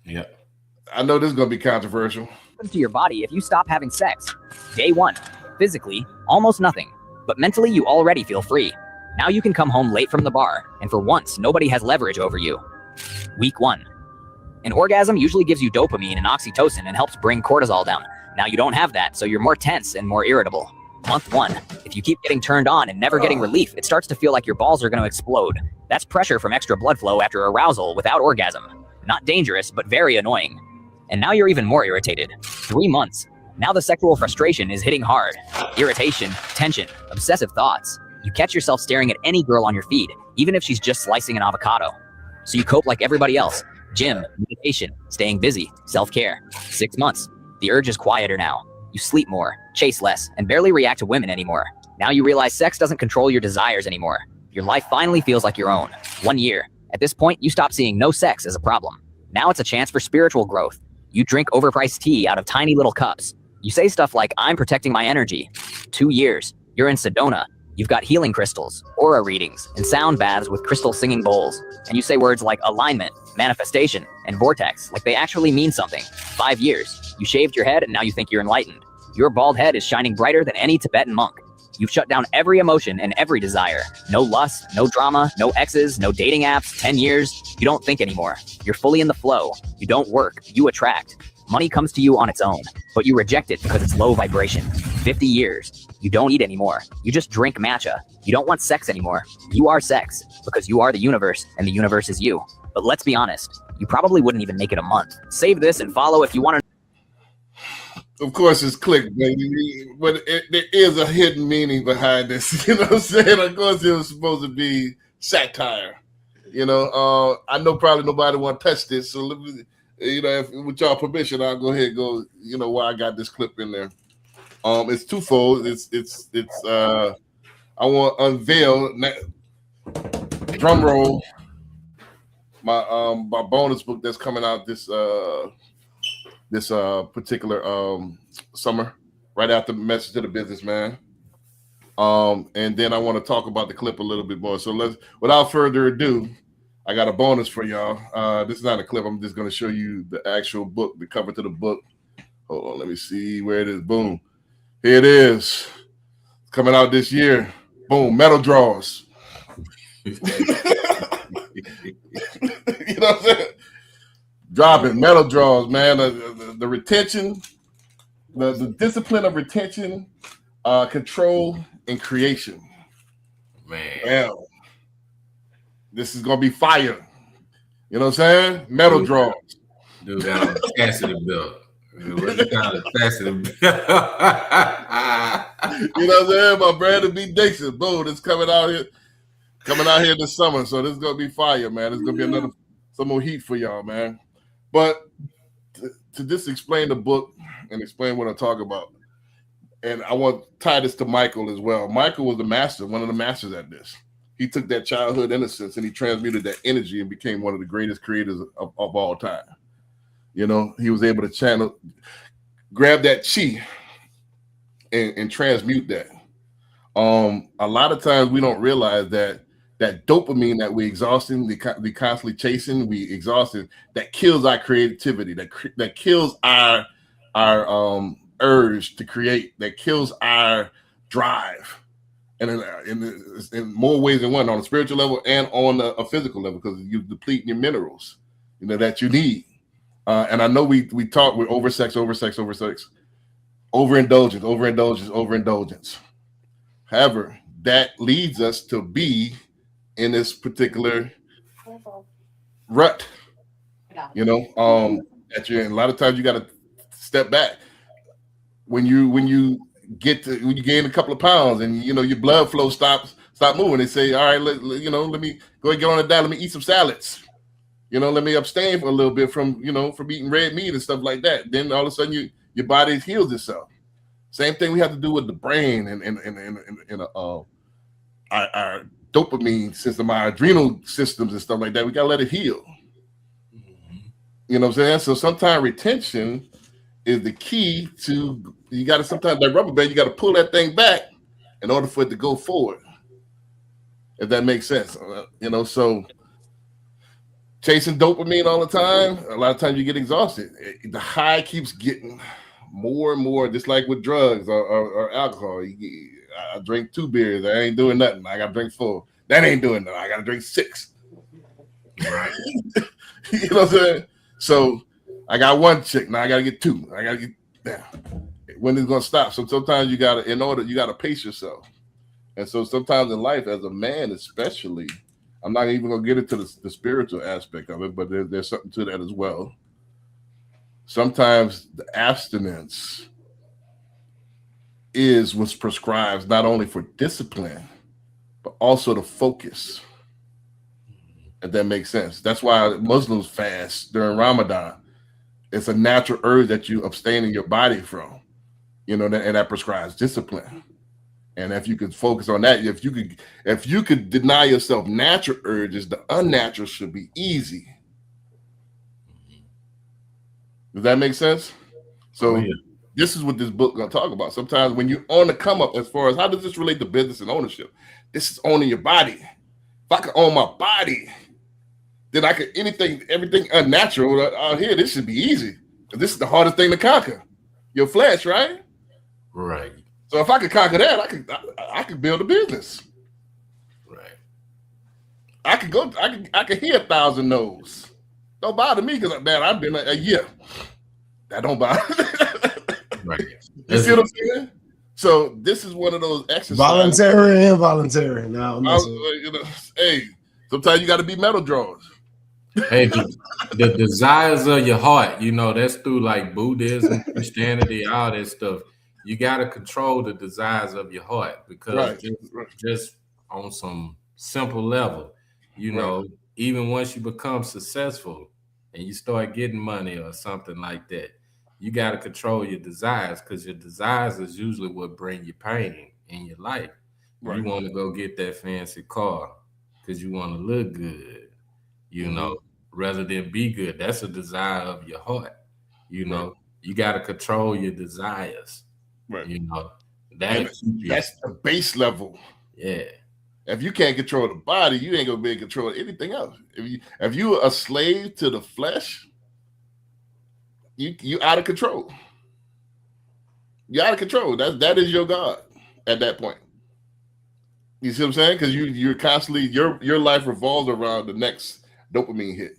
Yeah. I know this is gonna be controversial. To your body if you stop having sex. Day 1, physically, almost nothing, but mentally you already feel free. Now you can come home late from the bar, and for once, nobody has leverage over you. Week 1. An orgasm usually gives you dopamine and oxytocin and helps bring cortisol down. Now you don't have that, so you're more tense and more irritable. Month 1. If you keep getting turned on and never getting relief, it starts to feel like your balls are going to explode. That's pressure from extra blood flow after arousal without orgasm. Not dangerous, but very annoying. And now you're even more irritated. 3 months. Now the sexual frustration is hitting hard. Irritation, tension, obsessive thoughts. You catch yourself staring at any girl on your feed, even if she's just slicing an avocado. So you cope like everybody else. Gym, meditation, staying busy, self-care. 6 months. The urge is quieter now. You sleep more, chase less, and barely react to women anymore. Now you realize sex doesn't control your desires anymore. Your life finally feels like your own. 1 year. At this point, you stop seeing no sex as a problem. Now it's a chance for spiritual growth. You drink overpriced tea out of tiny little cups. You say stuff like, I'm protecting my energy. 2 years. You're in Sedona. You've got healing crystals, aura readings, and sound baths with crystal singing bowls. And you say words like alignment, manifestation, and vortex, like they actually mean something. 5 years. You shaved your head and now you think you're enlightened. Your bald head is shining brighter than any Tibetan monk. You've shut down every emotion and every desire. No lust, no drama, no exes, no dating apps. 10 years. You don't think anymore. You're fully in the flow. You don't work. You attract. Money comes to you on its own, but you reject it because it's low vibration. 50 years. You don't eat anymore. You just drink matcha. You don't want sex anymore. You are sex because you are the universe and the universe is you. But let's be honest. You probably wouldn't even make it a month. Save this and follow if you want to. Of course, it's clickbait, but there is a hidden meaning behind this. You know what I'm saying? Of course, it was supposed to be satire. I know probably nobody want to touch this, so let me, if, with y'all permission, I'll go ahead and go. Why I got this clip in there. It's twofold. It's I want to unveil. Drum roll. My bonus book that's coming out this particular summer, right after Message to the Businessman. And then I want to talk about the clip a little bit more. So without further ado, I got a bonus for y'all. This is not a clip. I'm just going to show you the actual book, the cover to the book. Hold on, let me see where it is. Boom. Here it is. Coming out this year. Boom, Metal Draws. You know what I'm saying? Dropping Metal Draws, man. The retention, the discipline of retention, control, in creation. Man. Well, this is gonna be fire. You know what I'm saying? Metal draws. Dude got on a chastity belt. What you got a chastity belt? You know what I'm saying? My brand B Dixon. Boom, it's coming out here this summer. So this is gonna be fire, man. It's gonna be some more heat for y'all, man. But to just explain the book and explain what I talk about, and I want to tie this to Michael as well. Michael was the master, one of the masters at this. He took that childhood innocence and he transmuted that energy and became one of the greatest creators of all time. You know, he was able to grab that chi and transmute that. A lot of times we don't realize that dopamine that we exhausting, we constantly chasing, we exhausting, that kills our creativity, that kills our urge to create, that kills our drive. And in more ways than one, on a spiritual level and on a physical level, because you deplete your minerals, you know, that you need. And I know we talk with overindulgence. However, that leads us to be in this particular rut. You know, that you're in. A lot of times you got to step back when you gain a couple of pounds and you know your blood flow stop moving. They say, all right, let me go ahead, get on the diet. Let me eat some salads. You know, let me abstain for a little bit from eating red meat and stuff like that. Then all of a sudden your body heals itself. Same thing we have to do with the brain and our dopamine system, our adrenal systems and stuff like that. We gotta let it heal. You know what I'm saying? So sometimes retention is the key to, you gotta, sometimes that rubber band, you gotta pull that thing back in order for it to go forward. If that makes sense. You know, so chasing dopamine all the time, a lot of times you get exhausted. The high keeps getting more and more, just like with drugs or alcohol. I drink 2 beers, I ain't doing nothing. I gotta drink 4. That ain't doing nothing. I gotta drink 6. Right. You know what I'm saying? So I got 1 chick, now I gotta get 2. I gotta get down. When it's gonna stop? So sometimes you gotta pace yourself. And so sometimes in life, as a man especially, I'm not even gonna get into the spiritual aspect of it, but there's something to that as well. Sometimes the abstinence is what's prescribed not only for discipline, but also to focus. If that makes sense. That's why Muslims fast during Ramadan. It's a natural urge that you abstain in your body from, you know, and that prescribes discipline. And if you could focus on that, if you could deny yourself natural urges, the unnatural should be easy. Does that make sense? So this is what this book gonna talk about. Sometimes when you're on the come up, as far as how does this relate to business and ownership? This is owning your body. If I could own my body, then I could everything unnatural out here. This should be easy. This is the hardest thing to conquer. Your flesh, right? Right. So if I could conquer that, I could build a business. Right. I could hear 1,000 no's. Don't bother me because man, I've been a year. That don't bother. Right. You see what I'm saying? So this is one of those exercises. Voluntary and involuntary. Now, hey, sometimes you got to be metal drawers. Hey, the desires of your heart, you know, that's through like Buddhism, Christianity, all that stuff. You got to control the desires of your heart because just on some simple level, you know, even once you become successful and you start getting money or something like that, you got to control your desires because your desires is usually what bring you pain in your life. Right. You want to go get that fancy car because you want to look good, you know, rather than be good. That's a desire of your heart. You know, you got to control your desires. Right. You know, that's the base level. Yeah. If you can't control the body, you ain't gonna be able to control anything else. If you're a slave to the flesh, you out of control. You're out of control. That is your God at that point. You see what I'm saying? Because you're constantly your life revolves around the next dopamine hit,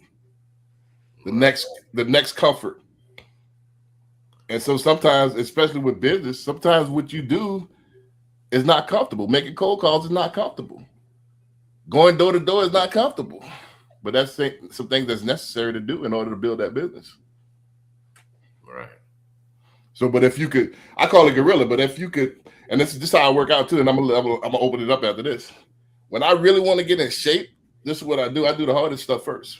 the next comfort. And so sometimes, especially with business, sometimes what you do is not comfortable. Making cold calls is not comfortable. Going door to door is not comfortable. But that's some things that's necessary to do in order to build that business. Right. So, but if you could, I call it guerrilla, but if you could, and this is how I work out too, and I'm gonna open it up after this. When I really want to get in shape, this is what I do. I do the hardest stuff first.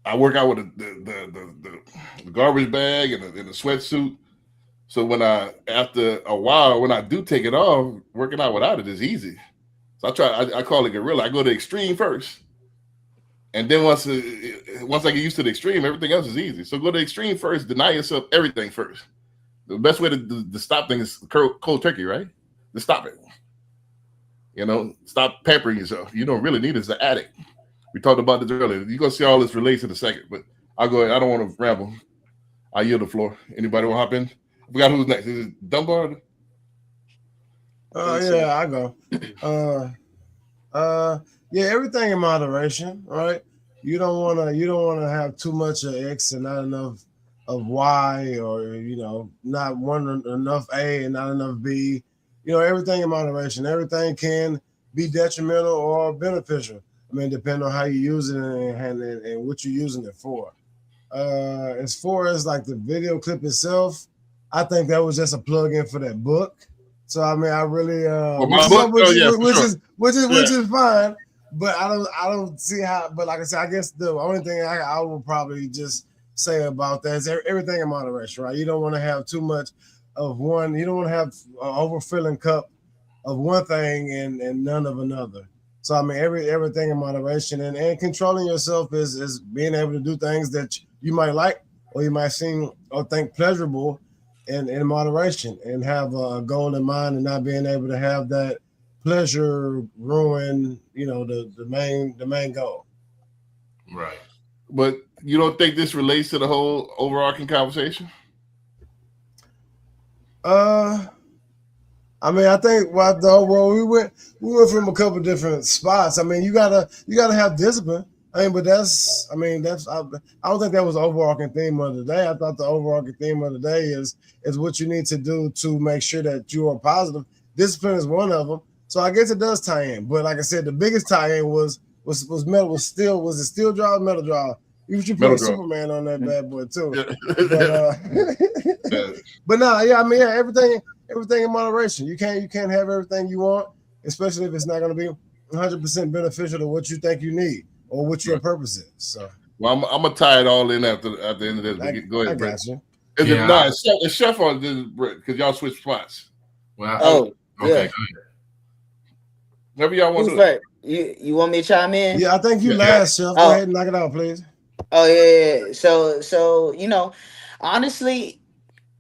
I work out with the garbage bag and the sweatsuit. So after a while, when I do take it off, working out without it is easy. So I call it guerrilla. I go to extreme first. And then once I get used to the extreme, everything else is easy. So go to extreme first, deny yourself everything first. The best way to stop things is cold turkey, right? To stop it. Stop pampering yourself. You don't really need it as an addict. We talked about this earlier. You're going to see all this relates in a second, but I'll go ahead. I don't want to ramble. I yield the floor. Anybody want to hop in? I forgot who's next. Is it Dunbar? Yeah, I go. Yeah, everything in moderation, right? You don't wanna have too much of X and not enough of Y, or not enough A and not enough B. Everything in moderation. Everything can be detrimental or beneficial. I mean, depending on how you use it and what you're using it for. As far as like the video clip itself, I think that was just a plug-in for that book. So I mean, I really which is fine, but I don't see how. But like I said, I guess the only thing I will probably just say about that is everything in moderation, right? You don't want to have too much of one. You don't want to have an overfilling cup of one thing and none of another. So I mean, everything in moderation and controlling yourself is being able to do things that you might like or you might seem or think pleasurable in moderation, and have a goal in mind and not being able to have that pleasure ruin, the main goal. Right. But you don't think this relates to the whole overarching conversation? I mean, I think the overall we went from a couple different spots. I mean, you gotta have discipline. I mean, but I don't think that was the overarching theme of the day. I thought the overarching theme of the day is what you need to do to make sure that you are positive. Discipline is one of them. So I guess it does tie in. But like I said, the biggest tie in was metal. Was it steel draw or metal draw? You should put Superman on that bad boy too. But no, yeah, I mean, yeah, everything in moderation. You can't have everything you want, especially if it's not going to be 100% beneficial to what you think you need or what your purpose is. So, well, I'm gonna tie it all in at the end of this. Go ahead, Brett. It's Chef on this, Brett, because y'all switch spots. Well, okay, go ahead. Whatever y'all want to do. You want me to chime in? Yeah, I think you last, Chef. Go ahead and knock it out, please. Oh yeah. So honestly,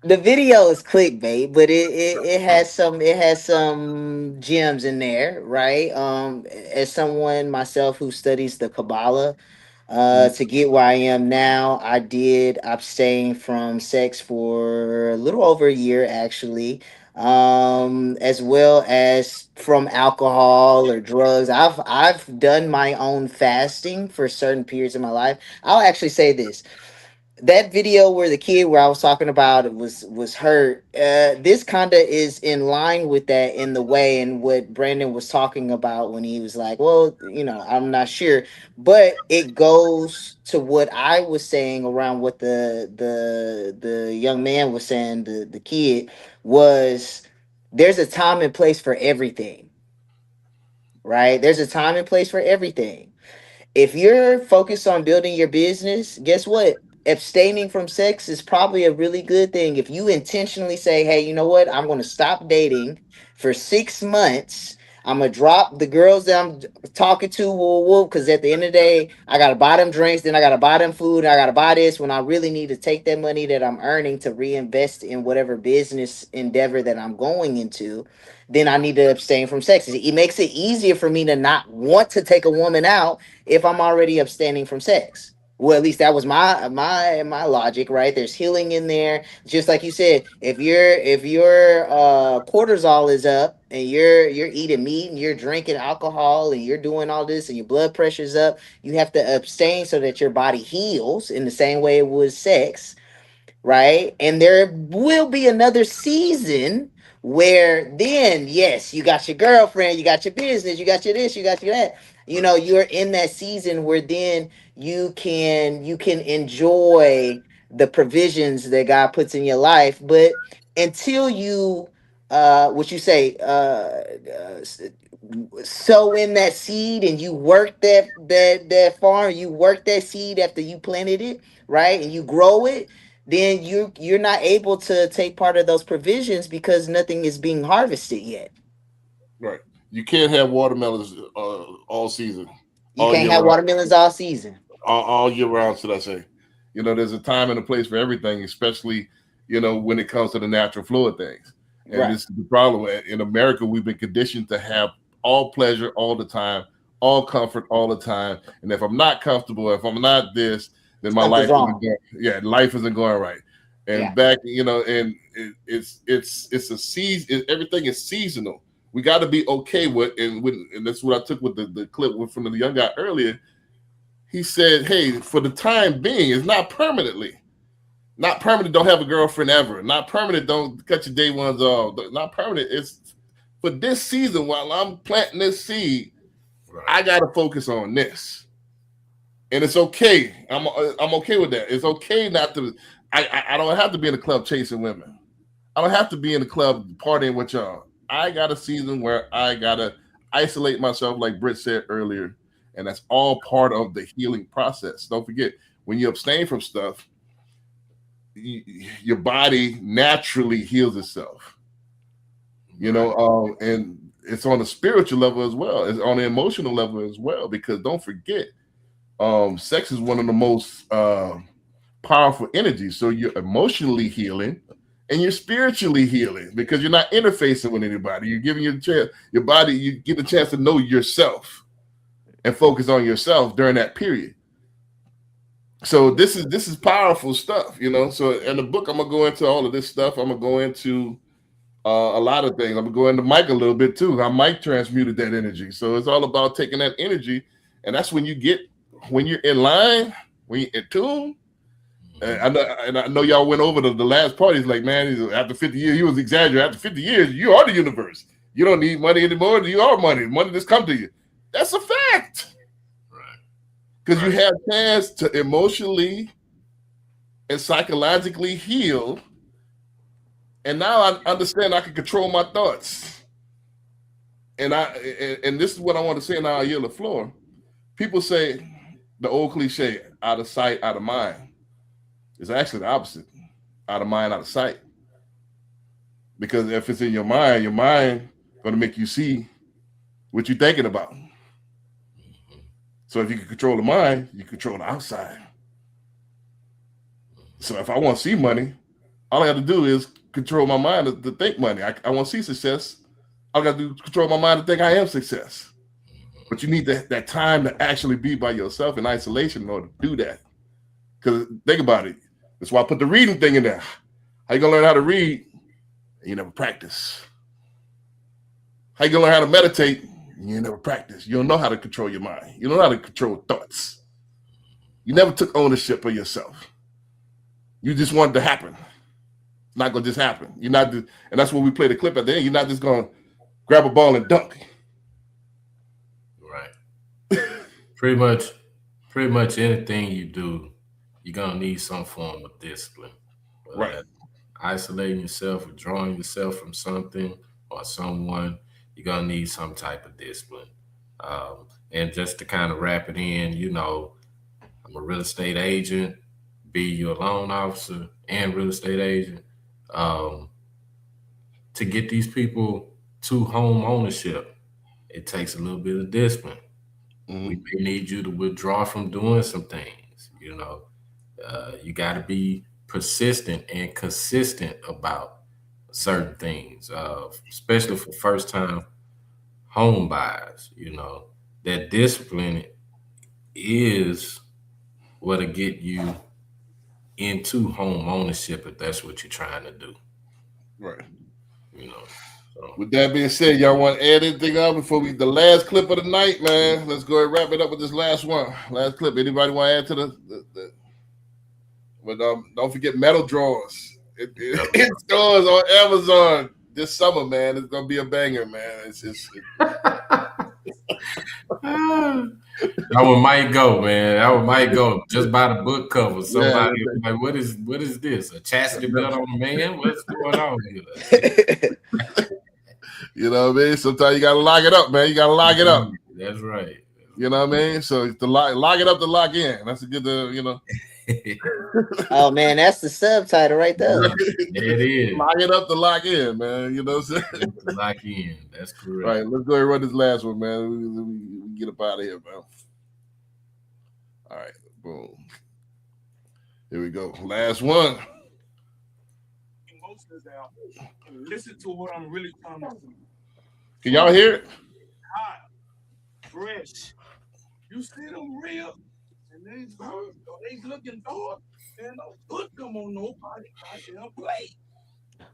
the video is clickbait, but it has some gems in there, right? As someone myself who studies the Kabbalah, to get where I am now, I did abstain from sex for a little over a year, actually, as well as from alcohol or drugs. I've done my own fasting for certain periods of my life. I'll actually say this: that video where the kid where I was talking about it was hurt. This kind of is in line with that in the way and what Brandon was talking about when he was like, well, I'm not sure, but it goes to what I was saying around what the young man was saying. The kid was, there's a time and place for everything, right? There's a time and place for everything. If you're focused on building your business, guess what? Abstaining from sex is probably a really good thing. If you intentionally say, hey, you know what? I'm going to stop dating for 6 months. I'm going to drop the girls that I'm talking to, because at the end of the day, I got to buy them drinks, then I got to buy them food, I got to buy this, when I really need to take that money that I'm earning to reinvest in whatever business endeavor that I'm going into, then I need to abstain from sex. It makes it easier for me to not want to take a woman out if I'm already abstaining from sex. Well, at least that was my logic, right? There's healing in there. Just like you said, if your cortisol is up and you're eating meat and you're drinking alcohol and you're doing all this and your blood pressure's up, you have to abstain so that your body heals in the same way it was sex, right? And there will be another season Where then, yes, you got your girlfriend, you got your business, you got your this, you got your that. You know, you're in that season where then you can enjoy the provisions that God puts in your life. But until you what you say, sow in that seed and you work that farm, you work that seed after you planted it, right? And you grow it, then you're not able to take part of those provisions because nothing is being harvested yet. Right. You can't have watermelons all season, You all can't year have round. watermelons all season. All year round, should I say? You know, there's a time and a place for everything, especially when it comes to the natural flow of things. And Right. this is the problem. In America, we've been conditioned to have all pleasure all the time, all comfort all the time. And if I'm not comfortable, if I'm not this, then my Something's life isn't wrong. going. Yeah, life isn't going right. And Yeah. back, and it's a season. Everything is seasonal. We got to be okay with, and that's what I took with the clip from the young guy earlier. He said, hey, for the time being, it's not permanently. Not permanent, don't have a girlfriend ever. Not permanent, don't cut your day ones off. Not permanent, it's for this season while I'm planting this seed, I got to focus on this. And it's okay. I'm okay with that. It's okay not to, I don't have to be in the club chasing women. I don't have to be in the club partying with y'all. I got a season where I got to isolate myself, like Britt said earlier. And that's all part of the healing process. Don't forget, when you abstain from stuff, your body naturally heals itself. And it's on a spiritual level as well. It's on the emotional level as well. Because don't forget, sex is one of the most powerful energies. So you're emotionally healing and you're spiritually healing because you're not interfacing with anybody. You're giving your body, you get a chance to know yourself and focus on yourself during that period. So this is powerful stuff, So in the book, I'm gonna go into all of this stuff. I'm gonna go into a lot of things. I'm gonna go into Mike a little bit too. How Mike transmuted that energy. So it's all about taking that energy, and that's when you're in line, when you're in tune. And I know y'all went over the last parties. Like, man, after 50 years, he was exaggerating. After 50 years, you are the universe. You don't need money anymore. You are money. Money just come to you. That's a fact. Because you have a chance to emotionally and psychologically heal. And now I understand I can control my thoughts. And this is what I want to say, and I'll yield the floor. People say the old cliche, out of sight, out of mind. It's actually the opposite. Out of mind, out of sight. Because if it's in your mind going to make you see what you're thinking about. So if you can control the mind, you control the outside. So if I want to see money, all I got to do is control my mind to think money. I want to see success. All I got to do is control my mind to think I am success. But you need that time to actually be by yourself in isolation in order to do that. Because think about it. That's why I put the reading thing in there. How you going to learn how to read? You never practice. How you going to learn how to meditate? You never practice. You don't know how to control your mind. You don't know how to control thoughts. You never took ownership of yourself. You just wanted to happen. It's not going to just happen. You're not, and that's when we play the clip at the end. You're not just going to grab a ball and dunk. Right. Pretty much anything you do, you're going to need some form of discipline. Right. Isolating yourself, withdrawing yourself from something or someone, you're going to need some type of discipline. And just to kind of wrap it in, I'm a real estate agent, be you a loan officer and real estate agent. To get these people to home ownership, it takes a little bit of discipline. Mm-hmm. We may need you to withdraw from doing some things. You got to be persistent and consistent about certain things, especially for first-time home buyers. That discipline is what'll get you into home ownership if that's what you're trying to do. Right. So. With that being said, y'all want to add anything up before the last clip of the night, man? Let's go and wrap it up with this last one. Last clip. Anybody want to add to the But don't forget metal drawers. It stores on Amazon. this summer, man, it's gonna be a banger, man. It's That one might go, man. That one might go just by the book cover. Somebody Yeah, like, what is this? A chastity belt on a man? What's going on here? You know what I mean? Sometimes you gotta lock it up, man. You gotta lock it up. That's right. You know what I mean? So to lock it up to lock in. That's a good, you know. Oh man, that's the subtitle right there. It is. Lock it up to lock in, man. You know what I'm saying? Lock in. That's correct. All right, let's go ahead and run this last one, man. We get up out of here, man. All right, boom. Here we go. Last one. Emotions out and listen to what I'm really trying to do. Can y'all hear it? Hot, fresh. You see them real, and they looking dark, and don't put them on nobody goddamn plate.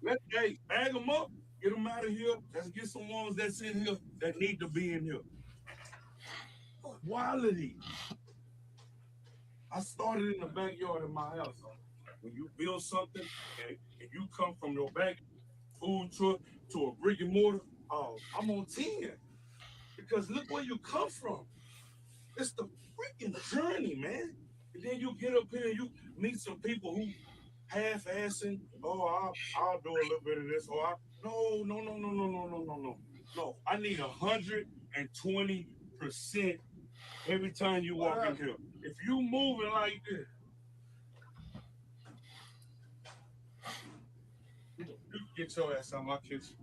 Let's bag them up, get them out of here. Let's get some ones that's in here that need to be in here. Quality. I started in the backyard of my house. When you build something and you come from your back food truck to a brick and mortar, I'm on 10. Because look where you come from. It's the freaking journey, man. And then you get up here and you meet some people who half-assing, I'll do a little bit of this, No, I need 120% every time you walk in here. If you moving like this, you get your ass out of my kitchen.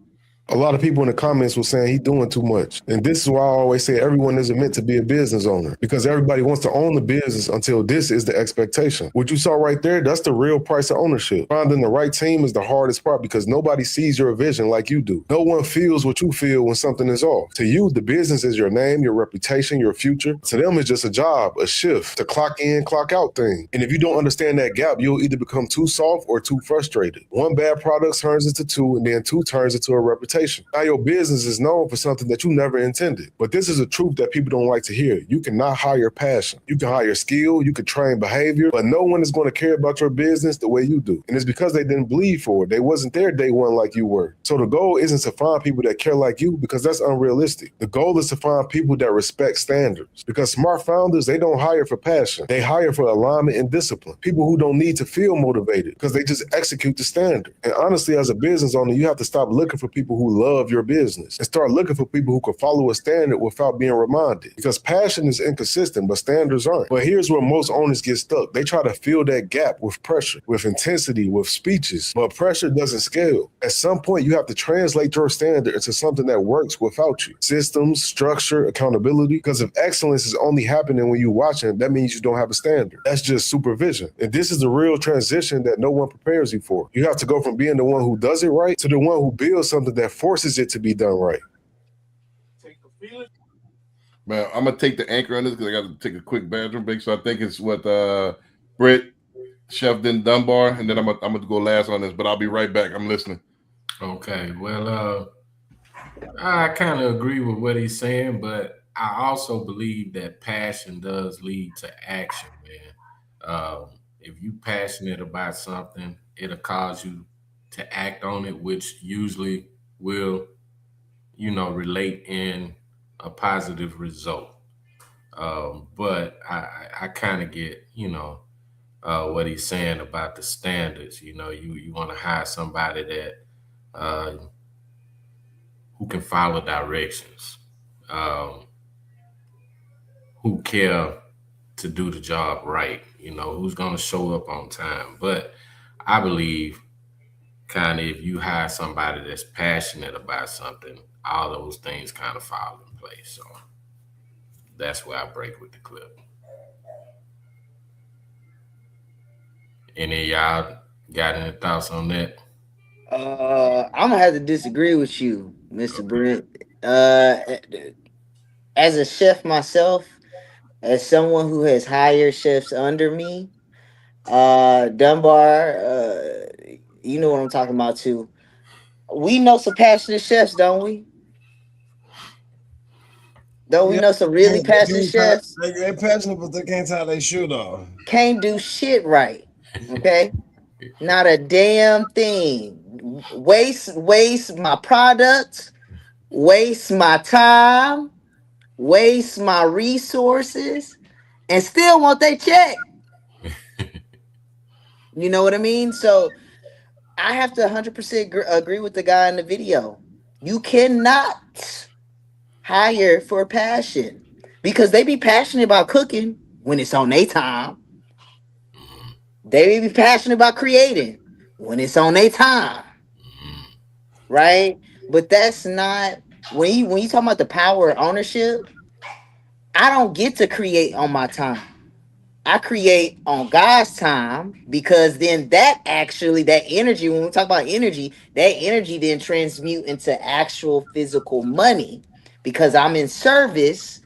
A lot of people in the comments were saying he's doing too much. And this is why I always say everyone isn't meant to be a business owner, because everybody wants to own the business until this is the expectation. What you saw right there, that's the real price of ownership. Finding the right team is the hardest part because nobody sees your vision like you do. No one feels what you feel when something is off. To you, the business is your name, your reputation, your future. To them, it's just a job, a shift, to clock in, clock out thing. And if you don't understand that gap, you'll either become too soft or too frustrated. One bad product turns into two, and then two turns into a reputation. Now your business is known for something that you never intended. But this is a truth that people don't like to hear. You cannot hire passion. You can hire skill, you can train behavior, but no one is going to care about your business the way you do. And it's because they didn't bleed for it. They wasn't there day one like you were. So the goal isn't to find people that care like you, because that's unrealistic. The goal is to find people that respect standards, because smart founders, they don't hire for passion. They hire for alignment and discipline. People who don't need to feel motivated because they just execute the standard. And honestly, as a business owner, you have to stop looking for people who love your business and start looking for people who can follow a standard without being reminded, because passion is inconsistent, but standards aren't. But here's where most owners get stuck. They try to fill that gap with pressure, with intensity, with speeches, but pressure doesn't scale. At some point, you have to translate your standard into something that works without you. Systems, structure, accountability, because if excellence is only happening when you're watching, that means you don't have a standard. That's just supervision. And this is the real transition that no one prepares you for. You have to go from being the one who does it right to the one who builds something that forces it to be done right. Man, I'm gonna take the anchor on this because I got to take a quick bathroom break. So I think it's what Britt, Chef, then Dunbar, and then I'm gonna go last on this. But I'll be right back. I'm listening. Okay. Well, I kind of agree with what he's saying, but I also believe that passion does lead to action, man. If you're passionate about something, it'll cause you to act on it, which usually will, relate in a positive result. But I kind of get, what he's saying about the standards. You want to hire somebody that who can follow directions, who care to do the job right, who's going to show up on time. But I believe kind of if you hire somebody that's passionate about something, all those things kind of fall in place. So that's where I break with the clip. Any of y'all got any thoughts on that? I'm gonna have to disagree with you, Mr. Brent. As a chef myself, as someone who has hired chefs under me, Dunbar, you know what I'm talking about too. We know some passionate chefs, don't we? Don't we know some really passionate chefs? They're passionate, but they can't tie their shoe though. Can't do shit right. Okay? Not a damn thing. waste my product, waste my time, waste my resources, and still want they check. You know what I mean? So I have to 100% agree with the guy in the video. You cannot hire for passion because they be passionate about cooking when it's on their time. They be passionate about creating when it's on their time, right? But that's not when you talk about the power of ownership. I don't get to create on my time. I create on God's time because then that energy, when we talk about energy, that energy then transmute into actual physical money because I'm in service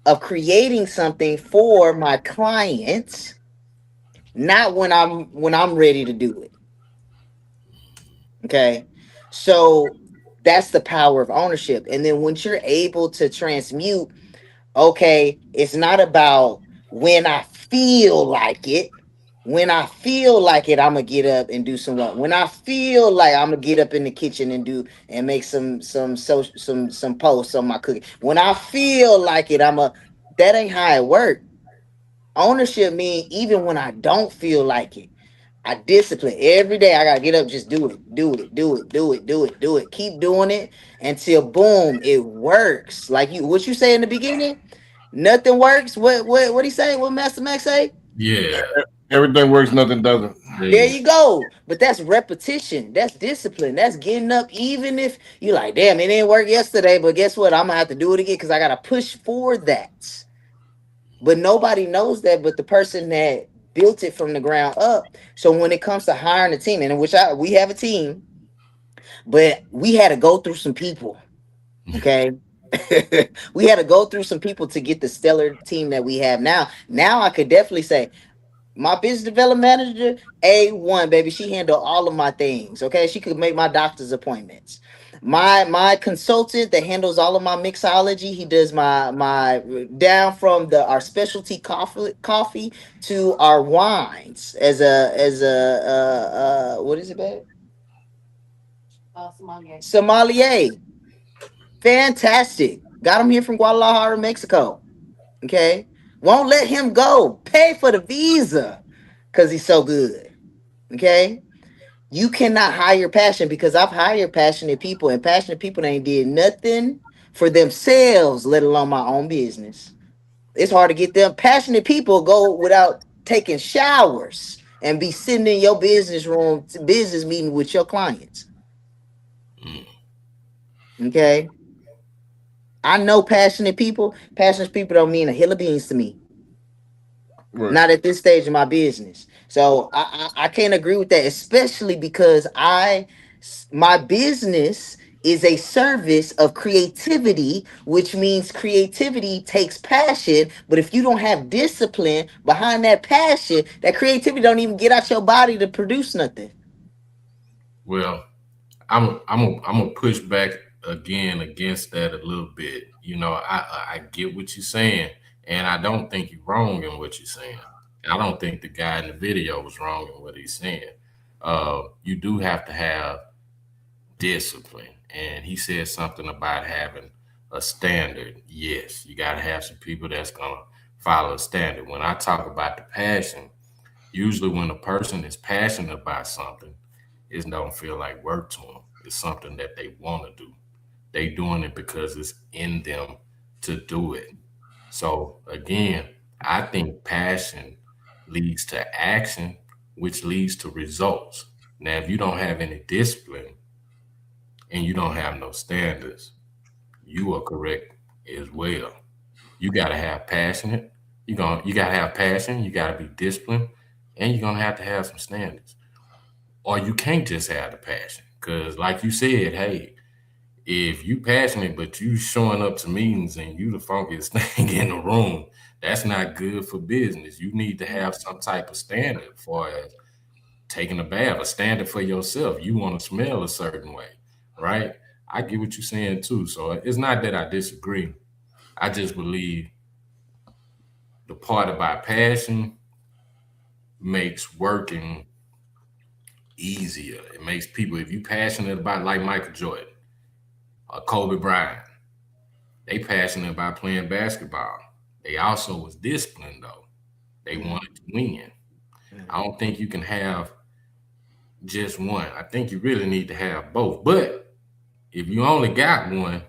of creating something for my clients, not when I'm ready to do it. Okay. So that's the power of ownership. And then once you're able to transmute, okay, it's not about when I feel like it. When I feel like it, I'm gonna get up and do some work. When I feel like I'm gonna get up in the kitchen and make some posts on my cooking. When I feel like it, that ain't how it work. Ownership mean even when I don't feel like it. I discipline every day. I gotta get up, just do it, do it, do it, do it, do it, do it. Keep doing it until boom, it works. Like what you say in the beginning, nothing works. What he say? What Master Max say? Yeah. Everything works, nothing doesn't. There you go. But that's repetition. That's discipline. That's getting up, even if you like, damn, it didn't work yesterday. But guess what? I'm gonna have to do it again because I gotta push for that. But nobody knows that but the person that built it from the ground up. So when it comes to hiring a team, and we have a team, but we had to go through some people. Okay. We had to go through some people to get the stellar team that we have now. Now I could definitely say my business development manager, A1, baby. She handled all of my things. Okay. She could make my doctor's appointments. My consultant that handles all of my mixology, he does my down from our specialty coffee to our wines as a what is it, babe? Sommelier. Fantastic. Got him here from Guadalajara, Mexico. Okay. Won't let him go. Pay for the visa because he's so good. Okay. You cannot hire passion because I've hired passionate people, and passionate people ain't did nothing for themselves, let alone my own business. It's hard to get them. Passionate people go without taking showers and be sitting in your business room, business meeting with your clients. Okay. I know passionate people. Passionate people don't mean a hill of beans to me. Right. Not at this stage of my business. So I can't agree with that, especially because my business is a service of creativity, which means creativity takes passion. But if you don't have discipline behind that passion, that creativity don't even get out your body to produce nothing. Well, I'm gonna push back again against that a little bit. You know, I get what you're saying, and I don't think you're wrong in what you're saying. I don't think the guy in the video was wrong in what he's saying. You do have to have discipline, and he said something about having a standard. Yes, you got to have some people that's gonna follow a standard. When I talk about the passion, usually when a person is passionate about something, it don't feel like work to them. It's something that they want to do. They doing it because it's in them to do it. So again, I think passion leads to action, which leads to results. Now, if you don't have any discipline and you don't have no standards, you are correct as well. You gotta have passionate. You gotta have passion. You gotta be disciplined, and you're gonna have to have some standards. Or you can't just have the passion, because like you said, hey, if you passionate but you showing up to meetings and you the funkiest thing in the room, that's not good for business. You need to have some type of standard for taking a bath, a standard for yourself. You want to smell a certain way, right? I get what you're saying too. So it's not that I disagree. I just believe the part about passion makes working easier. It makes people, if you're passionate about like Michael Jordan or Kobe Bryant, they passionate about playing basketball. They also was disciplined though. They wanted to win. I don't think you can have just one. I think you really need to have both. But if you only got one,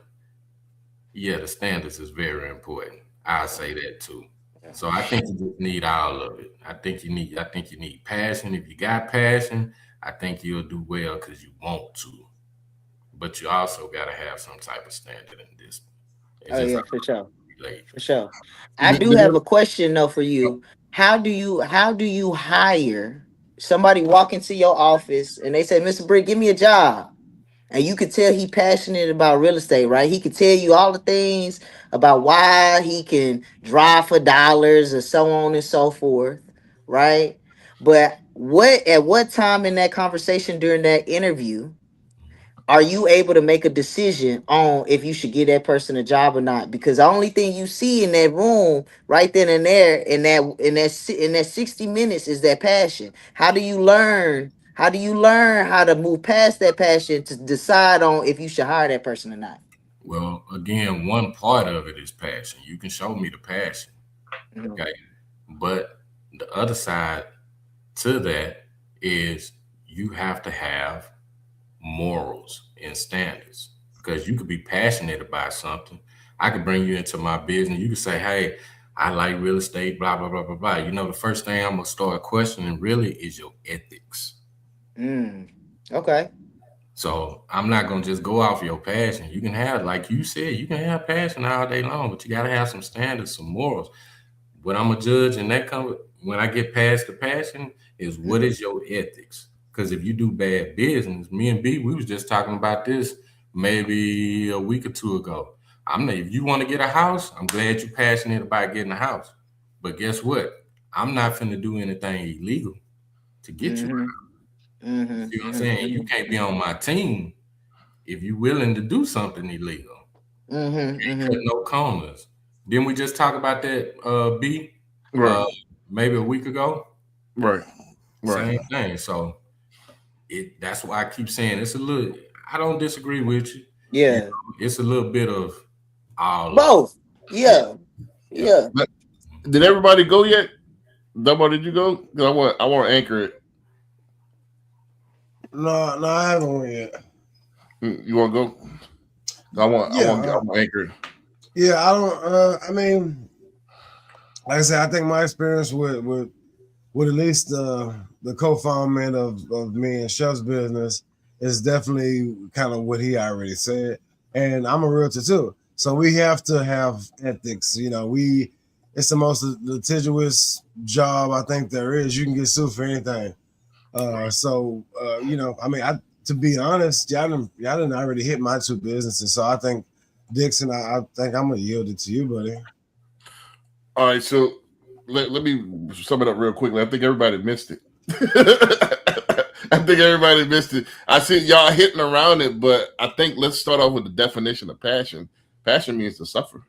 yeah, the standards is very important. I'll say that too. So I think you just need all of it. I think you need passion. If you got passion, I think you'll do well because you want to. But you also gotta have some type of standard in this. Oh It's yeah, just for sure. like For sure. I do have a question though for you. How do you hire somebody walk into your office and they say, Mr. Brick, give me a job? And you could tell he passionate about real estate, right? He could tell you all the things about why he can drive for dollars or so on and so forth, right? But what time in that conversation during that interview are you able to make a decision on if you should give that person a job or not? Because the only thing you see in that room right then and there in that 60 minutes is that passion. How do you learn how to move past that passion to decide on if you should hire that person or not? well, again, one part of it is passion. You can show me the passion. Okay. But the other side to that is you have to have morals and standards because you could be passionate about something. I could bring you into my business. You could say, hey, I like real estate, blah, blah, blah, blah, blah. You know, the first thing I'm going to start questioning really is your ethics. Okay. So I'm not going to just go off your passion. You can have, like you said, you can have passion all day long, but you got to have some standards, some morals. What I'm a judge and that comes when I get past the passion is what is your ethics? Because if you do bad business, me and B, we was just talking about this maybe a week or two ago. If you want to get a house, I'm glad you're passionate about getting a house. But guess what? I'm not finna do anything illegal to get you a house. You know what I'm saying? You can't be on my team if you're willing to do something illegal. Cut no corners. Didn't we just talk about that, B? Right. Maybe a week ago. Right. Same thing. So that's why I keep saying it's a little. I don't disagree with you. Yeah. It's a little bit of all Both. Yeah. Yeah. But did everybody go yet? Dumbo, did you go? 'Cause I want to anchor it. No, I haven't went yet. You want to go? I want to anchor it. Yeah, I don't. I mean, like I said, I think my experience with at least the co-foundment of me and Chef's business is definitely kind of what he already said. And I'm a realtor too, so we have to have ethics. You know, it's the most litigious job I think there is. You can get sued for anything. You know, I mean, to be honest, y'all done already hit my two businesses. So I think, Dixon, I think I'm gonna yield it to you, buddy. All right, so let me sum it up real quickly. I think everybody missed it. I see y'all hitting around it, but I think let's start off with the definition of passion. Passion means to suffer.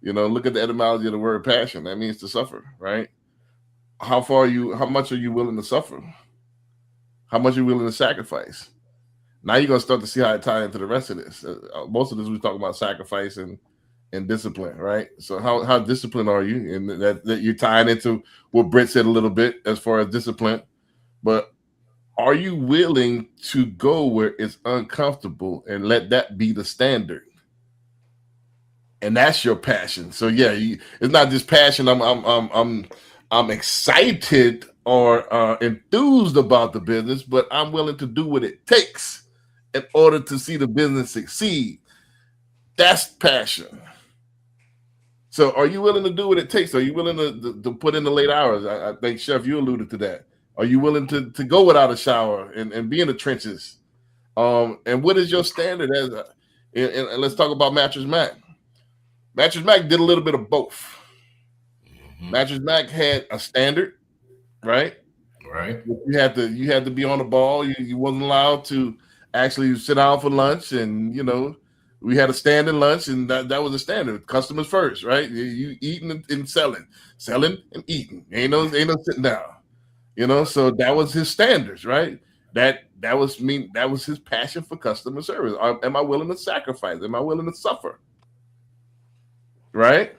You know, look at the etymology of the word passion. That means to suffer, right? How much are you willing to suffer? How much are you willing to sacrifice? Now you're gonna start to see how it ties into the rest of this. Most of this we talk about sacrifice and discipline, right? So how disciplined are you? And that you're tying into what Britt said a little bit as far as discipline, but are you willing to go where it's uncomfortable and let that be the standard? And that's your passion. So yeah, it's not just passion. I'm excited or enthused about the business, but I'm willing to do what it takes in order to see the business succeed. That's passion. So are you willing to do what it takes? Are you willing to put in the late hours? I think, Chef, you alluded to that. Are you willing to go without a shower and be in the trenches? And what is your standard? And let's talk about Mattress Mac. Mattress Mac did a little bit of both. Mattress Mac had a standard, right? Right. You had to be on the ball. You wasn't allowed to actually sit down for lunch, and you know we had a standing lunch, and that was the standard. Customers first, right? You eating and selling and eating. Ain't no sitting down. You know, so that was his standards, right? That was me. That was his passion for customer service. Am I willing to sacrifice? Am I willing to suffer? Right.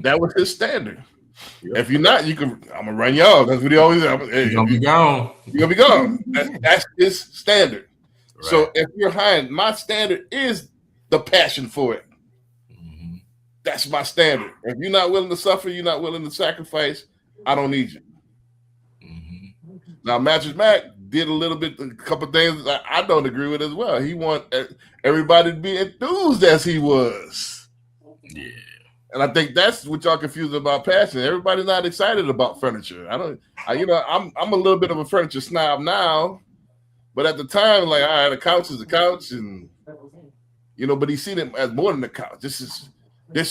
That was his standard. If you're not, you can. I'm gonna run y'all. That's what he always. Hey, You're gonna be gone. You're gonna be gone. That's his standard. Right. So if you're hiring, my standard is the passion for it. That's my standard. If you're not willing to suffer, you're not willing to sacrifice, I don't need you. Now, Mattress Mac did a couple things I don't agree with as well. He want everybody to be enthused as he was. Yeah. And I think that's what y'all confused about passion. Everybody's not excited about furniture. I'm a little bit of a furniture snob now, but at the time, like, all right, a couch is a couch, and but he's seen it as more than a couch. This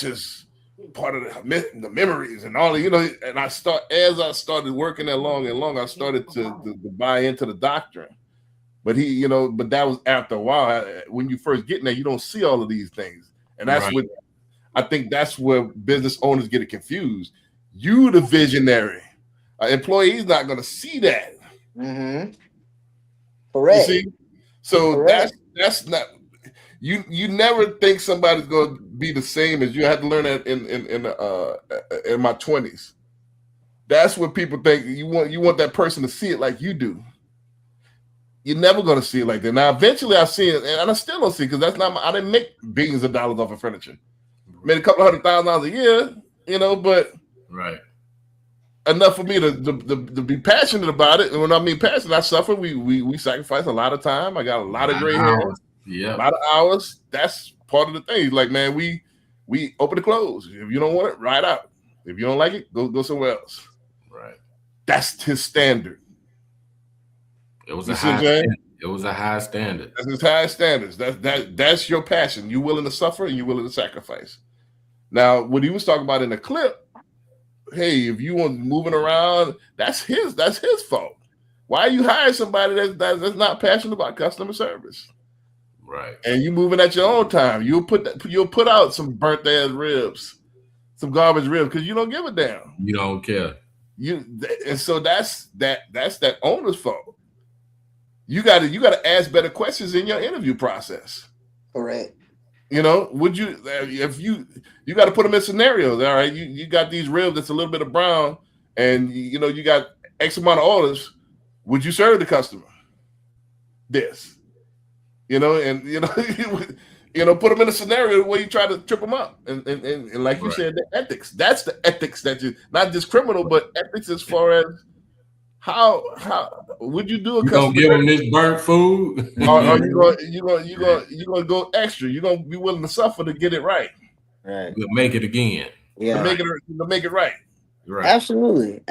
is part of the memories and all. And as I started working there long and long, I started to buy into the doctrine. But but that was after a while. When you first get in there, you don't see all of these things, and that's right. what. I think that's where business owners get it confused. You, the visionary, employee's not going to see that. Correct. You see? So Correct. that's not. You never think somebody's going to be the same as you. I had to learn that in my 20s. That's what people think. You want that person to see it like you do. You're never going to see it like that. Now, eventually, I see it, and I still don't see it because that's not. I didn't make billions of dollars off of furniture. Made a couple $100,000 a year, but right enough for me to be passionate about it. And when I mean passionate, I suffer. We sacrifice a lot of time. I got a lot of gray hair, a lot of hours. That's part of the thing. Like, man, we open and close. If you don't want it, ride out. If you don't like it, go somewhere else. Right. That's his standard. It was a high standard. It was a high standard. That's his high standards. That's your passion. You're willing to suffer and you're willing to sacrifice. Now, what he was talking about in the clip, hey, if you want moving around, that's his fault. Why are you hiring somebody that's not passionate about customer service? Right. And you moving at your own time. You'll put out some burnt ass ribs, some garbage ribs, because you don't give a damn. You don't care. And so that's that owner's fault. You got to ask better questions in your interview process. Correct. Would you, if you got to put them in scenarios? All right, you got these ribs that's a little bit of brown, and you got X amount of orders. Would you serve the customer this? And put them in a scenario where you try to trip them up, and like you said, the ethics. That's the ethics that you, not just criminal, but ethics as far as how would you do a customer? You gonna give them this burnt food? Or you gonna go extra? You gonna be willing to suffer to get it right? Right. We'll make it again. Yeah. To make it right. Right. Absolutely.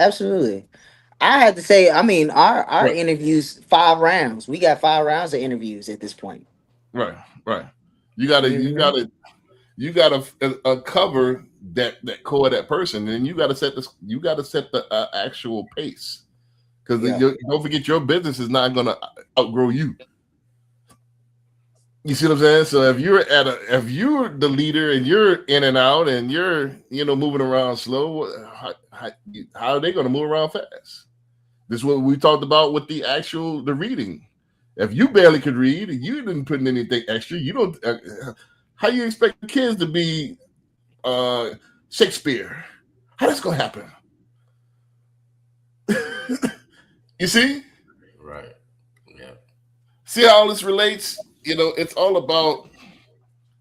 I had to say, I mean, our interviews 5 rounds. We got 5 rounds of interviews at this point. Right. You gotta cover that core of that person, and you gotta set the actual pace. Because don't forget, your business is not going to outgrow you. You see what I'm saying? So if you're the leader and you're in and out and you're moving around slow, how are they going to move around fast? This is what we talked about with the reading. If you barely could read and you didn't put in anything extra, you don't. How you expect kids to be Shakespeare? How that's going to happen? You see? Right. Yeah. See how all this relates? It's all about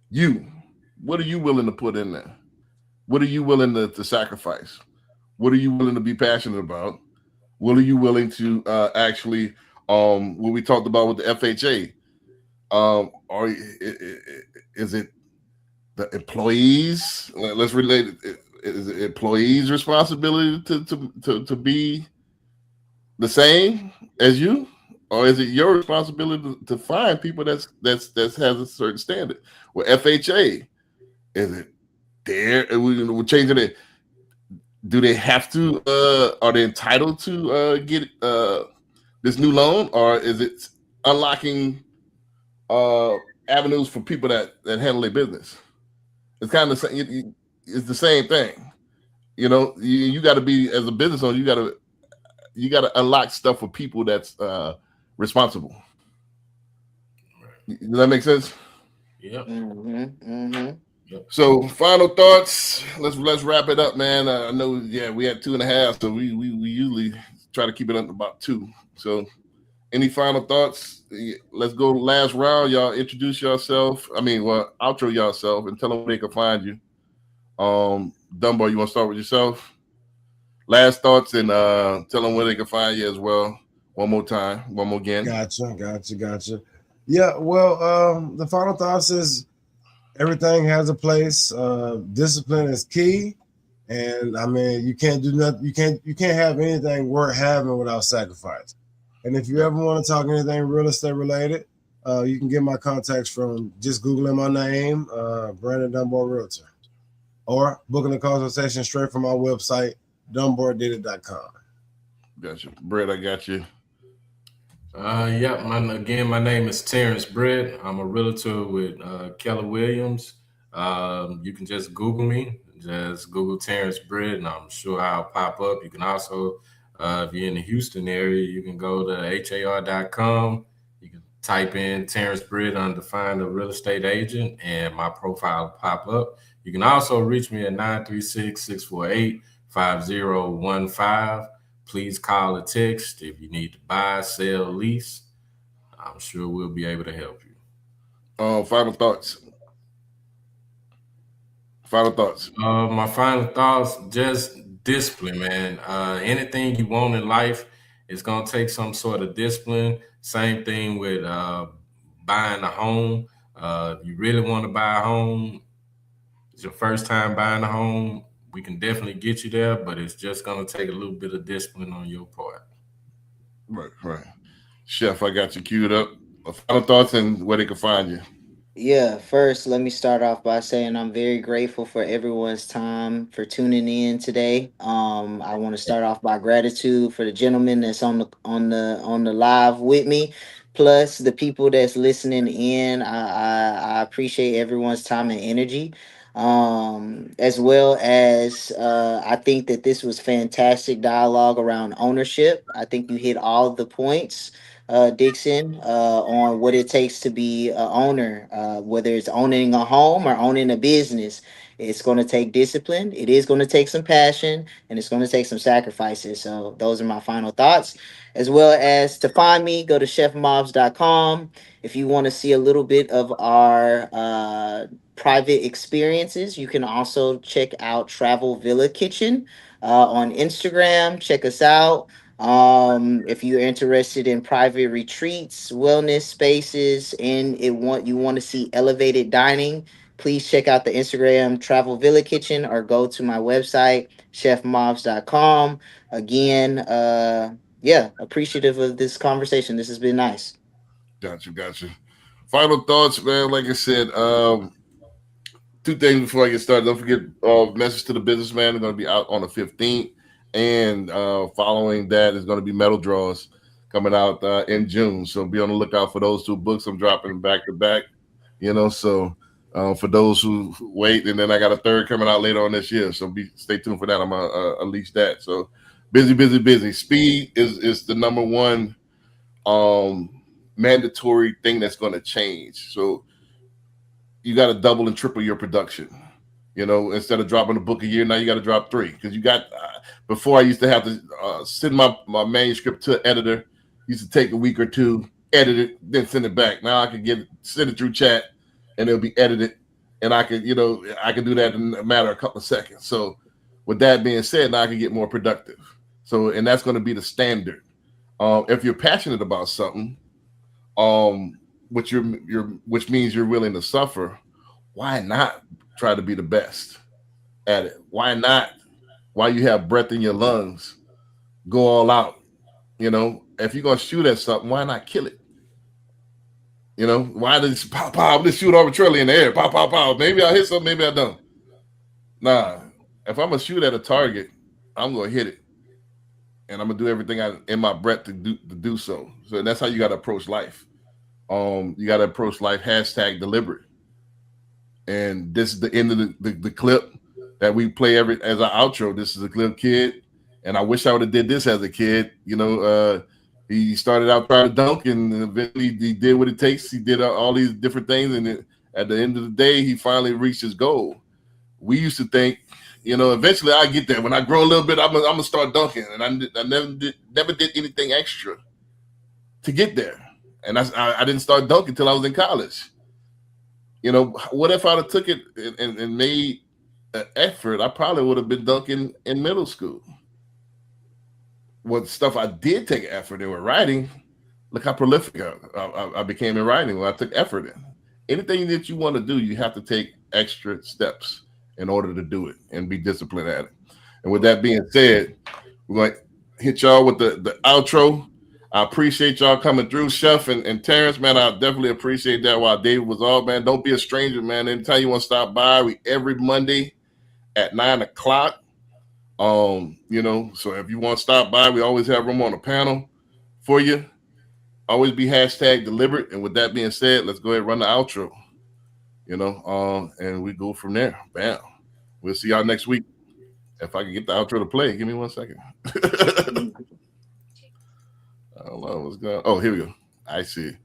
you. What are you willing to put in there? What are you willing to sacrifice? What are you willing to be passionate about? What are you willing to actually, what we talked about with the FHA? Or is it the employees? Let's relate it. Is it employees' responsibility to be the same as you, or is it your responsibility to find people that has a certain standard? Well, FHA, is it there? We're changing it. Do they have to? Are they entitled to get this new loan, or is it unlocking avenues for people that handle their business? It's kind of it's the same thing. You got to be, as a business owner, you got to unlock stuff for people that's responsible. Does that make sense? Yep. So final thoughts. Let's wrap it up, man. I know, we had 2.5, so we usually try to keep it under about 2. So any final thoughts? Let's go last round. Y'all introduce yourself. Outro yourself and tell them where they can find you. Dunbar, you want to start with yourself? Last thoughts and tell them where they can find you as well. One more time, one more again. Gotcha. Yeah, well, the final thoughts is everything has a place. Discipline is key, and you can't do nothing. You can't have anything worth having without sacrifice. And if you ever want to talk anything real estate related, you can get my contacts from just Googling my name, Brandon Dunbar Realtor, or booking a consultation straight from my website, DunbarDidit.com. Gotcha. Brett, I got you. My name is Terrence Brett. I'm a realtor with Keller Williams. You can just Google me. Just Google Terrence Brett, and I'm sure I'll pop up. You can also, if you're in the Houston area, you can go to har.com. You can type in Terrence Brett under Find a Real Estate Agent, and my profile will pop up. You can also reach me at 936-648-5015. Please call or text if you need to buy, sell, lease. I'm sure we'll be able to help you. Final thoughts. My final thoughts, just discipline, man. Anything you want in life is going to take some sort of discipline. Same thing with buying a home. If you really want to buy a home, it's your first time buying a home, we can definitely get you there, but it's just going to take a little bit of discipline on your part. Right. Chef, I got you queued up. Final thoughts and where they can find you. Yeah, first, let me start off by saying I'm very grateful for everyone's time for tuning in today. I want to start off by gratitude for the gentleman that's on the live with me, plus the people that's listening in. I appreciate everyone's time and energy. As well as I think that this was fantastic dialogue around ownership. I think you hit all the points, Dixon, on what it takes to be a owner, whether it's owning a home or owning a business. It's going to take discipline. It is going to take some passion, and it's going to take some sacrifices. So those are my final thoughts. As well as to find me, go to chefmobs.com. If you want to see a little bit of our private experiences, you can also check out Travel Villa Kitchen on Instagram. Check us out. If you're interested in private retreats, wellness spaces, and you want to see elevated dining, please check out the Instagram Travel Villa Kitchen or go to my website, chefmobs.com. Again, appreciative of this conversation. This has been nice. Gotcha. Final thoughts, man. Like I said, 2 things before I get started. Don't forget, message to the businessman is going to be out on the 15th. And following that is going to be metal draws coming out in June. So be on the lookout for those 2 books. I'm dropping back to back, So for those who wait, and then I got a third coming out later on this year. So stay tuned for that. I'm going to unleash that. So busy. Speed is the number one mandatory thing that's going to change. So you got to double and triple your production. Instead of dropping a book a year, now you got to drop 3 because you got. Before I used to have to send my manuscript to an editor. Used to take a week or 2, edit it, then send it back. Now I can send it through chat, and it'll be edited, and I can do that in a matter of a couple of seconds. So, with that being said, now I can get more productive. So, and that's going to be the standard. If you're passionate about something, which means you're willing to suffer, why not try to be the best at it? Why not? While you have breath in your lungs, go all out. If you're gonna shoot at something, why not kill it? Why does pop? Let's shoot arbitrarily in the air. Pop. Maybe I hit something, maybe I don't. Nah. If I'm gonna shoot at a target, I'm gonna hit it, and I'm gonna do everything in my breath to do so. So that's how you gotta approach life. You gotta approach life #deliberate. And this is the end of the clip that we play as our outro. This is a clip, kid, and I wish I would have did this as a kid. He started out trying to dunk, and eventually he did what it takes. He did all these different things, and at the end of the day, he finally reached his goal. We used to think, eventually I get there. When I grow a little bit, I'm gonna start dunking, and I never did anything extra to get there. And I didn't start dunking until I was in college. What if I'd have took it and made an effort? I probably would have been dunking in middle school. What stuff I did take effort in with writing, look how prolific I became in writing when I took effort in. Anything that you want to do, you have to take extra steps in order to do it and be disciplined at it. And with that being said, we're going to hit y'all with the outro. I appreciate y'all coming through, Chef and Terrence, man. I definitely appreciate that while David was off, man. Don't be a stranger, man. Anytime you want to stop by, we every Monday at 9 o'clock. So if you want to stop by, we always have room on the panel for you. Always be #deliberate. And with that being said, let's go ahead and run the outro. And we go from there. Bam. We'll see y'all next week. If I can get the outro to play, give me 1 second. I don't know what's going on. Oh, here we go. I see.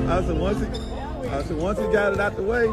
I said once he got it out the way.